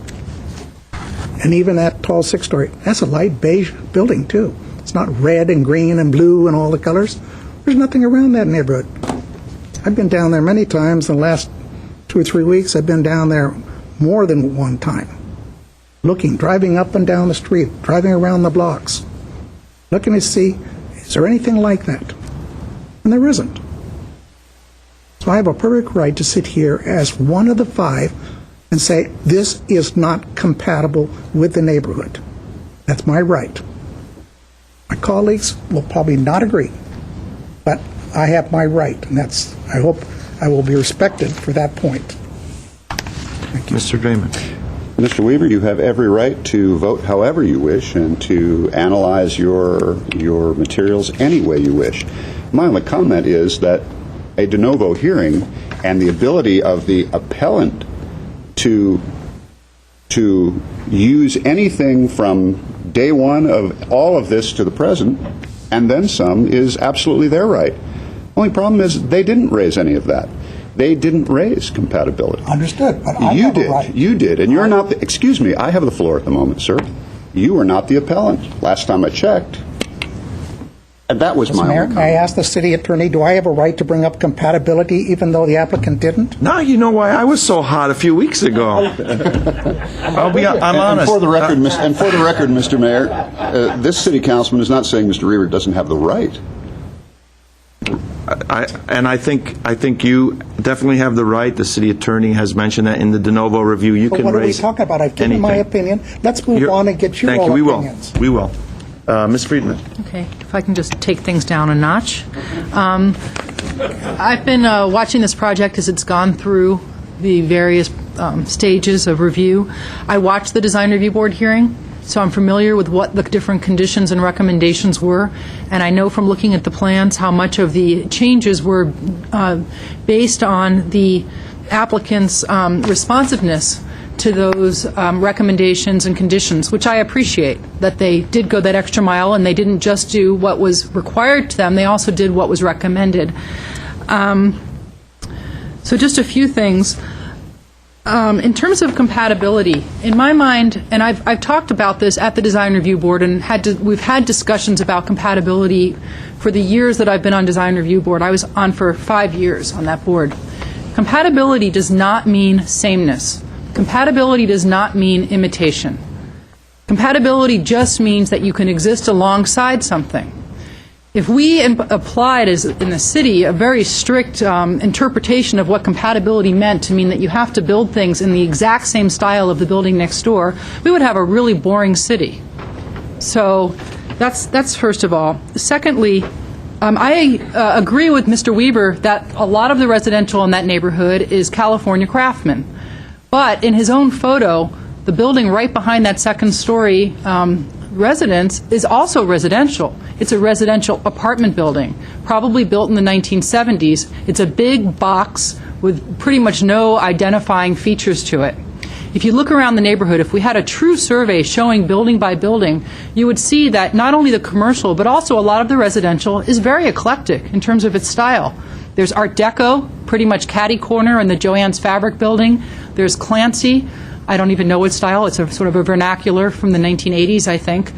And even that tall 6-story, that's a light beige building too. It's not red and green and blue and all the colors. There's nothing around that neighborhood. I've been down there many times in the last 2 or 3 weeks. I've been down there more than one time. Looking, driving up and down the street, driving around the blocks, looking to see, is there anything like that? And there isn't. So I have a perfect right to sit here as one of the 5 and say, this is not compatible with the neighborhood. That's my right. My colleagues will probably not agree, but I have my right, and I hope I will be respected for that point. Thank you. Mr. Draymond. Mr. Weaver, you have every right to vote however you wish and to analyze your materials any way you wish. My only comment is that a de novo hearing and the ability of the appellant to use anything from day one of all of this to the present and then some is absolutely their right. Only problem is they didn't raise any of that. They didn't raise compatibility. Understood, but I have a right. You did, and you're not excuse me, I have the floor at the moment, sir. You are not the appellant. Last time I checked. And that was my Mayor, only may I comment. ask the city attorney, do I have a right to bring up compatibility even though the applicant didn't? Now you know why I was so hot a few weeks ago. I'm honest. And for the record, Mr. Mayor, this city councilman is not saying Mr. Reaver doesn't have the right. I think you definitely have the right. The city attorney has mentioned that in the de novo review. You But can what are we raise talking about? I've given my anything. opinion. Let's move on and get your Thank all you. opinions. We will. Ms. Friedman. Okay, if I can just take things down a notch. I've been watching this project as it's gone through the various stages of review. I watched the design review board hearing, so I'm familiar with what the different conditions and recommendations were, and I know from looking at the plans how much of the changes were based on the applicant's responsiveness to those recommendations and conditions, which I appreciate, that they did go that extra mile and they didn't just do what was required to them, they also did what was recommended. So just a few things. In terms of compatibility, in my mind, and I've talked about this at the Design Review Board, and we've had discussions about compatibility for the years that I've been on Design Review Board. I was on for 5 years on that board. Compatibility does not mean sameness. Compatibility does not mean imitation. Compatibility just means that you can exist alongside something. If we applied, as in the city, a very strict interpretation of what compatibility meant to mean that you have to build things in the exact same style of the building next door, we would have a really boring city. So that's first of all. Secondly, I agree with Mr. Weber that a lot of the residential in that neighborhood is California craftsman. But in his own photo, the building right behind that second-story residence is also residential. It's a residential apartment building, probably built in the 1970s. It's a big box with pretty much no identifying features to it. If you look around the neighborhood, if we had a true survey showing building by building, you would see that not only the commercial, but also a lot of the residential is very eclectic in terms of its style. There's Art Deco, pretty much catty corner in the Joann's Fabric building. There's Clancy. I don't even know what style. It's a sort of a vernacular from the 1980s, I think.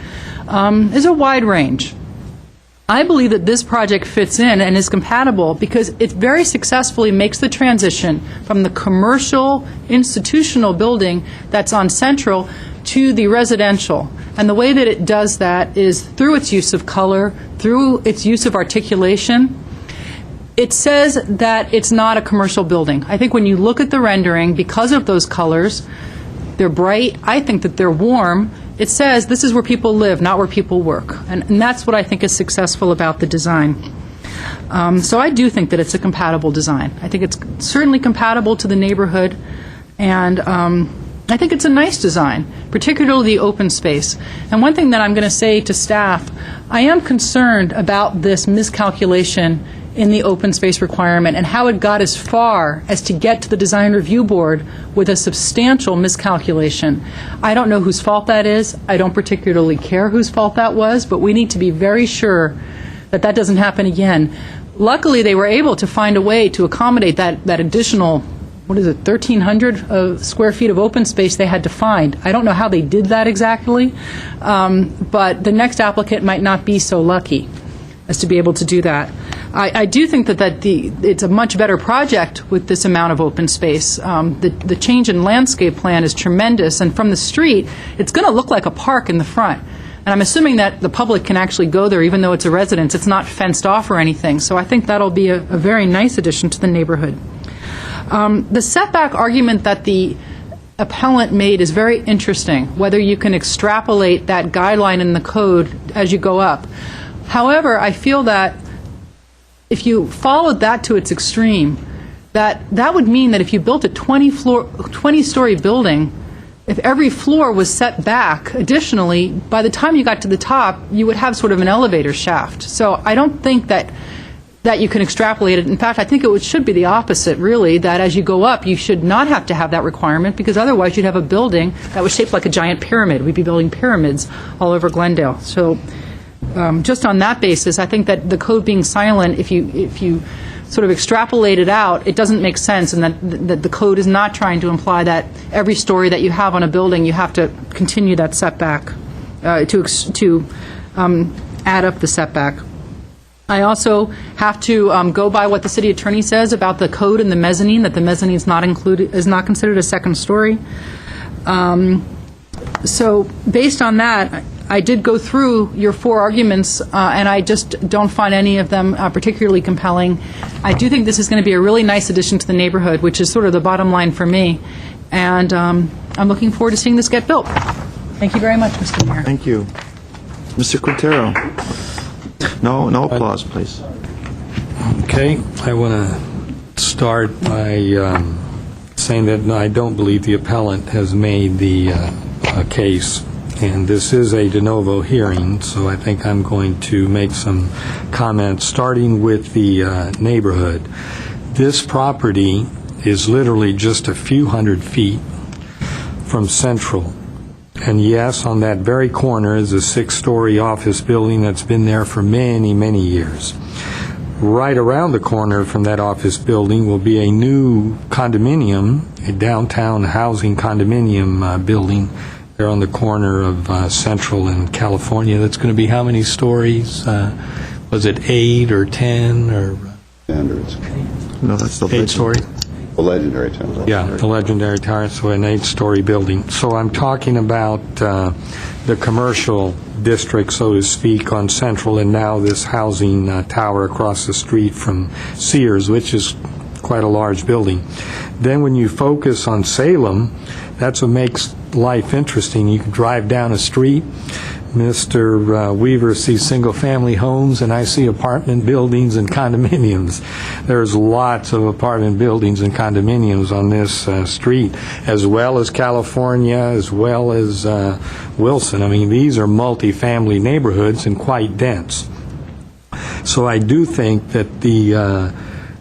There's a wide range. I believe that this project fits in and is compatible because it very successfully makes the transition from the commercial institutional building that's on Central to the residential. And the way that it does that is through its use of color, through its use of articulation. It says that it's not a commercial building. I think when you look at the rendering, because of those colors, they're bright. I think that they're warm. It says this is where people live, not where people work. And that's what I think is successful about the design. So I do think that it's a compatible design. I think it's certainly compatible to the neighborhood. And I think it's a nice design, particularly the open space. And one thing that I'm going to say to staff, I am concerned about this miscalculation in the open space requirement and how it got as far as to get to the design review board with a substantial miscalculation. I don't know whose fault that is. I don't particularly care whose fault that was, but we need to be very sure that that doesn't happen again. Luckily, they were able to find a way to accommodate that additional, 1,300 square feet of open space they had to find. I don't know how they did that exactly, but the next applicant might not be so lucky as to be able to do that. I do think that it's a much better project with this amount of open space. The change in landscape plan is tremendous, and from the street, it's going to look like a park in the front. And I'm assuming that the public can actually go there, even though it's a residence. It's not fenced off or anything. So I think that'll be a very nice addition to the neighborhood. The setback argument that the appellant made is very interesting, whether you can extrapolate that guideline in the code as you go up. However, I feel that if you followed that to its extreme, that would mean that if you built a 20-story building, if every floor was set back additionally, by the time you got to the top, you would have sort of an elevator shaft. So I don't think that you can extrapolate it. In fact, I think it should be the opposite, really, that as you go up, you should not have to have that requirement, because otherwise you'd have a building that was shaped like a giant pyramid. We'd be building pyramids all over Glendale. So just on that basis, I think that the code being silent, if you sort of extrapolate it out, it doesn't make sense, and that the code is not trying to imply that every story that you have on a building, you have to continue that setback to add up the setback. I also have to go by what the city attorney says about the code and the mezzanine, that the mezzanine is not considered a second story. So based on that, I did go through your four arguments, and I just don't find any of them particularly compelling. I do think this is going to be a really nice addition to the neighborhood, which is sort of the bottom line for me. And I'm looking forward to seeing this get built. Thank you very much, Mr. Mayor. Thank you. Mr. Quintero. No applause, please. Okay. I want to start by saying that I don't believe the appellant has made the case. And this is a de novo hearing, so I think I'm going to make some comments, starting with the neighborhood. This property is literally just a few hundred feet from Central. And yes, on that very corner is a 6-story office building that's been there for many, many years. Right around the corner from that office building will be a new condominium, a downtown housing condominium building. They're on the corner of Central and California. That's going to be how many stories? Was it 8 or 10 or? Standards. No, that's the 8-story. The legendary tower. Yeah, the legendary tower, so an 8-story building. So I'm talking about the commercial district, so to speak, on Central, and now this housing tower across the street from Sears, which is quite a large building. Then when you focus on Salem, that's what makes life interesting. You can drive down a street. Mr. Weaver sees single-family homes, and I see apartment buildings and condominiums. There's lots of apartment buildings and condominiums on this street, as well as California, as well as Wilson. I mean, these are multifamily neighborhoods and quite dense. So I do think that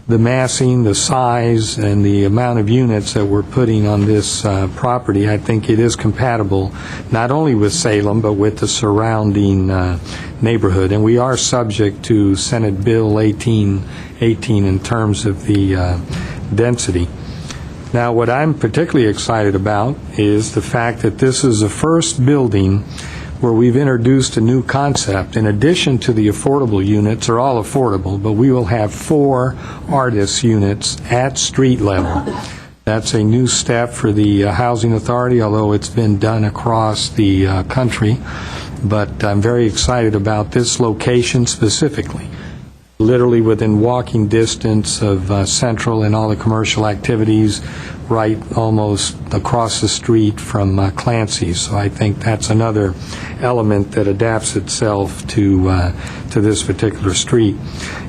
the massing, the size, and the amount of units that we're putting on this property, I think it is compatible not only with Salem, but with the surrounding neighborhood. And we are subject to Senate Bill 1818 in terms of the density. Now, what I'm particularly excited about is the fact that this is the first building where we've introduced a new concept. In addition to the affordable units, they're all affordable, but we will have 4 artist units at street level. That's a new step for the Housing Authority, although it's been done across the country. But I'm very excited about this location specifically. Literally within walking distance of Central and all the commercial activities, right almost across the street from Clancy's. So I think that's another element that adapts itself to this particular street.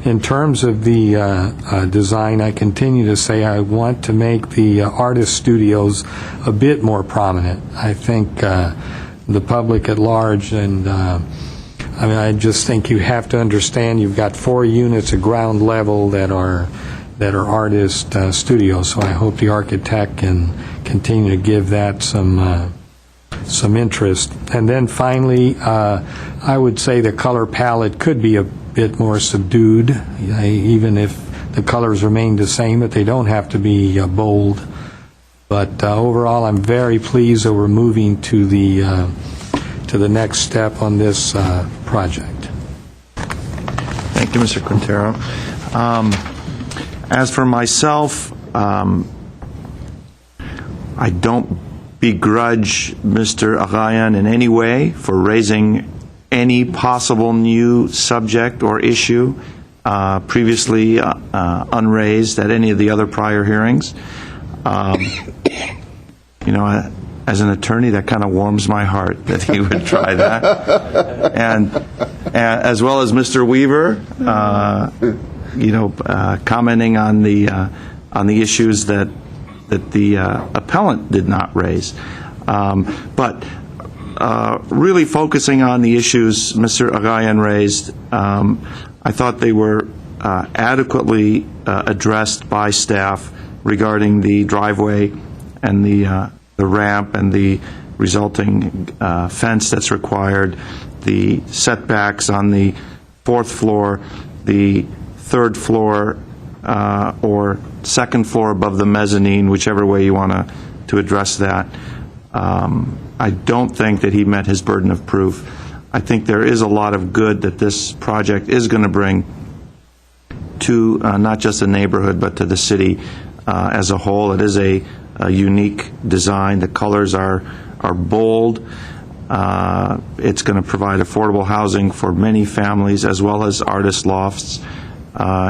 In terms of the design, I continue to say I want to make the artist studios a bit more prominent. I think the public at large and I mean, I just think you have to understand you've got 4 units at ground level that are artist studios, so I hope the architect can continue to give that some interest. And then finally, I would say the color palette could be a bit more subdued, even if the colors remain the same, but they don't have to be bold. But overall, I'm very pleased that we're moving to the next step on this project. Thank you, Mr. Quintero. As for myself, I don't begrudge Mr. Agayan in any way for raising any possible new subject or issue previously unraised at any of the other prior hearings. You know, as an attorney, that kind of warms my heart that he would try that. And as well as Mr. Weaver, you know, commenting on the issues that the appellant did not raise. But really focusing on the issues Mr. Agayan raised, I thought they were adequately addressed by staff regarding the driveway and the ramp and the resulting fence that's required, the setbacks on the 4th floor, the 3rd floor or 2nd floor above the mezzanine, whichever way you want to address that. I don't think that he met his burden of proof. I think there is a lot of good that this project is going to bring to not just the neighborhood, but to the city as a whole. It is a unique design. The colors are bold. It's going to provide affordable housing for many families as well as artist lofts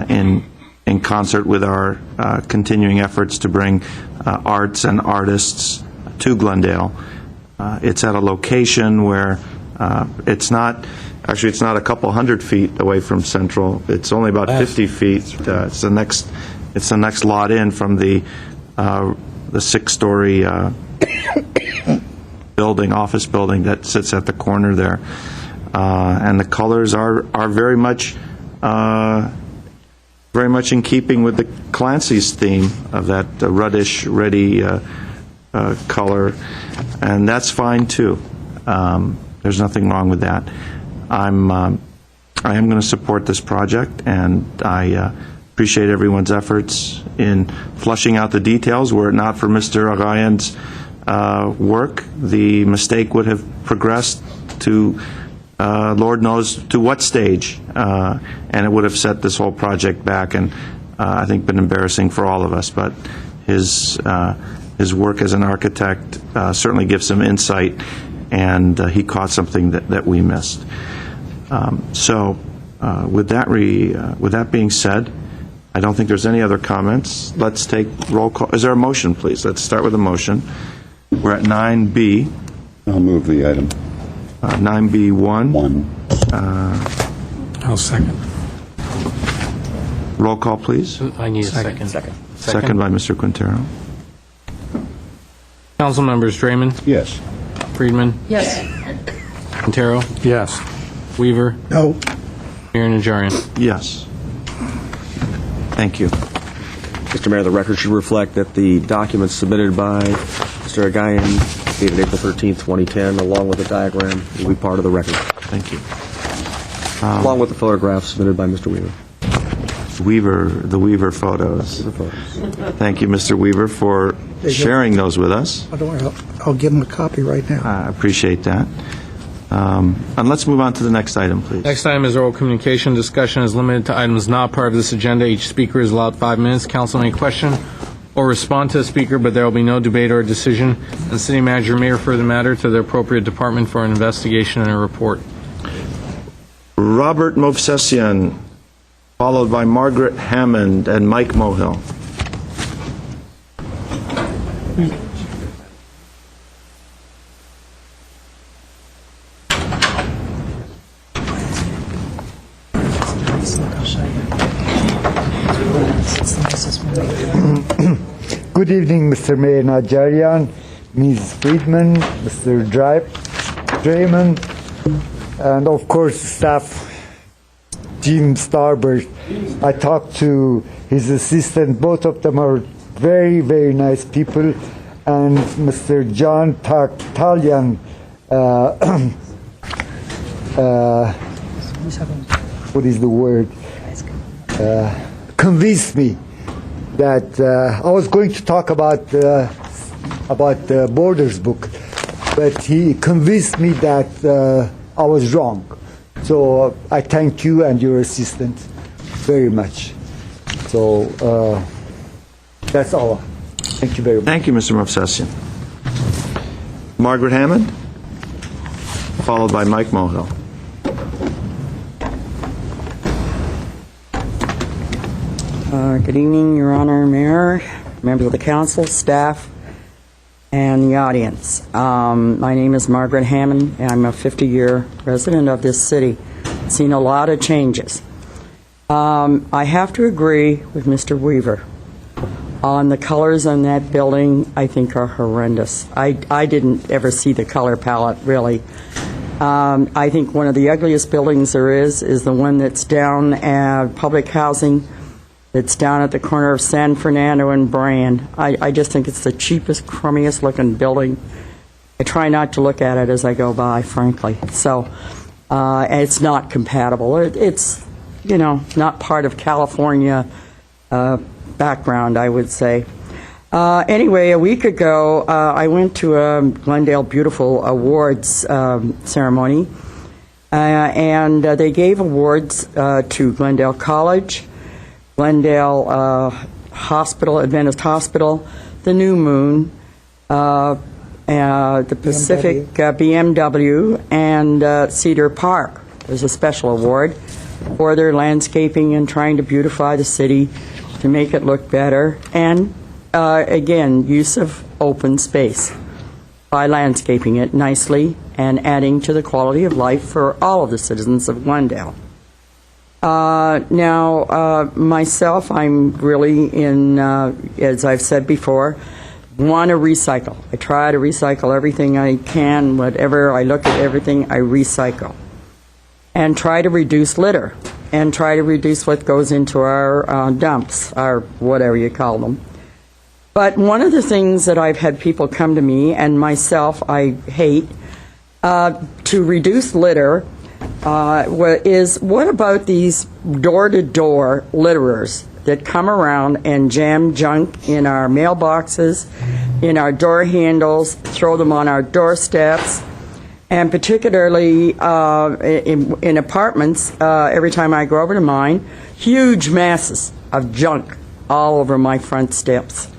in concert with our continuing efforts to bring arts and artists to Glendale. It's at a location where it's not a couple hundred feet away from Central. It's only about 50 feet. It's the next lot in from the 6-story office building that sits at the corner there. And the colors are very much in keeping with the Clancy's theme of that reddish, reddy color, and that's fine too. There's nothing wrong with that. I am going to support this project, and I appreciate everyone's efforts in flushing out the details. Were it not for Mr. Agayan's work, the mistake would have progressed to Lord knows to what stage, and it would have set this whole project back, and I think been embarrassing for all of us. But his work as an architect certainly gives some insight and he caught something that we missed. With that being said, I don't think there's any other comments. Let's take roll call. Is there a motion, please? Let's start with a motion. We're at 9B. I'll move the item. 9B1. I'll second. Roll call, please. I need a second. Second by Mr. Quintero. Council members Draymond, Yes. Friedman, Yes. Quintero, Yes. Weaver, No. Mayor Najarian. Yes. Thank you. Mr. Mayor, the record should reflect that the documents submitted by Mr. Agayan, dated April 13th, 2010, along with the diagram, will be part of the record, Thank you. along with the photographs submitted by Mr. Weaver. The Weaver photos. Thank you, Mr. Weaver, for sharing those with us. Oh, don't worry, I'll give him a copy right now. I appreciate that. And let's move on to the next item, please. Next item is oral communication. Discussion is limited to items not part of this agenda. Each speaker is allowed 5 minutes. Council may question or respond to a speaker, but there will be no debate or decision. And city manager may refer the matter to the appropriate department for an investigation and a report. Robert Movsesian, followed by Margaret Hammond and Mike Mohill. Good evening, Mr. Mayor Najarian, Ms. Friedman, Mr. Draymond, and of course staff, Jim Starbird. I talked to his assistant. Both of them are very, very nice people. And Mr. John Tartalian, what is the word? Convinced me that I was going to talk about the Borders book, but he convinced me that I was wrong. So I thank you and your assistant very much. So that's all. Thank you very much. Thank you, Mr. Movsesian. Margaret Hammond, followed by Mike Mohill. Good evening, Your Honor, Mayor, members of the council, staff, and the audience. My name is Margaret Hammond, and I'm a 50-year resident of this city. Seen a lot of changes. I have to agree with Mr. Weaver on the colors on that building. I think are horrendous. I didn't ever see the color palette, really. I think one of the ugliest buildings there is the one that's down at public housing. It's down at the corner of San Fernando and Brand. I just think it's the cheapest, crummiest looking building. I try not to look at it as I go by, frankly. So it's not compatible. It's, not part of California background, I would say. Anyway, a week ago, I went to a Glendale Beautiful Awards ceremony, and they gave awards to Glendale College, Glendale Hospital, Adventist Hospital, the New Moon, the Pacific BMW, and Cedar Park. There's a special award for their landscaping and trying to beautify the city to make it look better. And again, use of open space by landscaping it nicely and adding to the quality of life for all of the citizens of Glendale. Now, myself, I'm really in, as I've said before, want to recycle. I try to recycle everything I can, whatever I look at everything, I recycle. And try to reduce litter, and try to reduce what goes into our dumps, our whatever you call them. But one of the things that I've had people come to me, and myself I hate, to reduce litter, is what about these door-to-door litterers that come around and jam junk in our mailboxes, in our door handles, throw them on our doorsteps, and particularly in apartments, every time I go over to mine, huge masses of junk all over my front steps.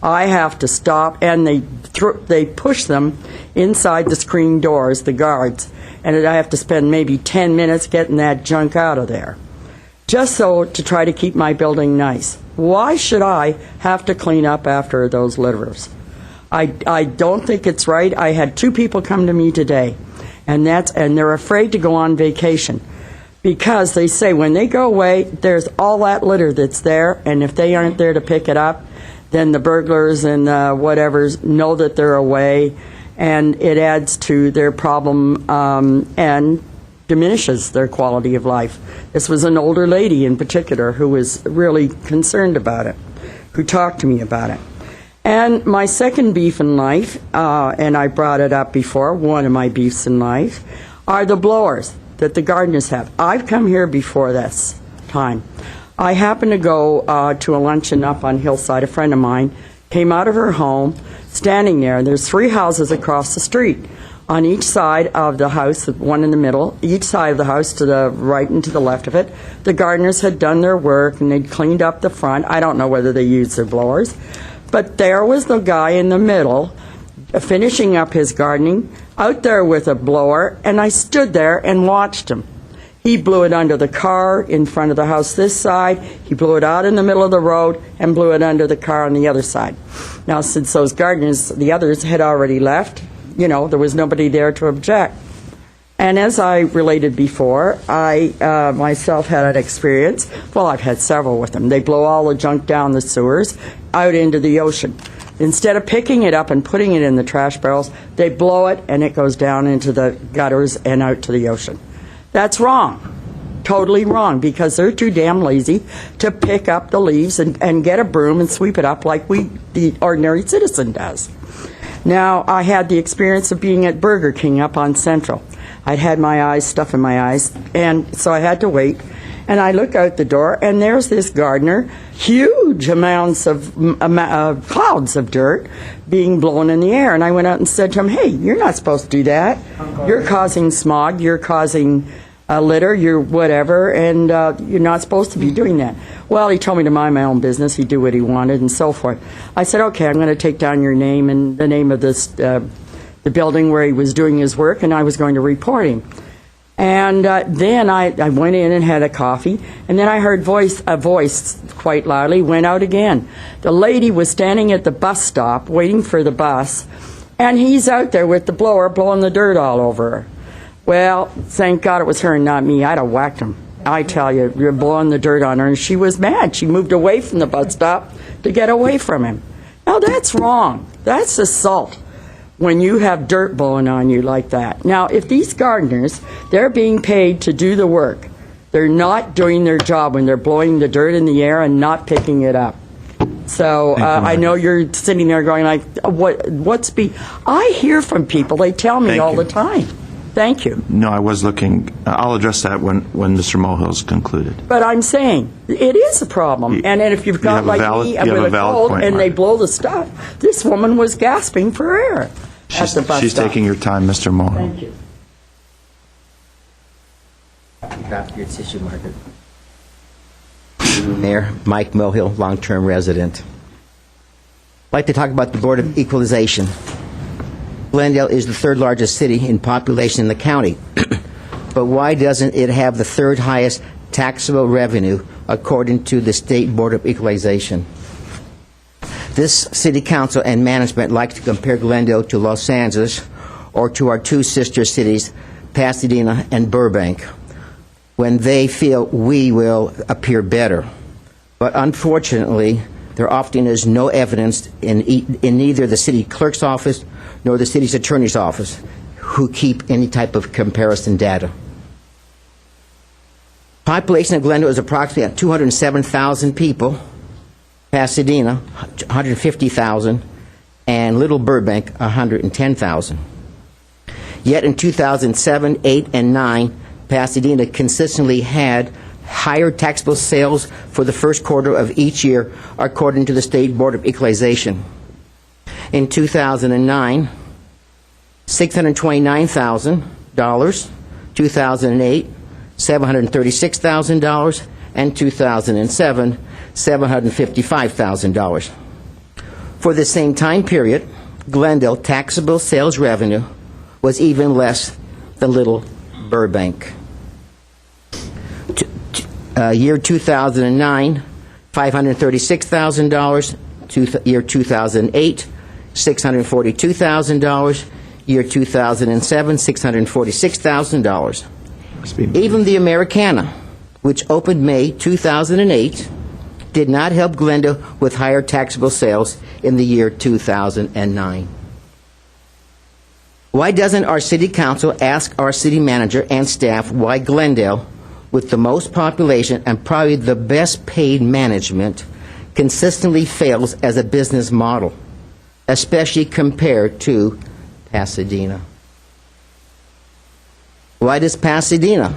I have to stop, and they push them inside the screen doors, the guards, and I have to spend maybe 10 minutes getting that junk out of there, just so to try to keep my building nice. Why should I have to clean up after those litterers? I don't think it's right. I had 2 people come to me today, and they're afraid to go on vacation because they say when they go away, there's all that litter that's there, and if they aren't there to pick it up, then the burglars and whatevers know that they're away, and it adds to their problem and diminishes their quality of life. This was an older lady in particular who was really concerned about it, who talked to me about it. And my second beef in life, and I brought it up before, one of my beefs in life, are the blowers that the gardeners have. I've come here before this time. I happened to go to a luncheon up on Hillside. A friend of mine came out of her home, standing there. There's 3 houses across the street. On each side of the house, one in the middle, each side of the house to the right and to the left of it, the gardeners had done their work and they'd cleaned up the front. I don't know whether they used their blowers. But there was the guy in the middle, finishing up his gardening, out there with a blower, and I stood there and watched him. He blew it under the car in front of the house this side, he blew it out in the middle of the road, and blew it under the car on the other side. Now, since those gardeners, the others, had already left, there was nobody there to object. And as I related before, I myself had an experience. Well, I've had several with them. They blow all the junk down the sewers out into the ocean. Instead of picking it up and putting it in the trash barrels, they blow it and it goes down into the gutters and out to the ocean. That's wrong. Totally wrong, because they're too damn lazy to pick up the leaves and get a broom and sweep it up like the ordinary citizen does. Now, I had the experience of being at Burger King up on Central. I'd had stuff in my eyes, and so I had to wait. And I look out the door, and there's this gardener, huge amounts of clouds of dirt being blown in the air. And I went out and said to him, hey, you're not supposed to do that. You're causing smog, you're causing litter, you're whatever, and you're not supposed to be doing that. Well, he told me to mind my own business, he'd do what he wanted, and so forth. I said, okay, I'm going to take down your name and the name of this, the building where he was doing his work, and I was going to report him. And then I went in and had a coffee, and then I heard a voice quite loudly, went out again. The lady was standing at the bus stop waiting for the bus, and he's out there with the blower blowing the dirt all over her. Well, thank God it was her and not me. I'd have whacked him. I tell you, you're blowing the dirt on her, and she was mad. She moved away from the bus stop to get away from him. Now, that's wrong. That's assault when you have dirt blowing on you like that. Now, if these gardeners, they're being paid to do the work, they're not doing their job when they're blowing the dirt in the air and not picking it up. So I know you're sitting there going like, I hear from people, they tell me all the time. Thank you. No, I was looking. I'll address that when Mr. Mohill's concluded. But I'm saying, it is a problem. And if you've got like me with a cold and they blow the stuff, this woman was gasping for air. She's taking your time, Mr. Mohill. Thank you. Grab your tissue, Margaret. Mayor, Mike Mohill, long-term resident. I'd like to talk about the Board of Equalization. Glendale is the 3rd largest city in population in the county. But why doesn't it have the 3rd highest taxable revenue according to the State Board of Equalization? This city council and management like to compare Glendale to Los Angeles or to our 2 sister cities, Pasadena and Burbank, when they feel we will appear better. But unfortunately, there often is no evidence in neither the city clerk's office nor the city's attorney's office who keep any type of comparison data. Population of Glendale is approximately at 207,000 people. Pasadena, 150,000, and Little Burbank, 110,000. Yet in 2007, 8, and 9, Pasadena consistently had higher taxable sales for the first quarter of each year, according to the State Board of Equalization. In 2009, $629,000, 2008, $736,000, and 2007, $755,000. For the same time period, Glendale taxable sales revenue was even less than Little Burbank. Year 2009, $536,000. Year 2008, $642,000. Year 2007, $646,000. Even the Americana, which opened May 2008, did not help Glendale with higher taxable sales in the year 2009. Why doesn't our city council ask our city manager and staff why Glendale, with the most population and probably the best paid management, consistently fails as a business model, especially compared to Pasadena? Why does Pasadena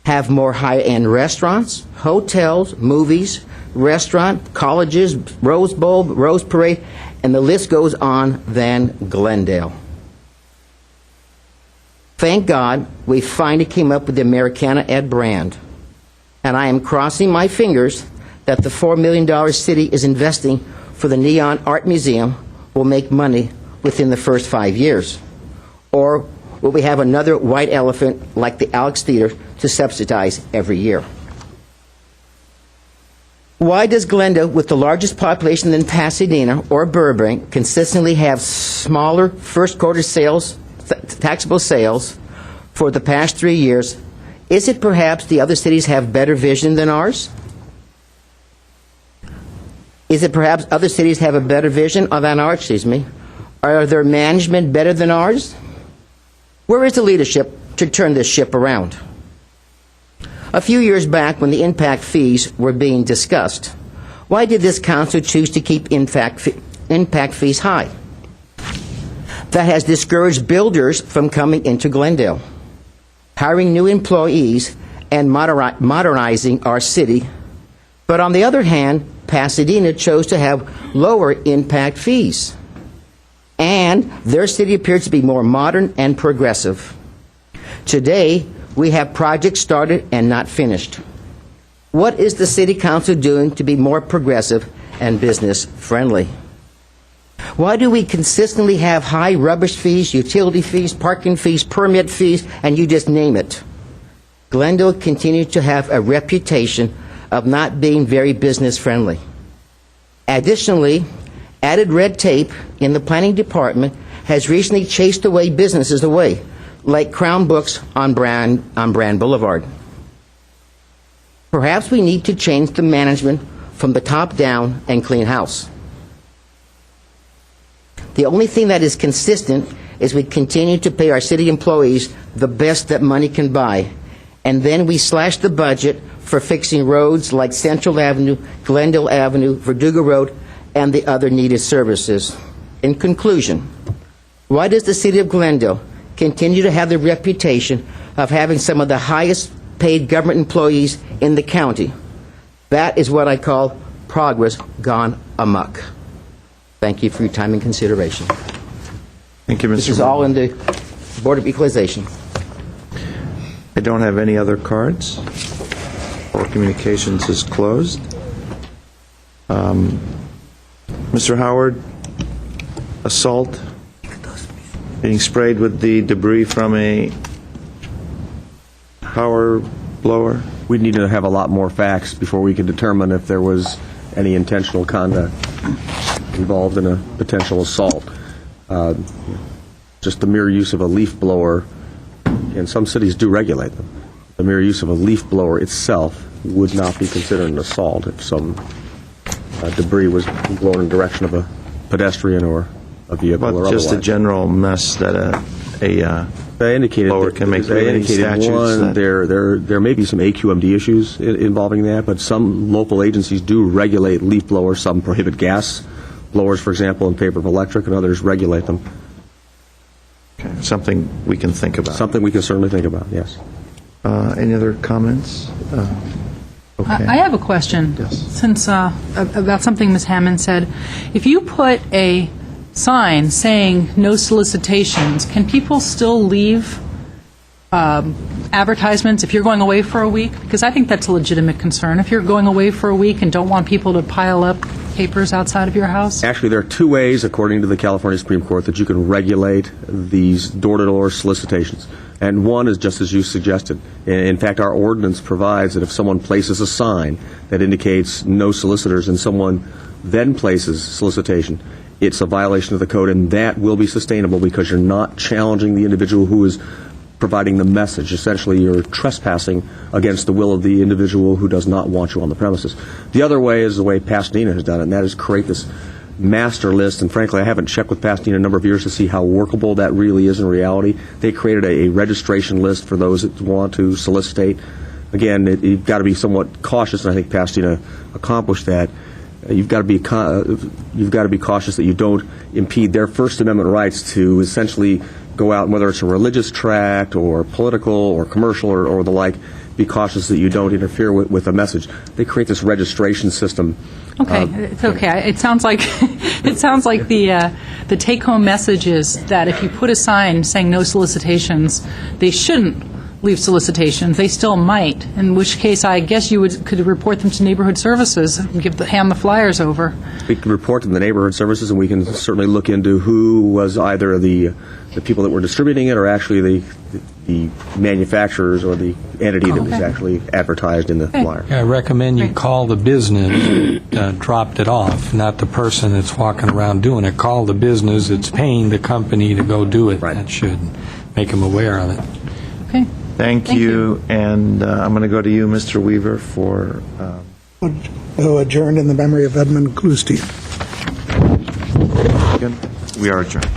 have more high-end restaurants, hotels, movies, restaurant, colleges, Rose Bowl, Rose Parade, and the list goes on than Glendale? Thank God we finally came up with the Americana ad brand, and I am crossing my fingers that the $4 million city is investing for the Neon Art Museum will make money within the first 5 years. Or will we have another white elephant like the Alex Theater to subsidize every year? Why does Glendale, with the largest population than Pasadena or Burbank, consistently have smaller first quarter sales, taxable sales for the past 3 years? Is it perhaps the other cities have better vision than ours? Is it perhaps other cities have a better vision than ours, Are their management better than ours? Where is the leadership to turn this ship around? A few years back, when the impact fees were being discussed, why did this council choose to keep impact fees high? That has discouraged builders from coming into Glendale, hiring new employees, and modernizing our city. But on the other hand, Pasadena chose to have lower impact fees, and their city appears to be more modern and progressive. Today, we have projects started and not finished. What is the city council doing to be more progressive and business friendly? Why do we consistently have high rubbish fees, utility fees, parking fees, permit fees, and you just name it? Glendale continues to have a reputation of not being very business friendly. Additionally, added red tape in the planning department has recently chased away businesses away, like Crown Books on Brand Boulevard. Perhaps we need to change the management from the top down and clean house. The only thing that is consistent is we continue to pay our city employees the best that money can buy, and then we slash the budget for fixing roads like Central Avenue, Glendale Avenue, Verdugo Road, and the other needed services. In conclusion, why does the city of Glendale continue to have the reputation of having some of the highest paid government employees in the county? That is what I call progress gone amok. Thank you for your time and consideration. Thank you, Mr. This is all in the Board of Equalization. I don't have any other cards. All communications is closed. Mr. Howard, assault, being sprayed with the debris from a power blower. We'd need to have a lot more facts before we could determine if there was any intentional conduct involved in a potential assault. Just the mere use of a leaf blower, and some cities do regulate them, the mere use of a leaf blower itself would not be considered an assault if some debris was blown in the direction of a pedestrian or a vehicle or otherwise. Just a general mess that a blower can make. They indicated one, there may be some AQMD issues involving that, but some local agencies do regulate leaf blowers. Some prohibit gas blowers, for example, in favor of electric, and others regulate them. Okay. Something we can think about. Something we can certainly think about, yes. Any other comments? Okay. I have a question. Yes. Since about something Ms. Hammond said. If you put a sign saying no solicitations, can people still leave advertisements if you're going away for a week? Because I think that's a legitimate concern. If you're going away for a week and don't want people to pile up papers outside of your house? Actually, there are two ways, according to the California Supreme Court, that you can regulate these door-to-door solicitations. And one is just as you suggested. In fact, our ordinance provides that if someone places a sign that indicates no solicitors and someone then places solicitation, it's a violation of the code, and that will be sustainable because you're not challenging the individual who is providing the message. Essentially, you're trespassing against the will of the individual who does not want you on the premises. The other way is the way Pasadena has done it, and that is create this master list. And frankly, I haven't checked with Pasadena in a number of years to see how workable that really is in reality. They created a registration list for those that want to solicitate. Again, you've got to be somewhat cautious, and I think Pasadena accomplished that. You've got to be cautious that you don't impede their First Amendment rights to essentially go out, whether it's a religious tract or political or commercial or the like. Be cautious that you don't interfere with a message. They create this registration system. Okay, it's okay. It sounds like the take-home message is that if you put a sign saying no solicitations, they shouldn't leave solicitations. They still might. In which case, I guess you could report them to neighborhood services and hand the flyers over. We can report them to the neighborhood services, and we can certainly look into who was either the people that were distributing it or actually the manufacturers or the entity that was actually advertised in the flyer. I recommend you call the business that dropped it off, not the person that's walking around doing it. Call the business that's paying the company to go do it. Right. That should make them aware of it. Okay. Thank you. And I'm going to go to you, Mr. Weaver, for... Adjourned in the memory of Edmund Klustein. We are adjourned.